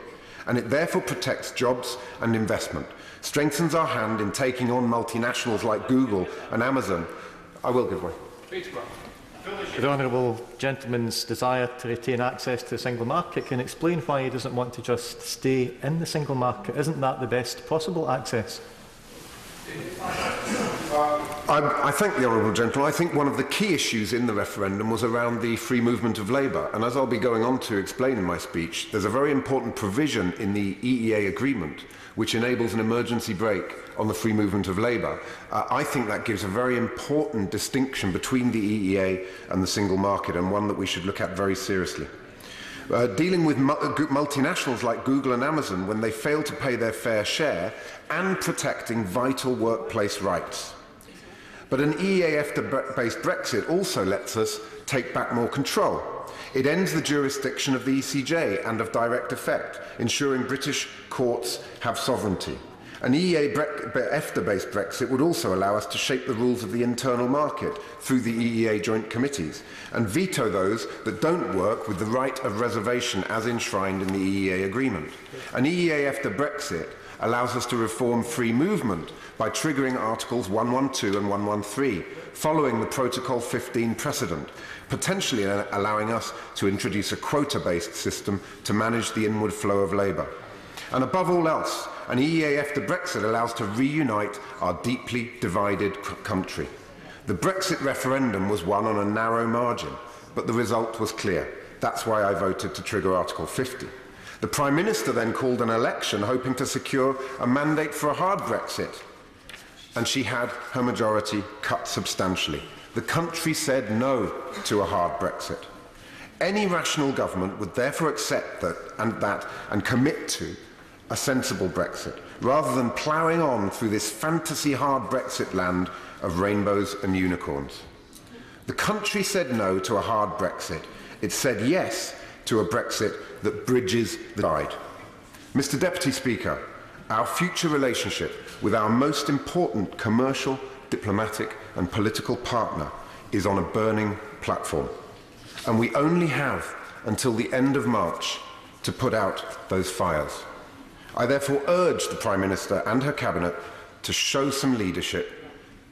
and it therefore protects jobs and investment, strengthens our hand in taking on multinationals like Google and Amazon. I will give way. The honourable gentleman's desire to retain access to the single market can explain why he doesn't want to just stay in the single market. Isn't that the best possible access? I thank the honourable gentleman. I think one of the key issues in the referendum was around the free movement of labour. And as I'll be going on to explain in my speech, there's a very important provision in the EEA agreement which enables an emergency brake on the free movement of labour. I think that gives a very important distinction between the EEA and the single market, and one that we should look at very seriously. Dealing with multinationals like Google and Amazon when they fail to pay their fair share, and protecting vital workplace rights. But an EEA-based Brexit also lets us take back more control. It ends the jurisdiction of the ECJ and of direct effect, ensuring British courts have sovereignty. An EEA-EFTA-based Brexit would also allow us to shape the rules of the internal market through the EEA joint committees and veto those that don't work with the right of reservation as enshrined in the EEA agreement. An EEA-EFTA Brexit allows us to reform free movement by triggering Articles 112 and 113, following the Protocol 15 precedent, potentially allowing us to introduce a quota-based system to manage the inward flow of labour. And above all else, an EEA after Brexit allows to reunite our deeply divided country. The Brexit referendum was won on a narrow margin, but the result was clear. That's why I voted to trigger Article 50. The Prime Minister then called an election hoping to secure a mandate for a hard Brexit, and she had her majority cut substantially. The country said no to a hard Brexit. Any rational government would therefore accept that and commit to a sensible Brexit, rather than ploughing on through this fantasy hard Brexit land of rainbows and unicorns. The country said no to a hard Brexit. It said yes to a Brexit that bridges the divide. Mr. Deputy Speaker, our future relationship with our most important commercial, diplomatic and political partner is on a burning platform, and we only have until the end of March to put out those fires. I therefore urge the Prime Minister and her Cabinet to show some leadership,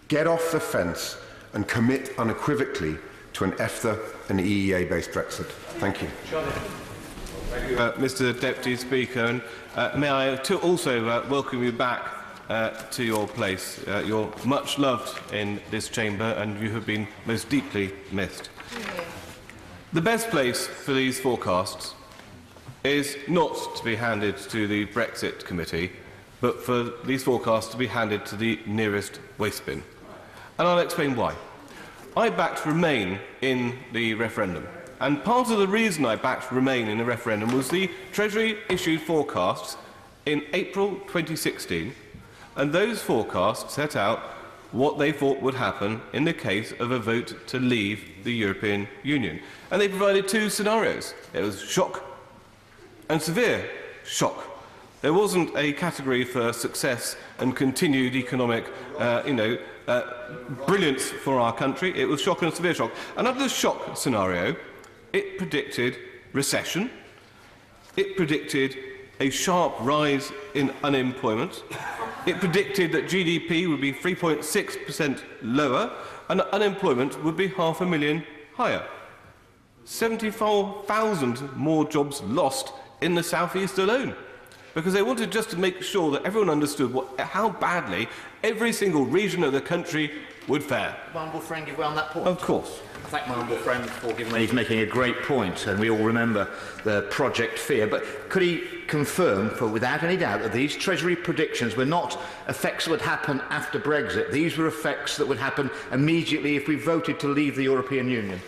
get off the fence and commit unequivocally to an EFTA and EEA-based Brexit. Thank you. Thank you, Mr. Deputy Speaker. And may I also welcome you back to your place. You're much loved in this chamber and you have been most deeply missed. The best place for these forecasts is not to be handed to the Brexit Committee, but for these forecasts to be handed to the nearest waste bin. And I'll explain why. I backed Remain in the referendum, and part of the reason I backed Remain in the referendum was the Treasury issued forecasts in April 2016, and those forecasts set out what they thought would happen in the case of a vote to leave the European Union. And they provided two scenarios. It was shock and severe shock. There wasn't a category for success and continued economic, brilliance for our country. It was shock and severe shock. And under the shock scenario, it predicted recession. It predicted a sharp rise in unemployment. It predicted that GDP would be 3.6% lower and unemployment would be 500,000 higher. 74,000 more jobs lost in the South East alone, because they wanted just to make sure that everyone understood how badly every single region of the country would fare. My honourable friend give way on that point? Of course. I thank my honourable friend for giving way. He's making a great point, and we all remember the Project Fear. But could he confirm, without any doubt, that these Treasury predictions were not effects that would happen after Brexit? These were effects that would happen immediately if we voted to leave the European Union?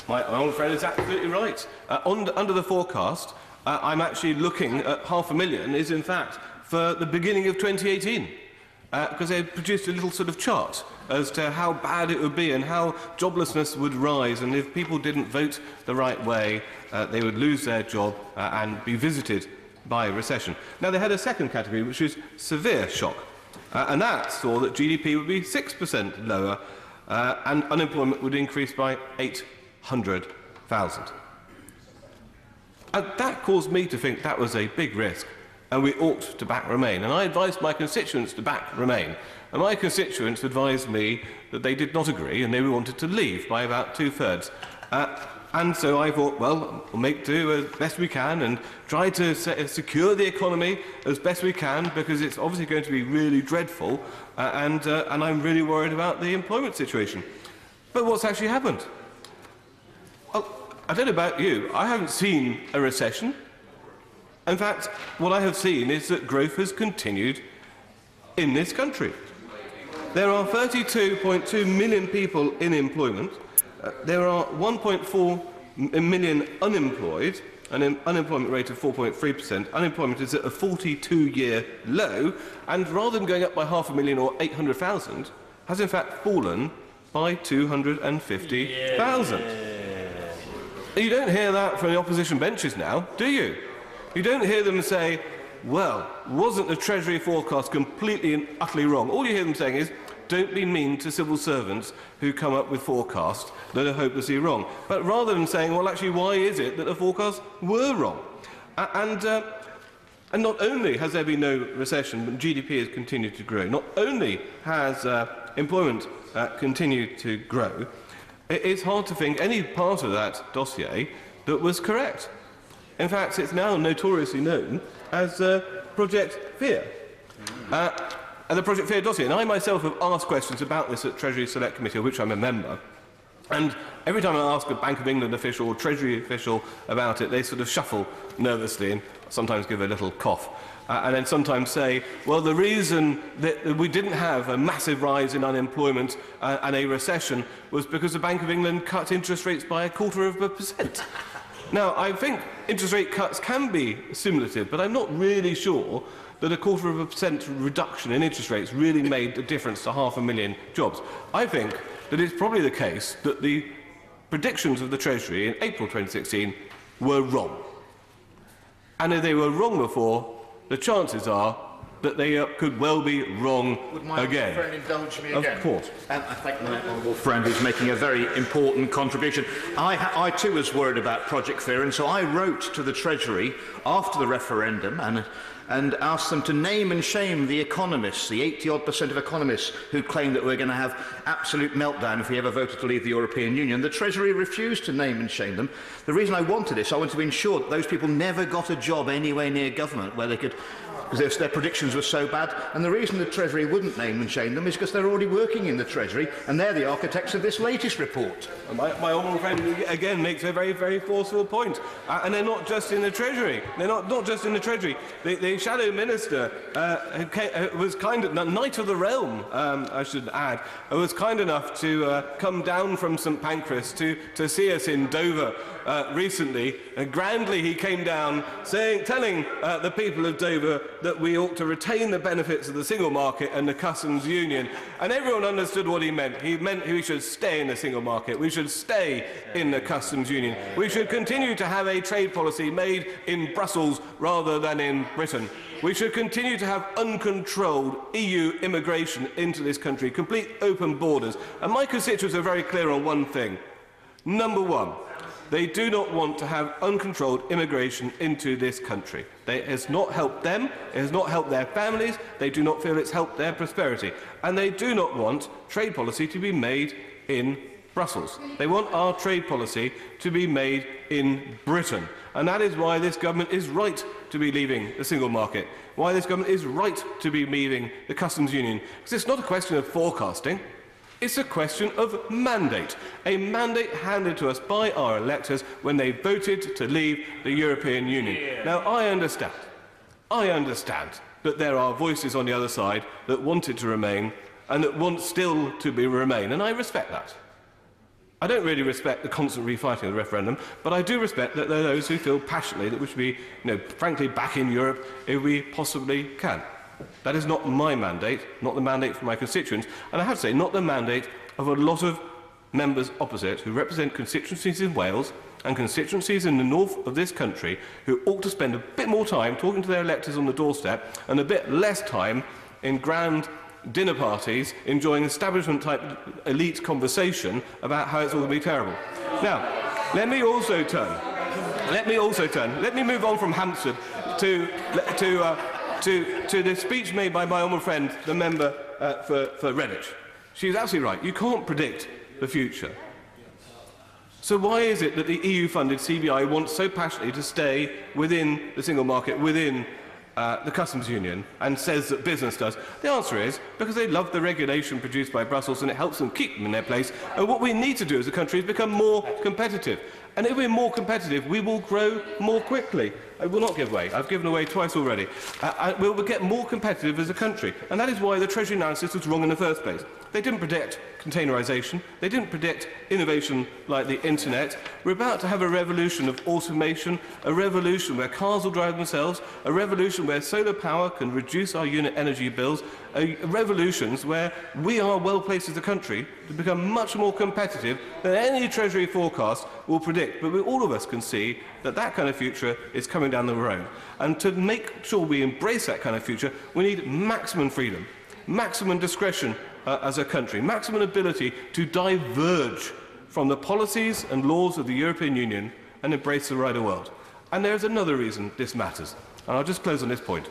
My old friend is absolutely right. Under the forecast, I'm actually looking at 500,000 is in fact for the beginning of 2018, because they produced a little sort of chart as to how bad it would be and how joblessness would rise, and if people didn't vote the right way, they would lose their job and be visited by a recession. Now, they had a second category, which was severe shock, and that saw that GDP would be 6% lower and unemployment would increase by 800,000. And that caused me to think that was a big risk, and we ought to back Remain. And I advised my constituents to back Remain. And my constituents advised me that they did not agree and they wanted to leave by about 2/3. And so I thought, well, we'll make do as best we can and try to secure the economy as best we can, because it's obviously going to be really dreadful, and I'm really worried about the employment situation. But what's actually happened? Well, I don't know about you, I haven't seen a recession. In fact, what I have seen is that growth has continued in this country. There are 32.2 million people in employment. There are 1.4 million unemployed, an unemployment rate of 4.3%. Unemployment is at a 42-year low, and rather than going up by 500,000 or 800,000, has in fact fallen by 250,000. You don't hear that from the opposition benches now, do you? You don't hear them say, well, wasn't the Treasury forecast completely and utterly wrong? All you hear them saying is, don't be mean to civil servants who come up with forecasts that are hopelessly wrong. But rather than saying, well, actually, why is it that the forecasts were wrong? And not only has there been no recession, but GDP has continued to grow. Not only has employment continued to grow, it's hard to think any part of that dossier that was correct. In fact, it's now notoriously known as Project Fear. And the Project Fear dossier. And I myself have asked questions about this at Treasury Select Committee, of which I'm a member. And every time I ask a Bank of England official or Treasury official about it, they sort of shuffle nervously and sometimes give a little cough. And then sometimes say, well, the reason that we didn't have a massive rise in unemployment and a recession was because the Bank of England cut interest rates by 0.25%. Now, I think interest rate cuts can be stimulative, but I'm not really sure that a 0.25% reduction in interest rates really made a difference to 500,000 jobs. I think that it's probably the case that the predictions of the Treasury in April 2016 were wrong. And if they were wrong before, the chances are that they could well be wrong Would my again. friend indulge me again? Of course. I thank my honourable friend who's making a very important contribution. I too was worried about Project Fear, and so I wrote to the Treasury after the referendum and asked them to name and shame the economists, the 80-odd% of economists who claim that we're going to have absolute meltdown if we ever voted to leave the European Union. The Treasury refused to name and shame them. The reason I wanted this, I wanted to ensure that those people never got a job anywhere near government where they could, because their predictions were so bad. And the reason the Treasury wouldn't name and shame them is because they're already working in the Treasury, and they're the architects of this latest report. My honourable friend again makes a very, very forceful point. And they're not just in the Treasury. They're not just in the Treasury. The Shadow Minister was kind of, Knight of the Realm, I should add, was kind enough to come down from St Pancras to see us in Dover recently. Grandly he came down telling the people of Dover that we ought to retain the benefits of the single market and the customs union. And everyone understood what he meant. He meant we should stay in the single market. We should stay in the customs union. We should continue to have a trade policy made in Brussels rather than in Britain. We should continue to have uncontrolled EU immigration into this country, complete open borders. And my constituents are very clear on one thing. Number one, they do not want to have uncontrolled immigration into this country. It has not helped them, it has not helped their families, they do not feel it's helped their prosperity. And they do not want trade policy to be made in Brussels. They want our trade policy to be made in Britain. And that is why this government is right to be leaving the single market, why this government is right to be leaving the customs union. Because it's not a question of forecasting. It's a question of mandate, a mandate handed to us by our electors when they voted to leave the European Union. Yeah. Now, I understand that there are voices on the other side that want it to remain and that want still to remain, and I respect that. I don't really respect the constant refighting of the referendum, but I do respect that there are those who feel passionately that we should be, frankly, back in Europe if we possibly can. That is not my mandate, not the mandate for my constituents, and I have to say, not the mandate of a lot of members opposite who represent constituencies in Wales and constituencies in the north of this country who ought to spend a bit more time talking to their electors on the doorstep and a bit less time in grand dinner parties enjoying establishment-type elite conversation about how it's all going to be terrible. Now, let me move on from Hampstead to the speech made by my honourable friend, the member for Redditch. She's absolutely right. You can't predict the future. So why is it that the EU-funded CBI wants so passionately to stay within the single market, within the customs union, and says that business does? The answer is because they love the regulation produced by Brussels and it helps them keep them in their place. And what we need to do as a country is become more competitive. And if we're more competitive, we will grow more quickly. I will not give way. I've given away twice already. We'll get more competitive as a country. And that is why the Treasury analysis was wrong in the first place. They didn't predict containerisation. They didn't predict innovation like the internet. We're about to have a revolution of automation, a revolution where cars will drive themselves, a revolution where solar power can reduce our unit energy bills, revolutions where we are well placed as a country to become much more competitive than any Treasury forecast will predict. But all of us can see that that kind of future is coming down the road. And to make sure we embrace that kind of future, we need maximum freedom, maximum discretion as a country, maximum ability to diverge from the policies and laws of the European Union and embrace the wider world. And there's another reason this matters. And I'll just close on this point.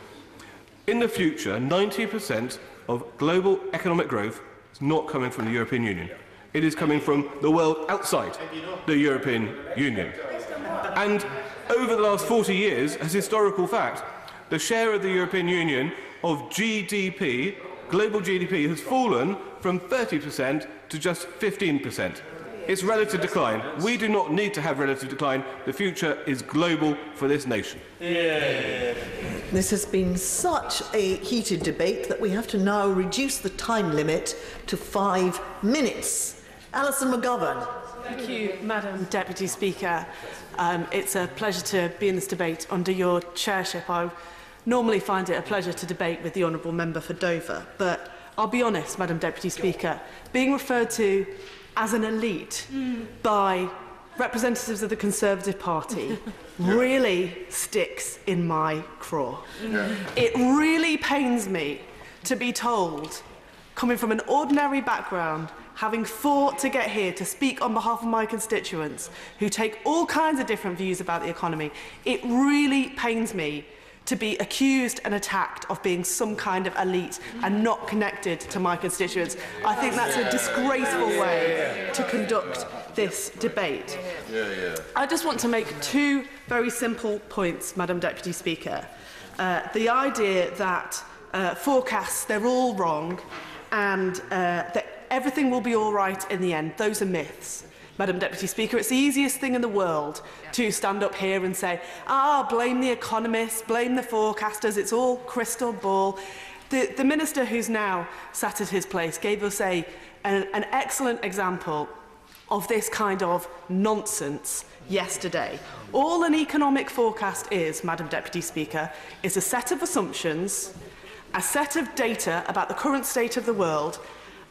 In the future, 90% of global economic growth is not coming from the European Union. It is coming from the world outside the European Union. And over the last 40 years, as historical fact, the share of the European Union of GDP, global GDP, has fallen from 30% to just 15%. It's relative decline. We do not need to have relative decline. The future is global for this nation. Yeah. This has been such a heated debate that we have to now reduce the time limit to 5 minutes. Alison McGovern. Thank you, Madam Deputy Speaker. It's a pleasure to be in this debate under your chairship. I normally find it a pleasure to debate with the Honourable Member for Dover, but I'll be honest, Madam Deputy Speaker, being referred to as an elite by representatives of the Conservative Party really sticks in my craw. It really pains me to be told, coming from an ordinary background, having fought to get here to speak on behalf of my constituents who take all kinds of different views about the economy, it really pains me to be accused and attacked of being some kind of elite and not connected to my constituents. I think that's a disgraceful way to conduct this debate. I just want to make two very simple points, Madam Deputy Speaker. The idea that forecasts, they're all wrong and that everything will be all right in the end, those are myths. Madam Deputy Speaker, it's the easiest thing in the world to stand up here and say, blame the economists, blame the forecasters, it's all crystal ball. The Minister who's now sat at his place gave us an excellent example of this kind of nonsense yesterday. All an economic forecast is, Madam Deputy Speaker, is a set of assumptions, a set of data about the current state of the world,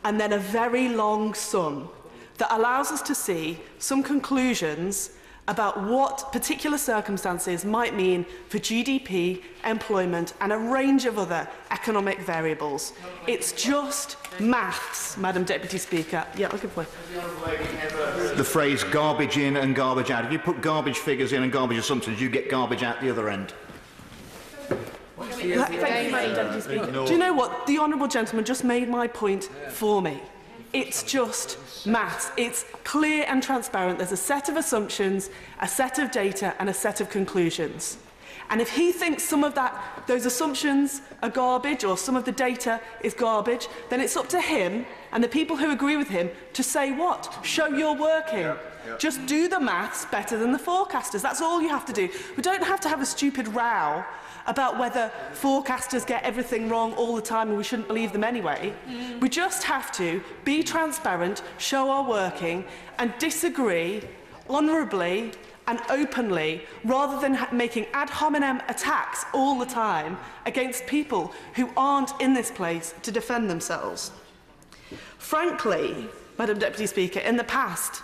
and then a very long sum that allows us to see some conclusions about what particular circumstances might mean for GDP, employment, and a range of other economic variables. It's just maths, Madam Deputy Speaker. Yeah, I'll give way. The phrase garbage in and garbage out. If you put garbage figures in and garbage assumptions, you get garbage out the other end. Thank you, Madam Deputy Speaker. Do you know what? The Honourable Gentleman just made my point for me. It's just maths. It's clear and transparent. There's a set of assumptions, a set of data, and a set of conclusions. And if he thinks some of those assumptions are garbage or some of the data is garbage, then it's up to him and the people who agree with him to say what? Show you're working. Just do the maths better than the forecasters. That's all you have to do. We don't have to have a stupid row about whether forecasters get everything wrong all the time and we shouldn't believe them anyway. We just have to be transparent, show our working, and disagree honourably and openly, rather than making ad hominem attacks all the time against people who aren't in this place to defend themselves. Frankly, Madam Deputy Speaker, in the past,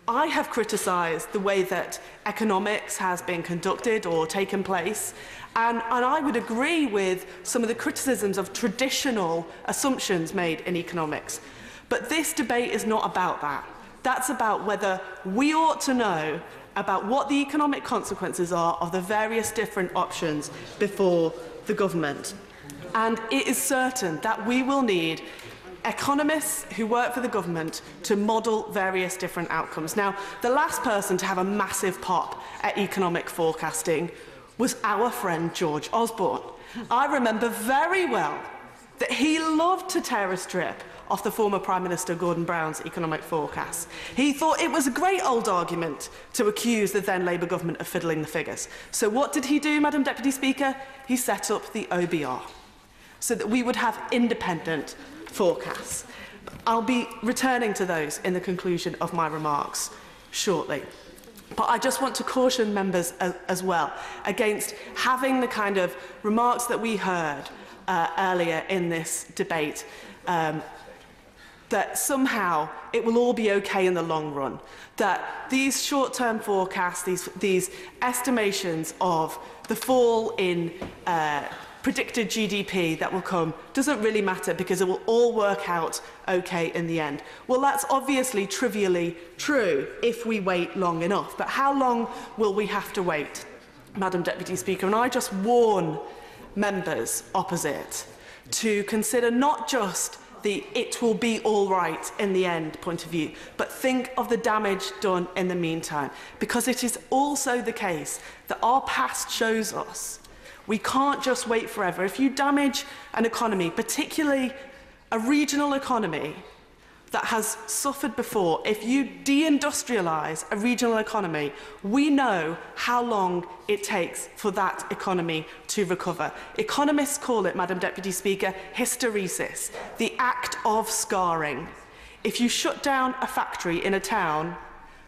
I have criticised the way that economics has been conducted or taken place, and I would agree with some of the criticisms of traditional assumptions made in economics. But this debate is not about that. That's about whether we ought to know about what the economic consequences are of the various different options before the government. And it is certain that we will need economists who work for the government to model various different outcomes. Now, the last person to have a massive pop at economic forecasting was our friend George Osborne. I remember very well that he loved to tear a strip off the former Prime Minister Gordon Brown's economic forecasts. He thought it was a great old argument to accuse the then Labour government of fiddling the figures. So what did he do, Madam Deputy Speaker? He set up the OBR so that we would have independent forecasts. I'll be returning to those in the conclusion of my remarks shortly. But I just want to caution members as well against having the kind of remarks that we heard earlier in this debate, that somehow it will all be okay in the long run, that these short-term forecasts, these estimations of the fall in predicted GDP that will come doesn't really matter because it will all work out okay in the end. Well, that's obviously trivially true if we wait long enough. But how long will we have to wait, Madam Deputy Speaker? And I just warn members opposite to consider not just the "it will be all right in the end" point of view, but think of the damage done in the meantime. Because it is also the case that our past shows us we can't just wait forever. If you damage an economy, particularly a regional economy that has suffered before, if you deindustrialise a regional economy, we know how long it takes for that economy to recover. Economists call it, Madam Deputy Speaker, hysteresis, the act of scarring. If you shut down a factory in a town,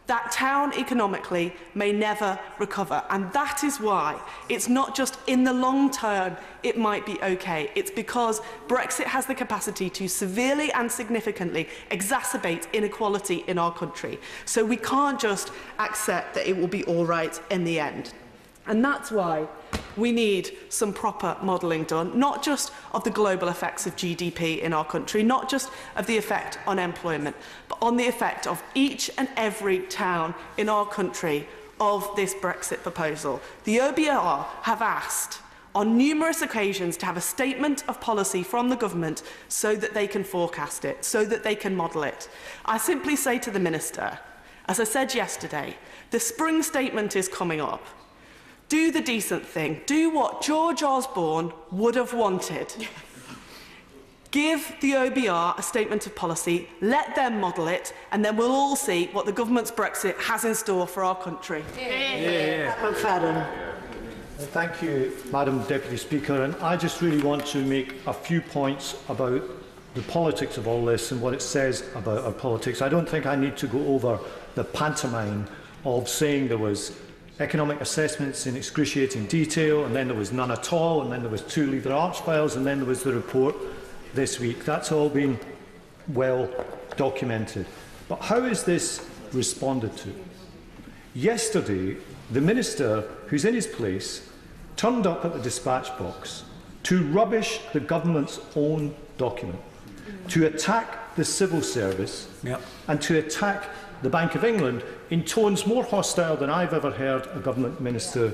that town economically may never recover. And that is why it's not just in the long term it might be okay. It's because Brexit has the capacity to severely and significantly exacerbate inequality in our country. So we can't just accept that it will be all right in the end. And that's why we need some proper modelling done, not just of the global effects of GDP in our country, not just of the effect on employment, but on the effect of each and every town in our country of this Brexit proposal. The OBR have asked on numerous occasions to have a statement of policy from the government so that they can forecast it, so that they can model it. I simply say to the Minister, as I said yesterday, the spring statement is coming up. Do the decent thing. Do what George Osborne would have wanted. Give the OBR a statement of policy, let them model it, and then we'll all see what the government's Brexit has in store for our country. McFadden. Thank you, Madam Deputy Speaker. And I just really want to make a few points about the politics of all this and what it says about our politics. I don't think I need to go over the pantomime of saying there was economic assessments in excruciating detail, and then there was none at all, and then there was 2 Leave the Arch files, and then there was the report this week. That's all been well documented. But how is this responded to? Yesterday, the Minister, who's in his place, turned up at the dispatch box to rubbish the government's own document, to attack the civil service, and to attack the Bank of England in tones more hostile than I've ever heard a government minister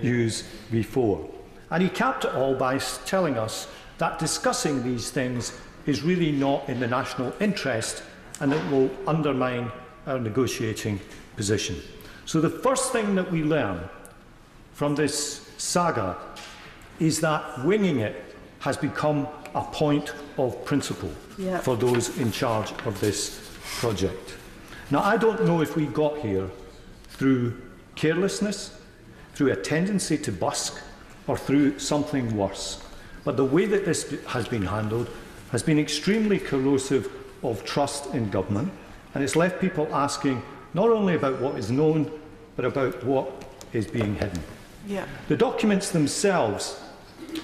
use before. And he capped it all by telling us that discussing these things is really not in the national interest and it will undermine our negotiating position. So the first thing that we learn from this saga is that winging it has become a point of principle for those in charge of this project. Now, I don't know if we got here through carelessness, through a tendency to busk, or through something worse. But the way that this has been handled has been extremely corrosive of trust in government, and it's left people asking not only about what is known, but about what is being hidden. The documents themselves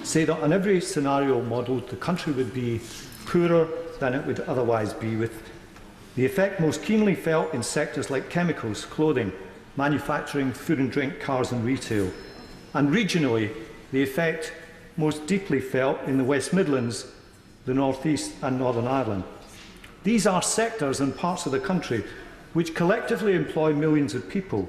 say that on every scenario modelled, the country would be poorer than it would otherwise be, with The effect most keenly felt in sectors like chemicals, clothing, manufacturing, food and drink, cars and retail. And regionally, the effect most deeply felt in the West Midlands, the North East and Northern Ireland. These are sectors and parts of the country which collectively employ millions of people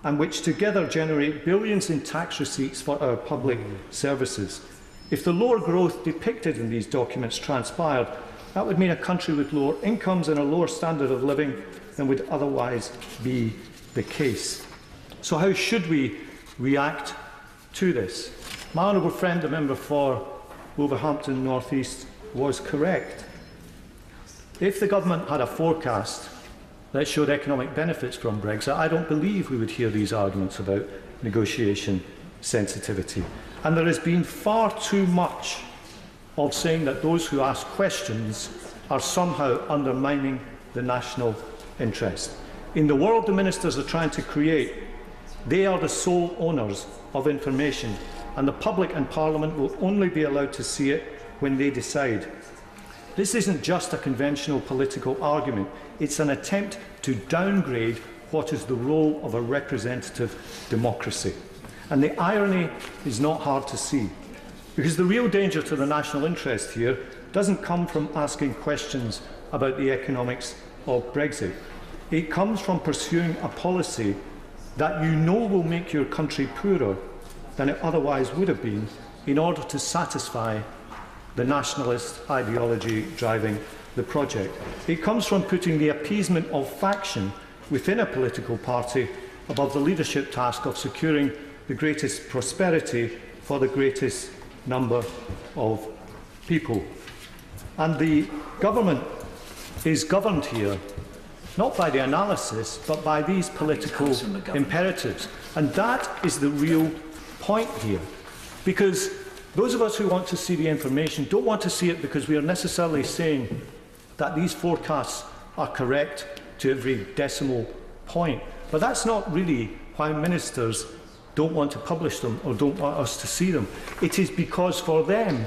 and which together generate billions in tax receipts for our public services. If the lower growth depicted in these documents transpired, that would mean a country with lower incomes and a lower standard of living than would otherwise be the case. So how should we react to this? My honourable friend, the member for Wolverhampton North East, was correct. If the government had a forecast that showed economic benefits from Brexit, I don't believe we would hear these arguments about negotiation sensitivity. And there has been far too much of saying that those who ask questions are somehow undermining the national interest. In the world the ministers are trying to create, they are the sole owners of information, and the public and Parliament will only be allowed to see it when they decide. This isn't just a conventional political argument, it's an attempt to downgrade what is the role of a representative democracy. And the irony is not hard to see, because the real danger to the national interest here doesn't come from asking questions about the economics of Brexit. It comes from pursuing a policy that you know will make your country poorer than it otherwise would have been in order to satisfy the nationalist ideology driving the project. It comes from putting the appeasement of faction within a political party above the leadership task of securing the greatest prosperity for the greatest number of people. And the government is governed here not by the analysis, but by these political imperatives. And that is the real point here. Because those of us who want to see the information don't want to see it because we are necessarily saying that these forecasts are correct to every decimal point. But that's not really why ministers don't want to publish them or don't want us to see them. It is because for them,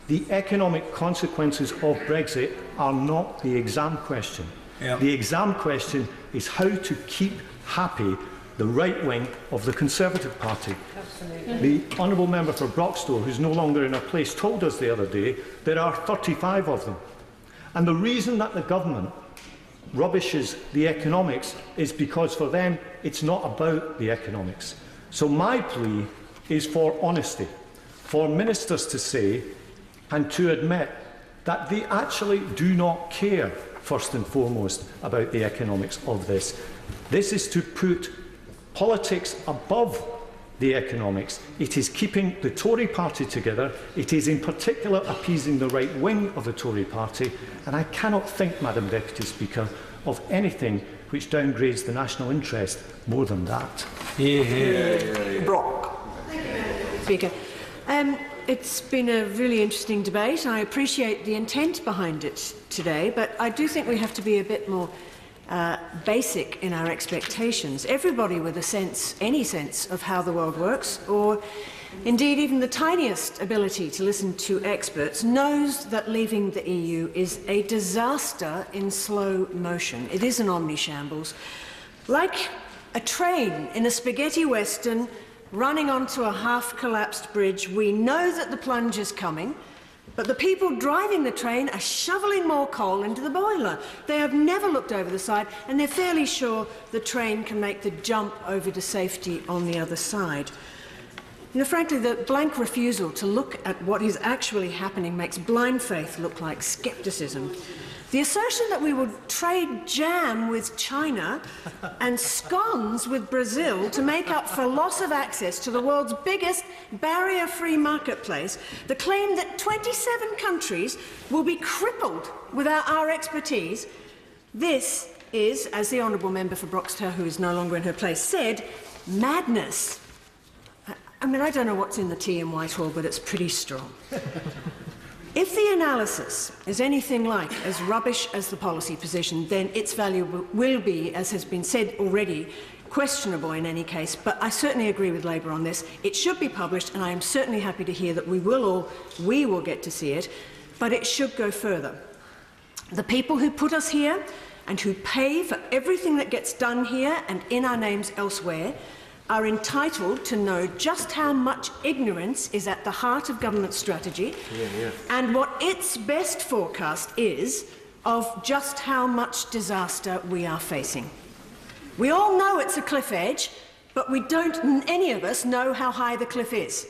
the economic consequences of Brexit are not the exam question. Yep. The exam question is how to keep happy the right wing of the Conservative Party. Absolutely. The honourable member for Broxtowe, who's no longer in her place, told us the other day there are 35 of them. And the reason that the government rubbishes the economics is because for them it's not about the economics. So my plea is for honesty, for ministers to say and to admit that they actually do not care first and foremost about the economics of this. This is to put politics above the economics. It is keeping the Tory party together. It is in particular appeasing the right wing of the Tory party. And I cannot think, Madam Deputy Speaker, of anything which downgrades the national interest more than that. Brock. Speaker. It's been a really interesting debate. I appreciate the intent behind it today, but I do think we have to be a bit more basic in our expectations. Everybody with a sense, any sense of how the world works, or indeed even the tiniest ability to listen to experts, knows that leaving the EU is a disaster in slow motion. It is an omni-shambles. Like a train in a spaghetti western running onto a half-collapsed bridge, we know that the plunge is coming, but the people driving the train are shoveling more coal into the boiler. They have never looked over the side, and they're fairly sure the train can make the jump over to safety on the other side. You know, frankly, the blank refusal to look at what is actually happening makes blind faith look like scepticism. The assertion that we would trade jam with China and scones with Brazil to make up for loss of access to the world's biggest barrier-free marketplace, the claim that 27 countries will be crippled without our expertise, this is, as the honourable member for Broxtowe, who is no longer in her place, said, madness. I mean, I don't know what's in the tea in Whitehall, but it's pretty strong. If the analysis is anything like as rubbish as the policy position, then its value will be, as has been said already, questionable in any case. But I certainly agree with Labour on this. It should be published, and I am certainly happy to hear that we will get to see it, but it should go further. The people who put us here and who pay for everything that gets done here and in our names elsewhere are entitled to know just how much ignorance is at the heart of government strategy and what its best forecast is of just how much disaster we are facing. We all know it's a cliff edge, but we don't, any of us, know how high the cliff is.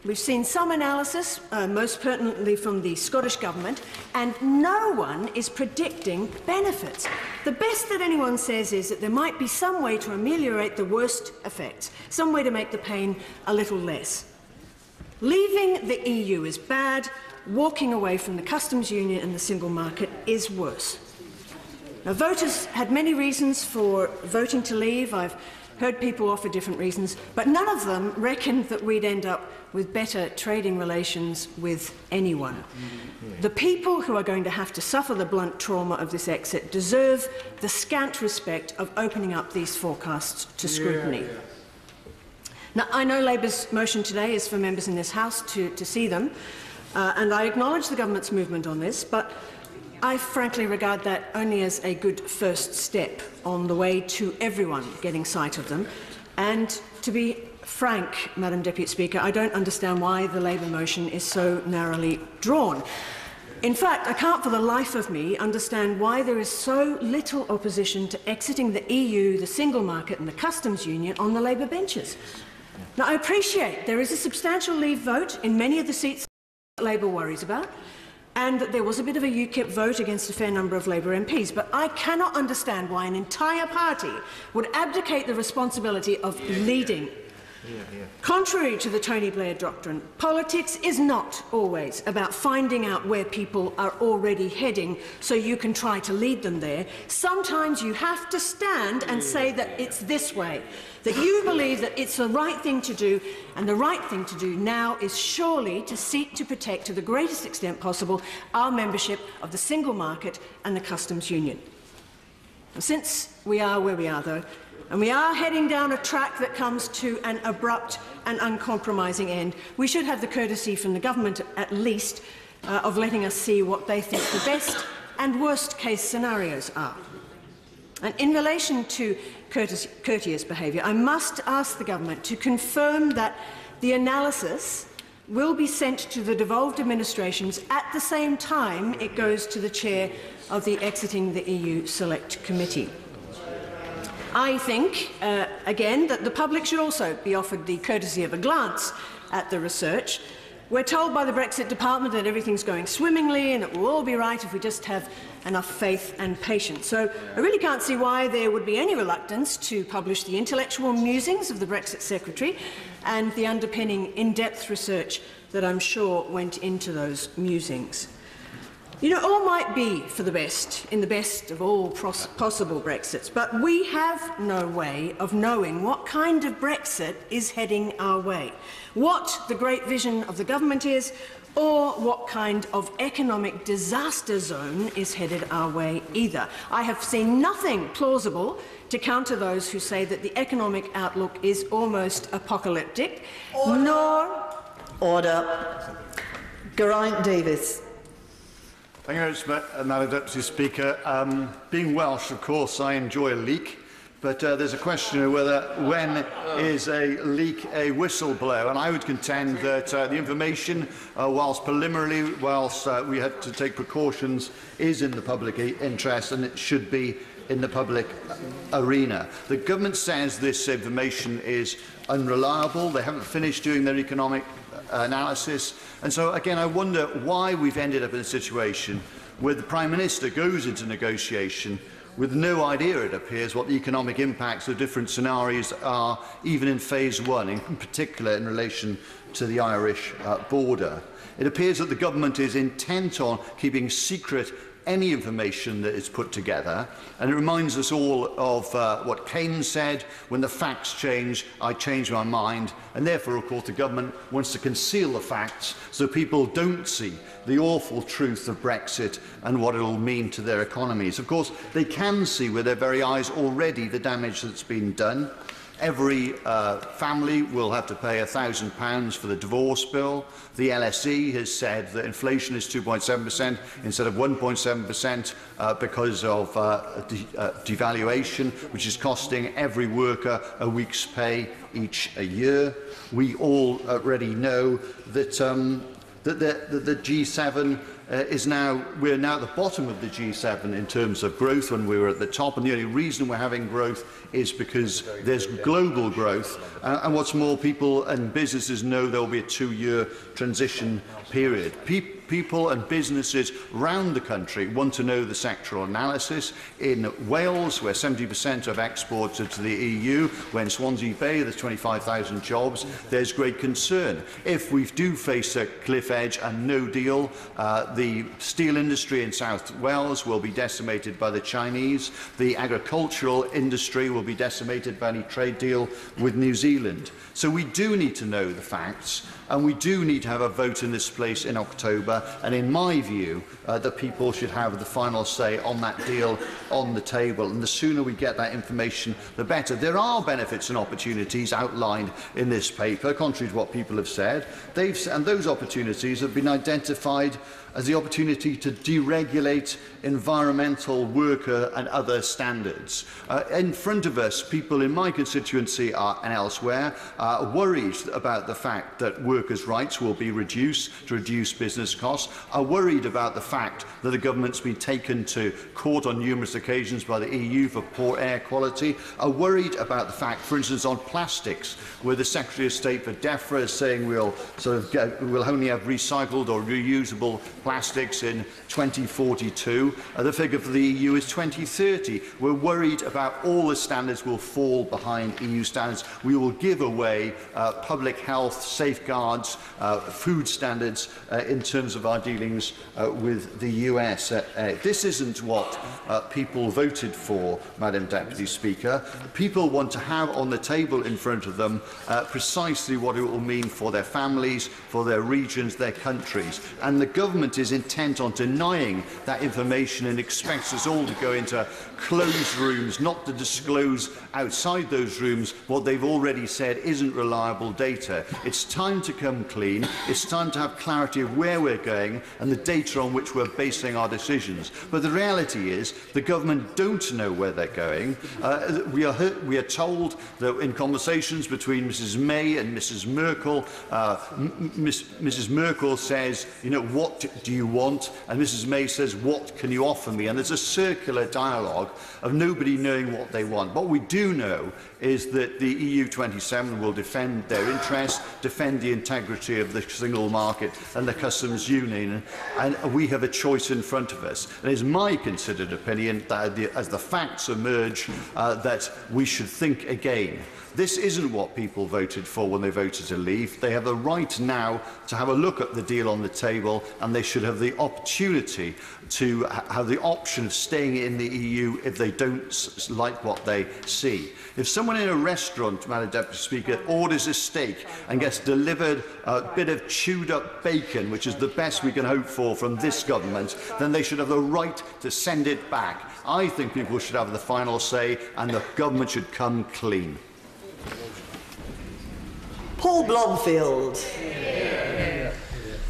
We've seen some analysis, most pertinently from the Scottish Government, and no one is predicting benefits. The best that anyone says is that there might be some way to ameliorate the worst effects, some way to make the pain a little less. Leaving the EU is bad, walking away from the customs union and the single market is worse. Now, voters had many reasons for voting to leave. I've heard people offer different reasons, but none of them reckoned that we'd end up with better trading relations with anyone. The people who are going to have to suffer the blunt trauma of this exit deserve the scant respect of opening up these forecasts to scrutiny. Now, I know Labour's motion today is for members in this House to see them, and I acknowledge the government's movement on this, but I frankly regard that only as a good first step on the way to everyone getting sight of them. And to be frank, Madam Deputy Speaker, I don't understand why the Labour motion is so narrowly drawn. In fact, I can't for the life of me understand why there is so little opposition to exiting the EU, the single market and the customs union on the Labour benches. Now, I appreciate there is a substantial Leave vote in many of the seats that Labour worries about, and that there was a bit of a UKIP vote against a fair number of Labour MPs, but I cannot understand why an entire party would abdicate the responsibility of leading. Contrary to the Tony Blair doctrine, politics is not always about finding out where people are already heading so you can try to lead them there. Sometimes you have to stand and say that it's this way, that you believe that it's the right thing to do, and the right thing to do now is surely to seek to protect to the greatest extent possible our membership of the single market and the customs union. And since we are where we are, though, and we are heading down a track that comes to an abrupt and uncompromising end, we should have the courtesy from the government, at least, of letting us see what they think the best and worst case scenarios are. And in relation to courteous behaviour, I must ask the government to confirm that the analysis will be sent to the devolved administrations at the same time it goes to the chair of the Exiting the EU Select Committee. I think, again, that the public should also be offered the courtesy of a glance at the research. We're told by the Brexit Department that everything's going swimmingly and it will all be right if we just have enough faith and patience. So I really can't see why there would be any reluctance to publish the intellectual musings of the Brexit Secretary and the underpinning in-depth research that I'm sure went into those musings. You know, all might be for the best, in the best of all possible Brexits, but we have no way of knowing what kind of Brexit is heading our way, what the great vision of the government is, or what kind of economic disaster zone is headed our way either. I have seen nothing plausible to counter those who say that the economic outlook is almost apocalyptic, nor... Order. Geraint Davis. Thank you very much, Madam Deputy Speaker. Being Welsh, of course, I enjoy a leak, but there's a question of whether when is a leak a whistleblower, and I would contend that the information, whilst preliminarily, whilst we had to take precautions, is in the public interest and it should be in the public arena. The government says this information is unreliable. They haven't finished doing their economic analysis. And so, again, I wonder why we've ended up in a situation where the Prime Minister goes into negotiation with no idea, it appears, what the economic impacts of different scenarios are, even in phase one, in particular in relation to the Irish border. It appears that the government is intent on keeping secret any information that is put together, and it reminds us all of what Keynes said: when the facts change, I change my mind. And therefore, of course, the government wants to conceal the facts so people don't see the awful truth of Brexit and what it will mean to their economies. Of course, they can see with their very eyes already the damage that's been done. Every family will have to pay £1,000 for the divorce bill. The LSE has said that inflation is 2.7% instead of 1.7% because of devaluation, which is costing every worker a week's pay each year. We all already know that the G7 we're now at the bottom of the G7 in terms of growth when we were at the top, and the only reason we're having growth is because there's global growth. And what's more, people and businesses know there will be a 2-year transition period. People and businesses around the country want to know the sectoral analysis. In Wales, where 70% of exports are to the EU, when Swansea Bay, there's 25,000 jobs, there's great concern. If we do face a cliff edge and no deal, the steel industry in South Wales will be decimated by the Chinese. The agricultural industry will be decimated by any trade deal with New Zealand. So we do need to know the facts, and we do need to have a vote in this place in October. And in my view, the people should have the final say on that deal on the table. And the sooner we get that information, the better. There are benefits and opportunities outlined in this paper, contrary to what people have said. And those opportunities have been identified as the opportunity to deregulate environmental, worker and other standards. In front of us, people in my constituency and elsewhere are worried about the fact that workers' rights will be reduced to reduce business costs, are worried about the fact that the government's been taken to court on numerous occasions by the EU for poor air quality, are worried about the fact, for instance, on plastics, where the Secretary of State for DEFRA is saying we'll only have recycled or reusable plastics in 2042. The figure for the EU is 2030. We're worried about all the standards will fall behind EU standards. We will give away public health safeguards, food standards in terms of our dealings with the US. This isn't what people voted for, Madam Deputy Speaker. People want to have on the table in front of them precisely what it will mean for their families, for their regions, their countries. And the government is intent on denying that information and expects us all to go into closed rooms, not to disclose outside those rooms what they've already said isn't reliable data. It's time to come clean. It's time to have clarity of where we're going and the data on which we're basing our decisions. But the reality is the government don't know where they're going. We are told that in conversations between Mrs May and Mrs Merkel, Mrs Merkel says, you know, what do you want? And Mrs May says, what can you offer me? And there's a circular dialogue of nobody knowing what they want. What we do know is that the EU27 will defend their interests, defend the integrity of the single market and the customs union, and we have a choice in front of us. And it's my considered opinion that as the facts emerge, that we should think again. This isn't what people voted for when they voted to leave. They have the right now to have a look at the deal on the table, and they should have the opportunity to have the option of staying in the EU if they don't like what they see. If someone in a restaurant, Madam Deputy Speaker, orders a steak and gets delivered a bit of chewed up bacon, which is the best we can hope for from this government, then they should have the right to send it back. I think people should have the final say, and the government should come clean. Paul Blomfield.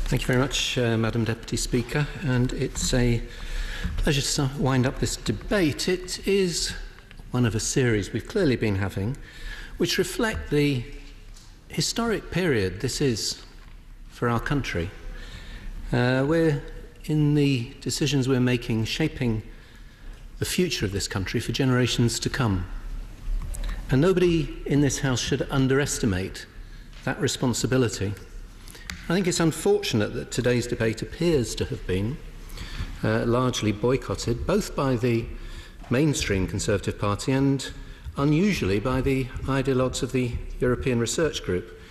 Thank you very much, Madam Deputy Speaker, and it's a pleasure to wind up this debate. It is one of a series we've clearly been having, which reflect the historic period this is for our country. We're, in the decisions we're making, shaping the future of this country for generations to come. And nobody in this House should underestimate that responsibility. I think it's unfortunate that today's debate appears to have been largely boycotted, both by the mainstream Conservative Party and, unusually, by the ideologues of the European Research Group,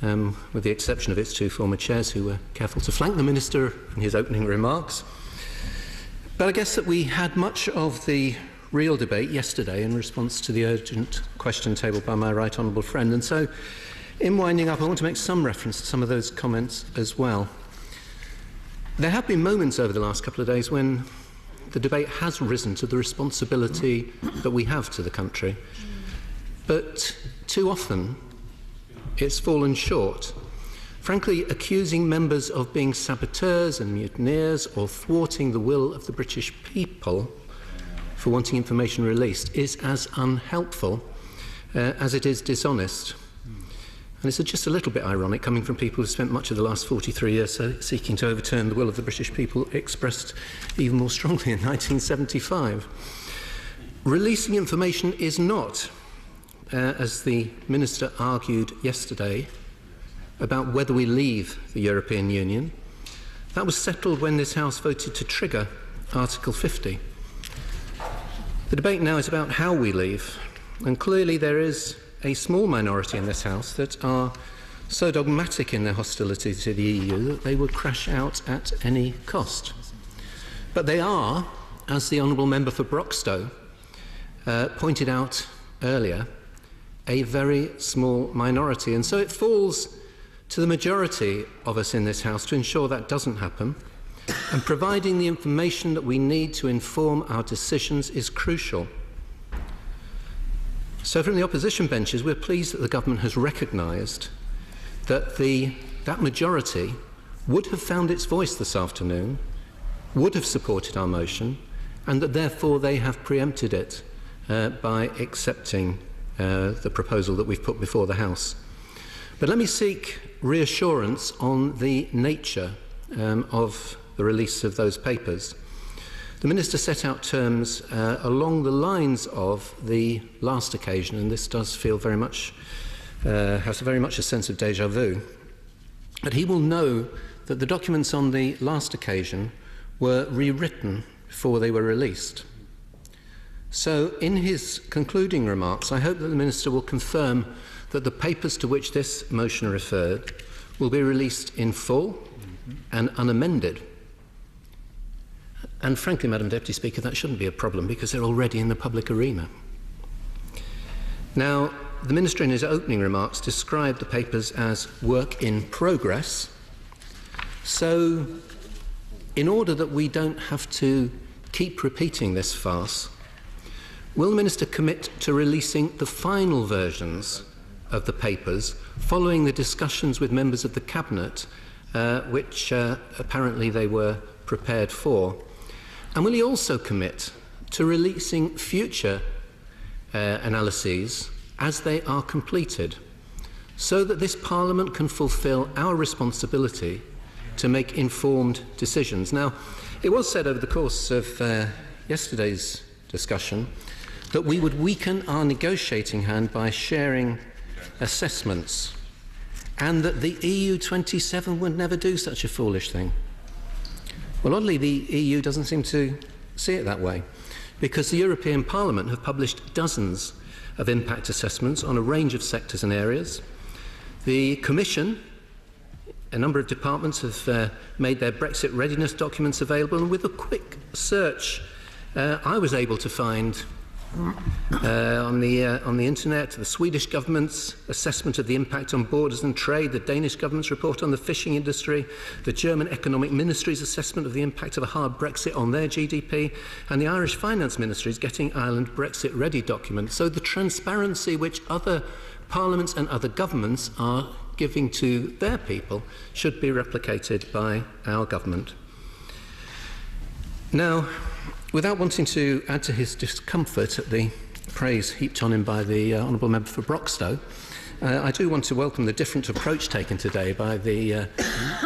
with the exception of its two former chairs who were careful to flank the Minister in his opening remarks. But I guess that we had much of the real debate yesterday in response to the urgent question tabled by my right honourable friend, and so in winding up I want to make some reference to some of those comments as well. There have been moments over the last couple of days when the debate has risen to the responsibility that we have to the country. but too often it's fallen short. Frankly, accusing members of being saboteurs and mutineers or thwarting the will of the British people for wanting information released is as unhelpful as it is dishonest. And it's just a little bit ironic coming from people who spent much of the last 43 years seeking to overturn the will of the British people, expressed even more strongly in 1975. Releasing information is not, as the Minister argued yesterday, about whether we leave the European Union. That was settled when this House voted to trigger Article 50. The debate now is about how we leave, and clearly there is a small minority in this House that are so dogmatic in their hostility to the EU that they would crash out at any cost. But they are, as the Honourable Member for Broxtowe pointed out earlier, a very small minority, and so it falls to the majority of us in this House to ensure that doesn't happen, and providing the information that we need to inform our decisions is crucial. So from the opposition benches, we're pleased that the government has recognised that that majority would have found its voice this afternoon, would have supported our motion, and that therefore they have preempted it by accepting the proposal that we've put before the House. But let me seek reassurance on the nature of the release of those papers. The Minister set out terms along the lines of the last occasion, and this does feel very much, has very much a sense of déjà vu. But he will know that the documents on the last occasion were rewritten before they were released. So in his concluding remarks, I hope that the Minister will confirm that the papers to which this motion referred will be released in full and unamended. And frankly, Madam Deputy Speaker, that shouldn't be a problem because they're already in the public arena. Now, the Minister in his opening remarks described the papers as work in progress. So, in order that we don't have to keep repeating this farce, will the Minister commit to releasing the final versions of the papers following the discussions with members of the Cabinet, which apparently they were prepared for? And will he also commit to releasing future analyses as they are completed, so that this Parliament can fulfil our responsibility to make informed decisions? Now, it was said over the course of yesterday's discussion that we would weaken our negotiating hand by sharing assessments, and that the EU27 would never do such a foolish thing. Well, oddly, the EU doesn't seem to see it that way, because the European Parliament have published dozens of impact assessments on a range of sectors and areas. The Commission, a number of departments, have made their Brexit readiness documents available, and with a quick search, I was able to find on the internet the Swedish government's assessment of the impact on borders and trade, the Danish government's report on the fishing industry, the German Economic Ministry's assessment of the impact of a hard Brexit on their GDP, and the Irish Finance Ministry's Getting Ireland Brexit Ready document. So the transparency which other parliaments and other governments are giving to their people should be replicated by our government. Now, without wanting to add to his discomfort at the praise heaped on him by the Honourable Member for Broxtowe, I do want to welcome the different approach taken today by the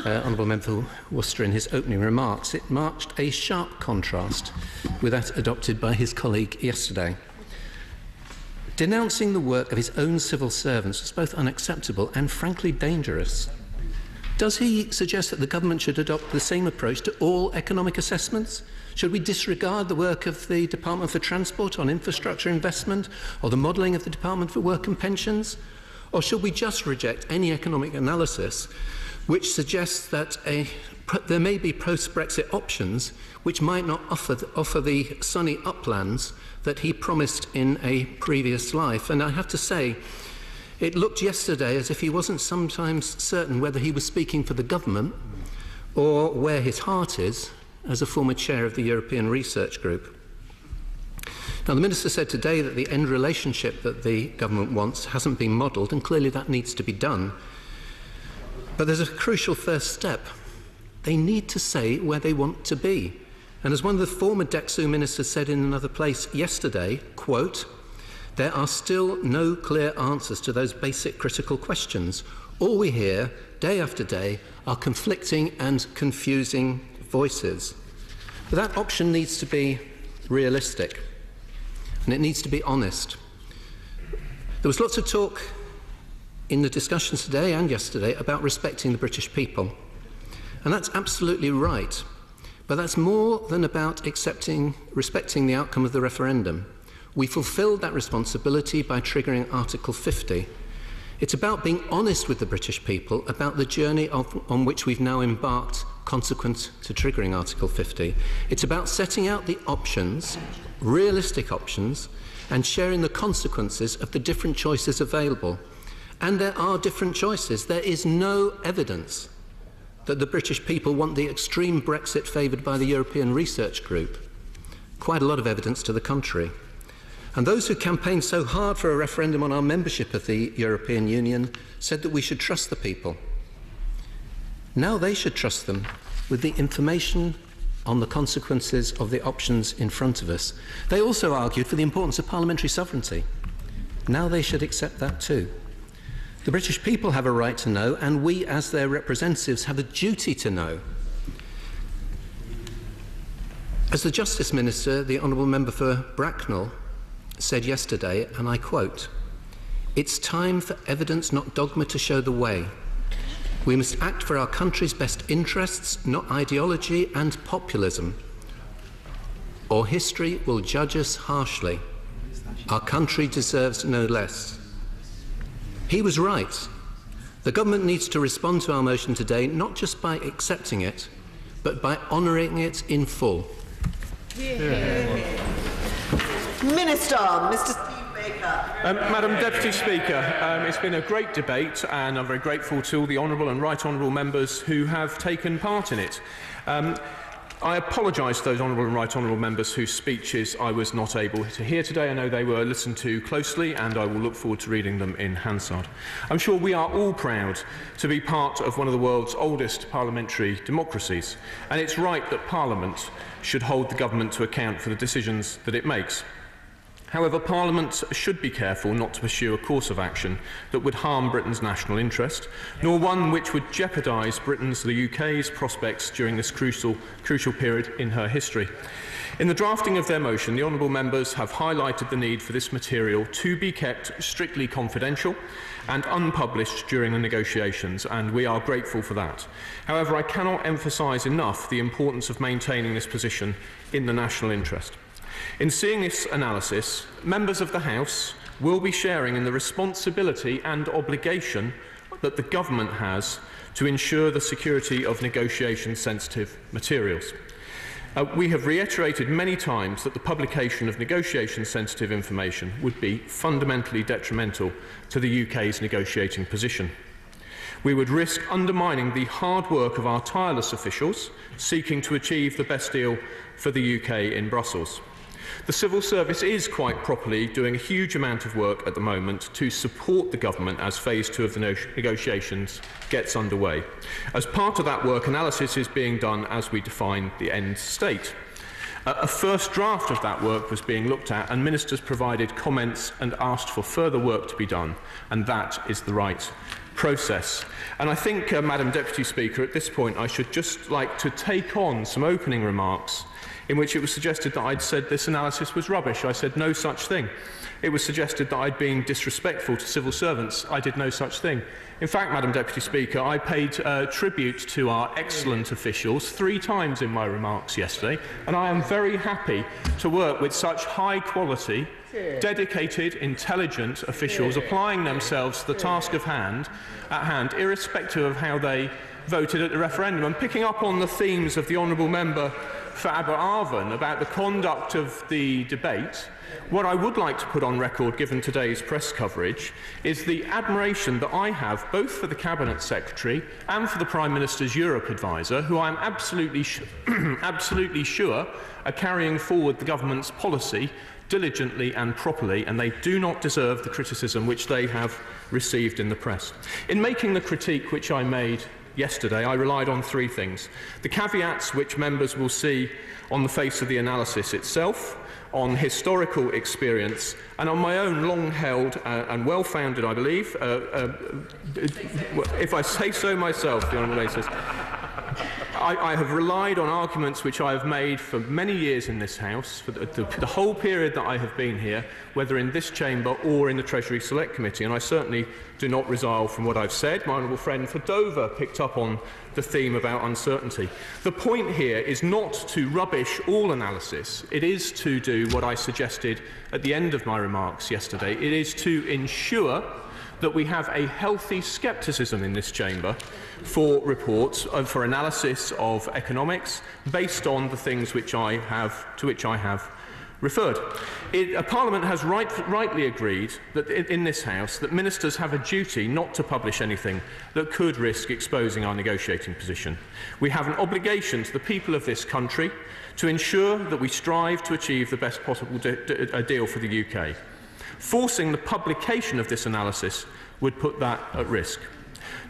Honourable Member for Worcester in his opening remarks. It marked a sharp contrast with that adopted by his colleague yesterday. Denouncing the work of his own civil servants was both unacceptable and frankly dangerous. Does he suggest that the government should adopt the same approach to all economic assessments? Should we disregard the work of the Department for Transport on infrastructure investment, or the modelling of the Department for Work and Pensions? Or should we just reject any economic analysis which suggests that there may be post-Brexit options which might not offer the sunny uplands that he promised in a previous life? And I have to say, it looked yesterday as if he wasn't sometimes certain whether he was speaking for the government or where his heart is as a former chair of the European Research Group. Now, the Minister said today that the end relationship that the government wants hasn't been modelled, and clearly that needs to be done. But there's a crucial first step. They need to say where they want to be. And as one of the former DECSU ministers said in another place yesterday, quote, "There are still no clear answers to those basic critical questions. All we hear, day after day, are conflicting and confusing voices." But that option needs to be realistic, and it needs to be honest. There was lots of talk in the discussions today and yesterday about respecting the British people. And that's absolutely right. But that's more than about respecting the outcome of the referendum. We fulfilled that responsibility by triggering Article 50. It's about being honest with the British people about the journey on which we've now embarked consequent to triggering Article 50. It's about setting out the options, realistic options, and sharing the consequences of the different choices available. And there are different choices. There is no evidence that the British people want the extreme Brexit favoured by the European Research Group. Quite a lot of evidence to the contrary. And those who campaigned so hard for a referendum on our membership of the European Union said that we should trust the people. Now they should trust them with the information on the consequences of the options in front of us. They also argued for the importance of parliamentary sovereignty. Now they should accept that too. The British people have a right to know, and we as their representatives have a duty to know. As the Justice Minister, the Honourable Member for Bracknell, said yesterday, and I quote, "It's time for evidence, not dogma, to show the way. We must act for our country's best interests, not ideology and populism, or history will judge us harshly. Our country deserves no less." He was right. The government needs to respond to our motion today, not just by accepting it, but by honouring it in full. Minister, Mr. Steve Baker. Madam Deputy Speaker, it's been a great debate, and I'm very grateful to all the honourable and right honourable members who have taken part in it. I apologise to those honourable and right honourable members whose speeches I was not able to hear today. I know they were listened to closely, and I will look forward to reading them in Hansard. I'm sure we are all proud to be part of one of the world's oldest parliamentary democracies, and it's right that Parliament should hold the government to account for the decisions that it makes. However, Parliament should be careful not to pursue a course of action that would harm Britain's national interest, nor one which would jeopardise Britain's, the UK's, prospects during this crucial period in her history. In the drafting of their motion, the honourable members have highlighted the need for this material to be kept strictly confidential and unpublished during the negotiations, and we are grateful for that. However, I cannot emphasise enough the importance of maintaining this position in the national interest. In seeing this analysis, members of the House will be sharing in the responsibility and obligation that the government has to ensure the security of negotiation-sensitive materials. We have reiterated many times that the publication of negotiation-sensitive information would be fundamentally detrimental to the UK's negotiating position. We would risk undermining the hard work of our tireless officials seeking to achieve the best deal for the UK in Brussels. The civil service is quite properly doing a huge amount of work at the moment to support the government as phase 2 of the negotiations gets underway. As part of that work, analysis is being done as we define the end state. A first draft of that work was being looked at, and ministers provided comments and asked for further work to be done, and that is the right process. And I think, Madam Deputy Speaker, at this point I should just like to take on some opening remarks in which it was suggested that I'd said this analysis was rubbish. I said no such thing. It was suggested that I'd been disrespectful to civil servants. I did no such thing. In fact, Madam Deputy Speaker, I paid tribute to our excellent officials 3 times in my remarks yesterday, and I am very happy to work with such high-quality, dedicated, intelligent officials applying themselves to the task at hand, irrespective of how they voted at the referendum. And picking up on the themes of the honourable member for Aberarvon about the conduct of the debate, what I would like to put on record, given today's press coverage, is the admiration that I have both for the Cabinet Secretary and for the Prime Minister's Europe advisor, who I am absolutely sure are carrying forward the government's policy diligently and properly, and they do not deserve the criticism which they have received in the press. In making the critique which I made yesterday, I relied on three things: the caveats which members will see on the face of the analysis itself, on historical experience, and on my own long-held and well-founded, I believe, if I say so myself, the Honourable Lady says, I have relied on arguments which I have made for many years in this House, for the whole period that I have been here, whether in this chamber or in the Treasury Select Committee, and I certainly do not resile from what I've said. My honourable friend for Dover picked up on the theme about uncertainty. The point here is not to rubbish all analysis. It is to do what I suggested at the end of my remarks yesterday. It is to ensure that we have a healthy scepticism in this chamber for reports, for analysis of economics, based on the things to which I have referred. Parliament has rightly agreed that in this House that ministers have a duty not to publish anything that could risk exposing our negotiating position. We have an obligation to the people of this country to ensure that we strive to achieve the best possible deal for the UK. Forcing the publication of this analysis would put that at risk.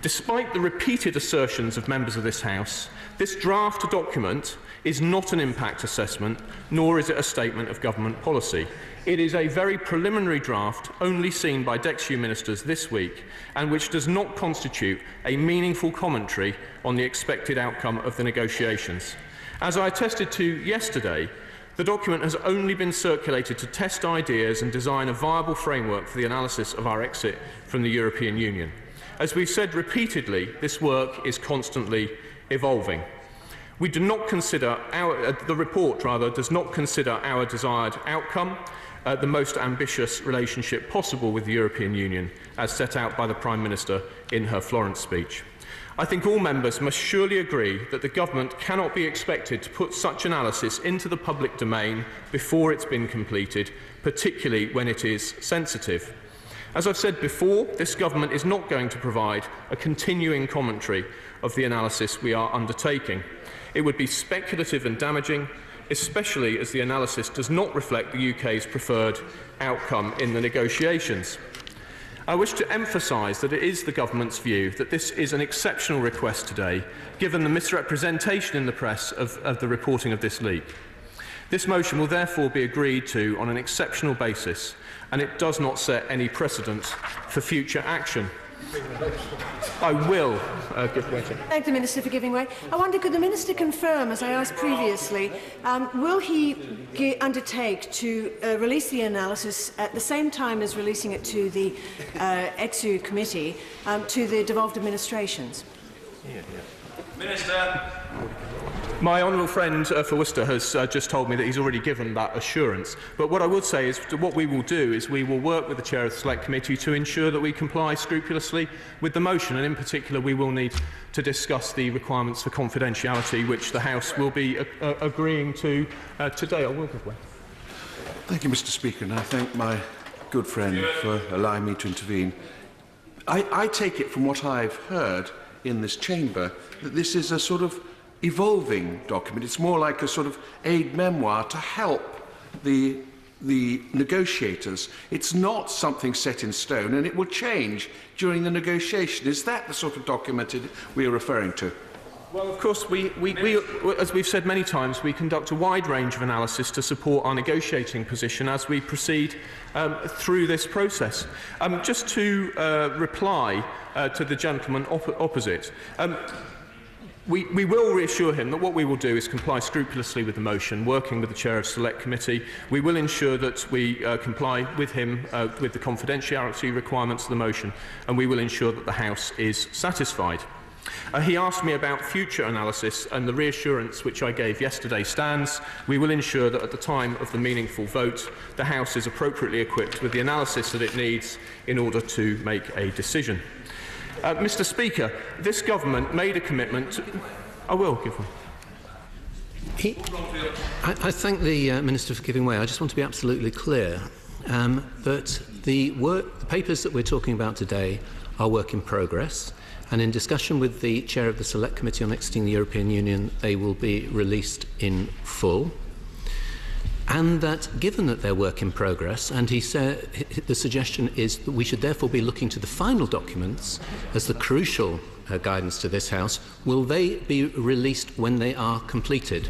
Despite the repeated assertions of members of this House, this draft document is not an impact assessment, nor is it a statement of government policy. It is a very preliminary draft, only seen by DExEU ministers this week, and which does not constitute a meaningful commentary on the expected outcome of the negotiations. As I attested to yesterday, the document has only been circulated to test ideas and design a viable framework for the analysis of our exit from the European Union. As we've said repeatedly, this work is constantly evolving. We do not consider the report does not consider our desired outcome the most ambitious relationship possible with the European Union, as set out by the Prime Minister in her Florence speech. I think all members must surely agree that the government cannot be expected to put such analysis into the public domain before it's been completed, particularly when it is sensitive. As I've said before, this government is not going to provide a continuing commentary of the analysis we are undertaking. It would be speculative and damaging, especially as the analysis does not reflect the UK's preferred outcome in the negotiations. I wish to emphasise that it is the government's view that this is an exceptional request today, given the misrepresentation in the press of the reporting of this leak. This motion will therefore be agreed to on an exceptional basis, and it does not set any precedent for future action. I will give way to. Thank the Minister for giving way. I wonder, could the Minister confirm, as I asked previously, will he undertake to release the analysis at the same time as releasing it to the DExEU committee, to the devolved administrations? Minister. My honourable friend for Worcester has just told me that he's already given that assurance. But what I would say is that what we will do is we will work with the Chair of the Select Committee to ensure that we comply scrupulously with the motion, and in particular we will need to discuss the requirements for confidentiality which the House will be agreeing to today. I will give way. Thank you, Mr. Speaker, and I thank my good friend for allowing me to intervene. I take it from what I've heard in this chamber that this is a sort of evolving document. It's more like a sort of aid memoir to help the negotiators. It's not something set in stone, and it will change during the negotiation. Is that the sort of document we are referring to? Well, of course, as we've said many times, we conduct a wide range of analysis to support our negotiating position as we proceed through this process. Just to reply to the gentleman opposite, we will reassure him that what we will do is comply scrupulously with the motion, working with the Chair of Select Committee. We will ensure that we comply with him with the confidentiality requirements of the motion, and we will ensure that the House is satisfied. He asked me about future analysis, and the reassurance which I gave yesterday stands. We will ensure that at the time of the meaningful vote, the House is appropriately equipped with the analysis that it needs in order to make a decision. Mr. Speaker, this government made a commitment to... I will give one. I thank the Minister for giving way. I just want to be absolutely clear that the papers that we're talking about today are work in progress, and in discussion with the Chair of the Select Committee on Exiting the European Union, they will be released in full. and that given that they're work in progress, and he said the suggestion is that we should therefore be looking to the final documents as the crucial guidance to this House, will they be released when they are completed?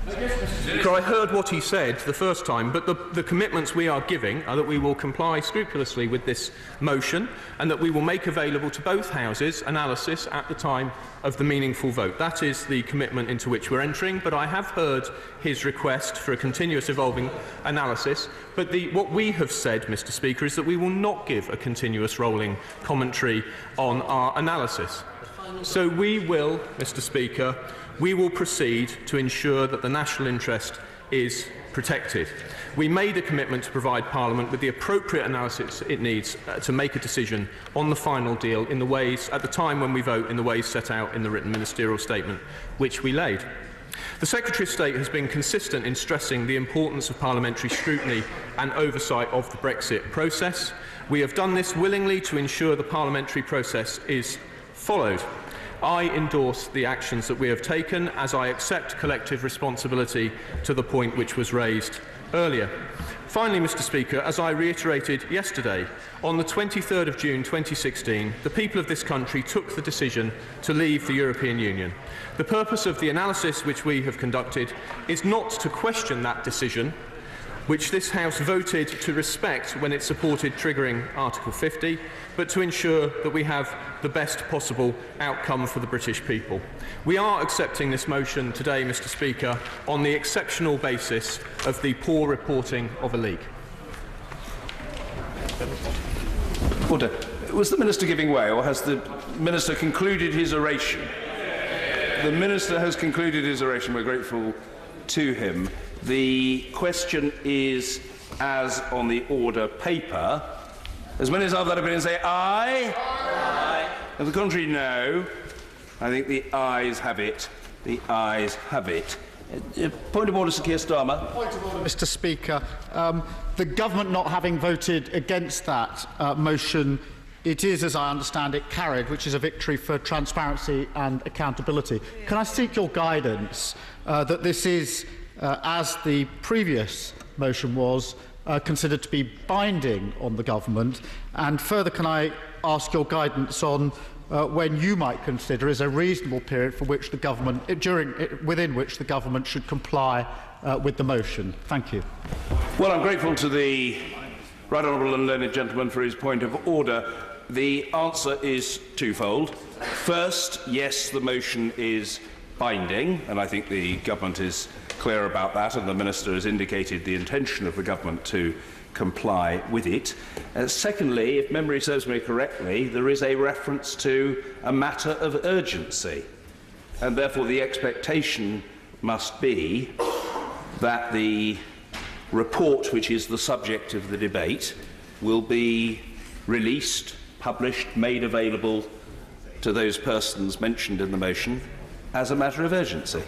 I heard what he said the first time, but the commitments we are giving are that we will comply scrupulously with this motion and that we will make available to both Houses analysis at the time of the meaningful vote. That is the commitment into which we're entering, but I have heard his request for a continuous evolving analysis. But what we have said, Mr. Speaker, is that we will not give a continuous rolling commentary on our analysis. So we will, Mr. Speaker, we will proceed to ensure that the national interest is protected. We made a commitment to provide Parliament with the appropriate analysis it needs to make a decision on the final deal in the ways, at the time when we vote, in the ways set out in the written ministerial statement which we laid. The Secretary of State has been consistent in stressing the importance of parliamentary scrutiny and oversight of the Brexit process. We have done this willingly to ensure the parliamentary process is followed. I endorse the actions that we have taken as I accept collective responsibility to the point which was raised earlier. Finally, Mr. Speaker, as I reiterated yesterday, on the 23rd of June 2016, the people of this country took the decision to leave the European Union. The purpose of the analysis which we have conducted is not to question that decision, which this House voted to respect when it supported triggering Article 50, but to ensure that we have the best possible outcome for the British people. We are accepting this motion today, Mr. Speaker, on the exceptional basis of the poor reporting of a leak. Order. Was the Minister giving way, or has the Minister concluded his oration? The Minister has concluded his oration. We're grateful to him. The question is as on the order paper. As many as have that opinion say aye. Aye. And the contrary, no. I think the ayes have it. The ayes have it. Point of order, Sir Keir Starmer. Point of order, Mr. Speaker. The government not having voted against that motion, it is, as I understand it, carried, which is a victory for transparency and accountability. Can I seek your guidance that this is, as the previous motion was, considered to be binding on the government? And further, can I ask your guidance on when you might consider is a reasonable period for which the government, within which the government should comply with the motion? Thank you. Well, I'm grateful to the right honourable and learned gentleman for his point of order. The answer is twofold. First, yes, the motion is binding, and I think the government is clear about that, and the Minister has indicated the intention of the government to comply with it. Secondly, if memory serves me correctly, there is a reference to a matter of urgency, and therefore the expectation must be that the report, which is the subject of the debate, will be released, published, made available to those persons mentioned in the motion as a matter of urgency.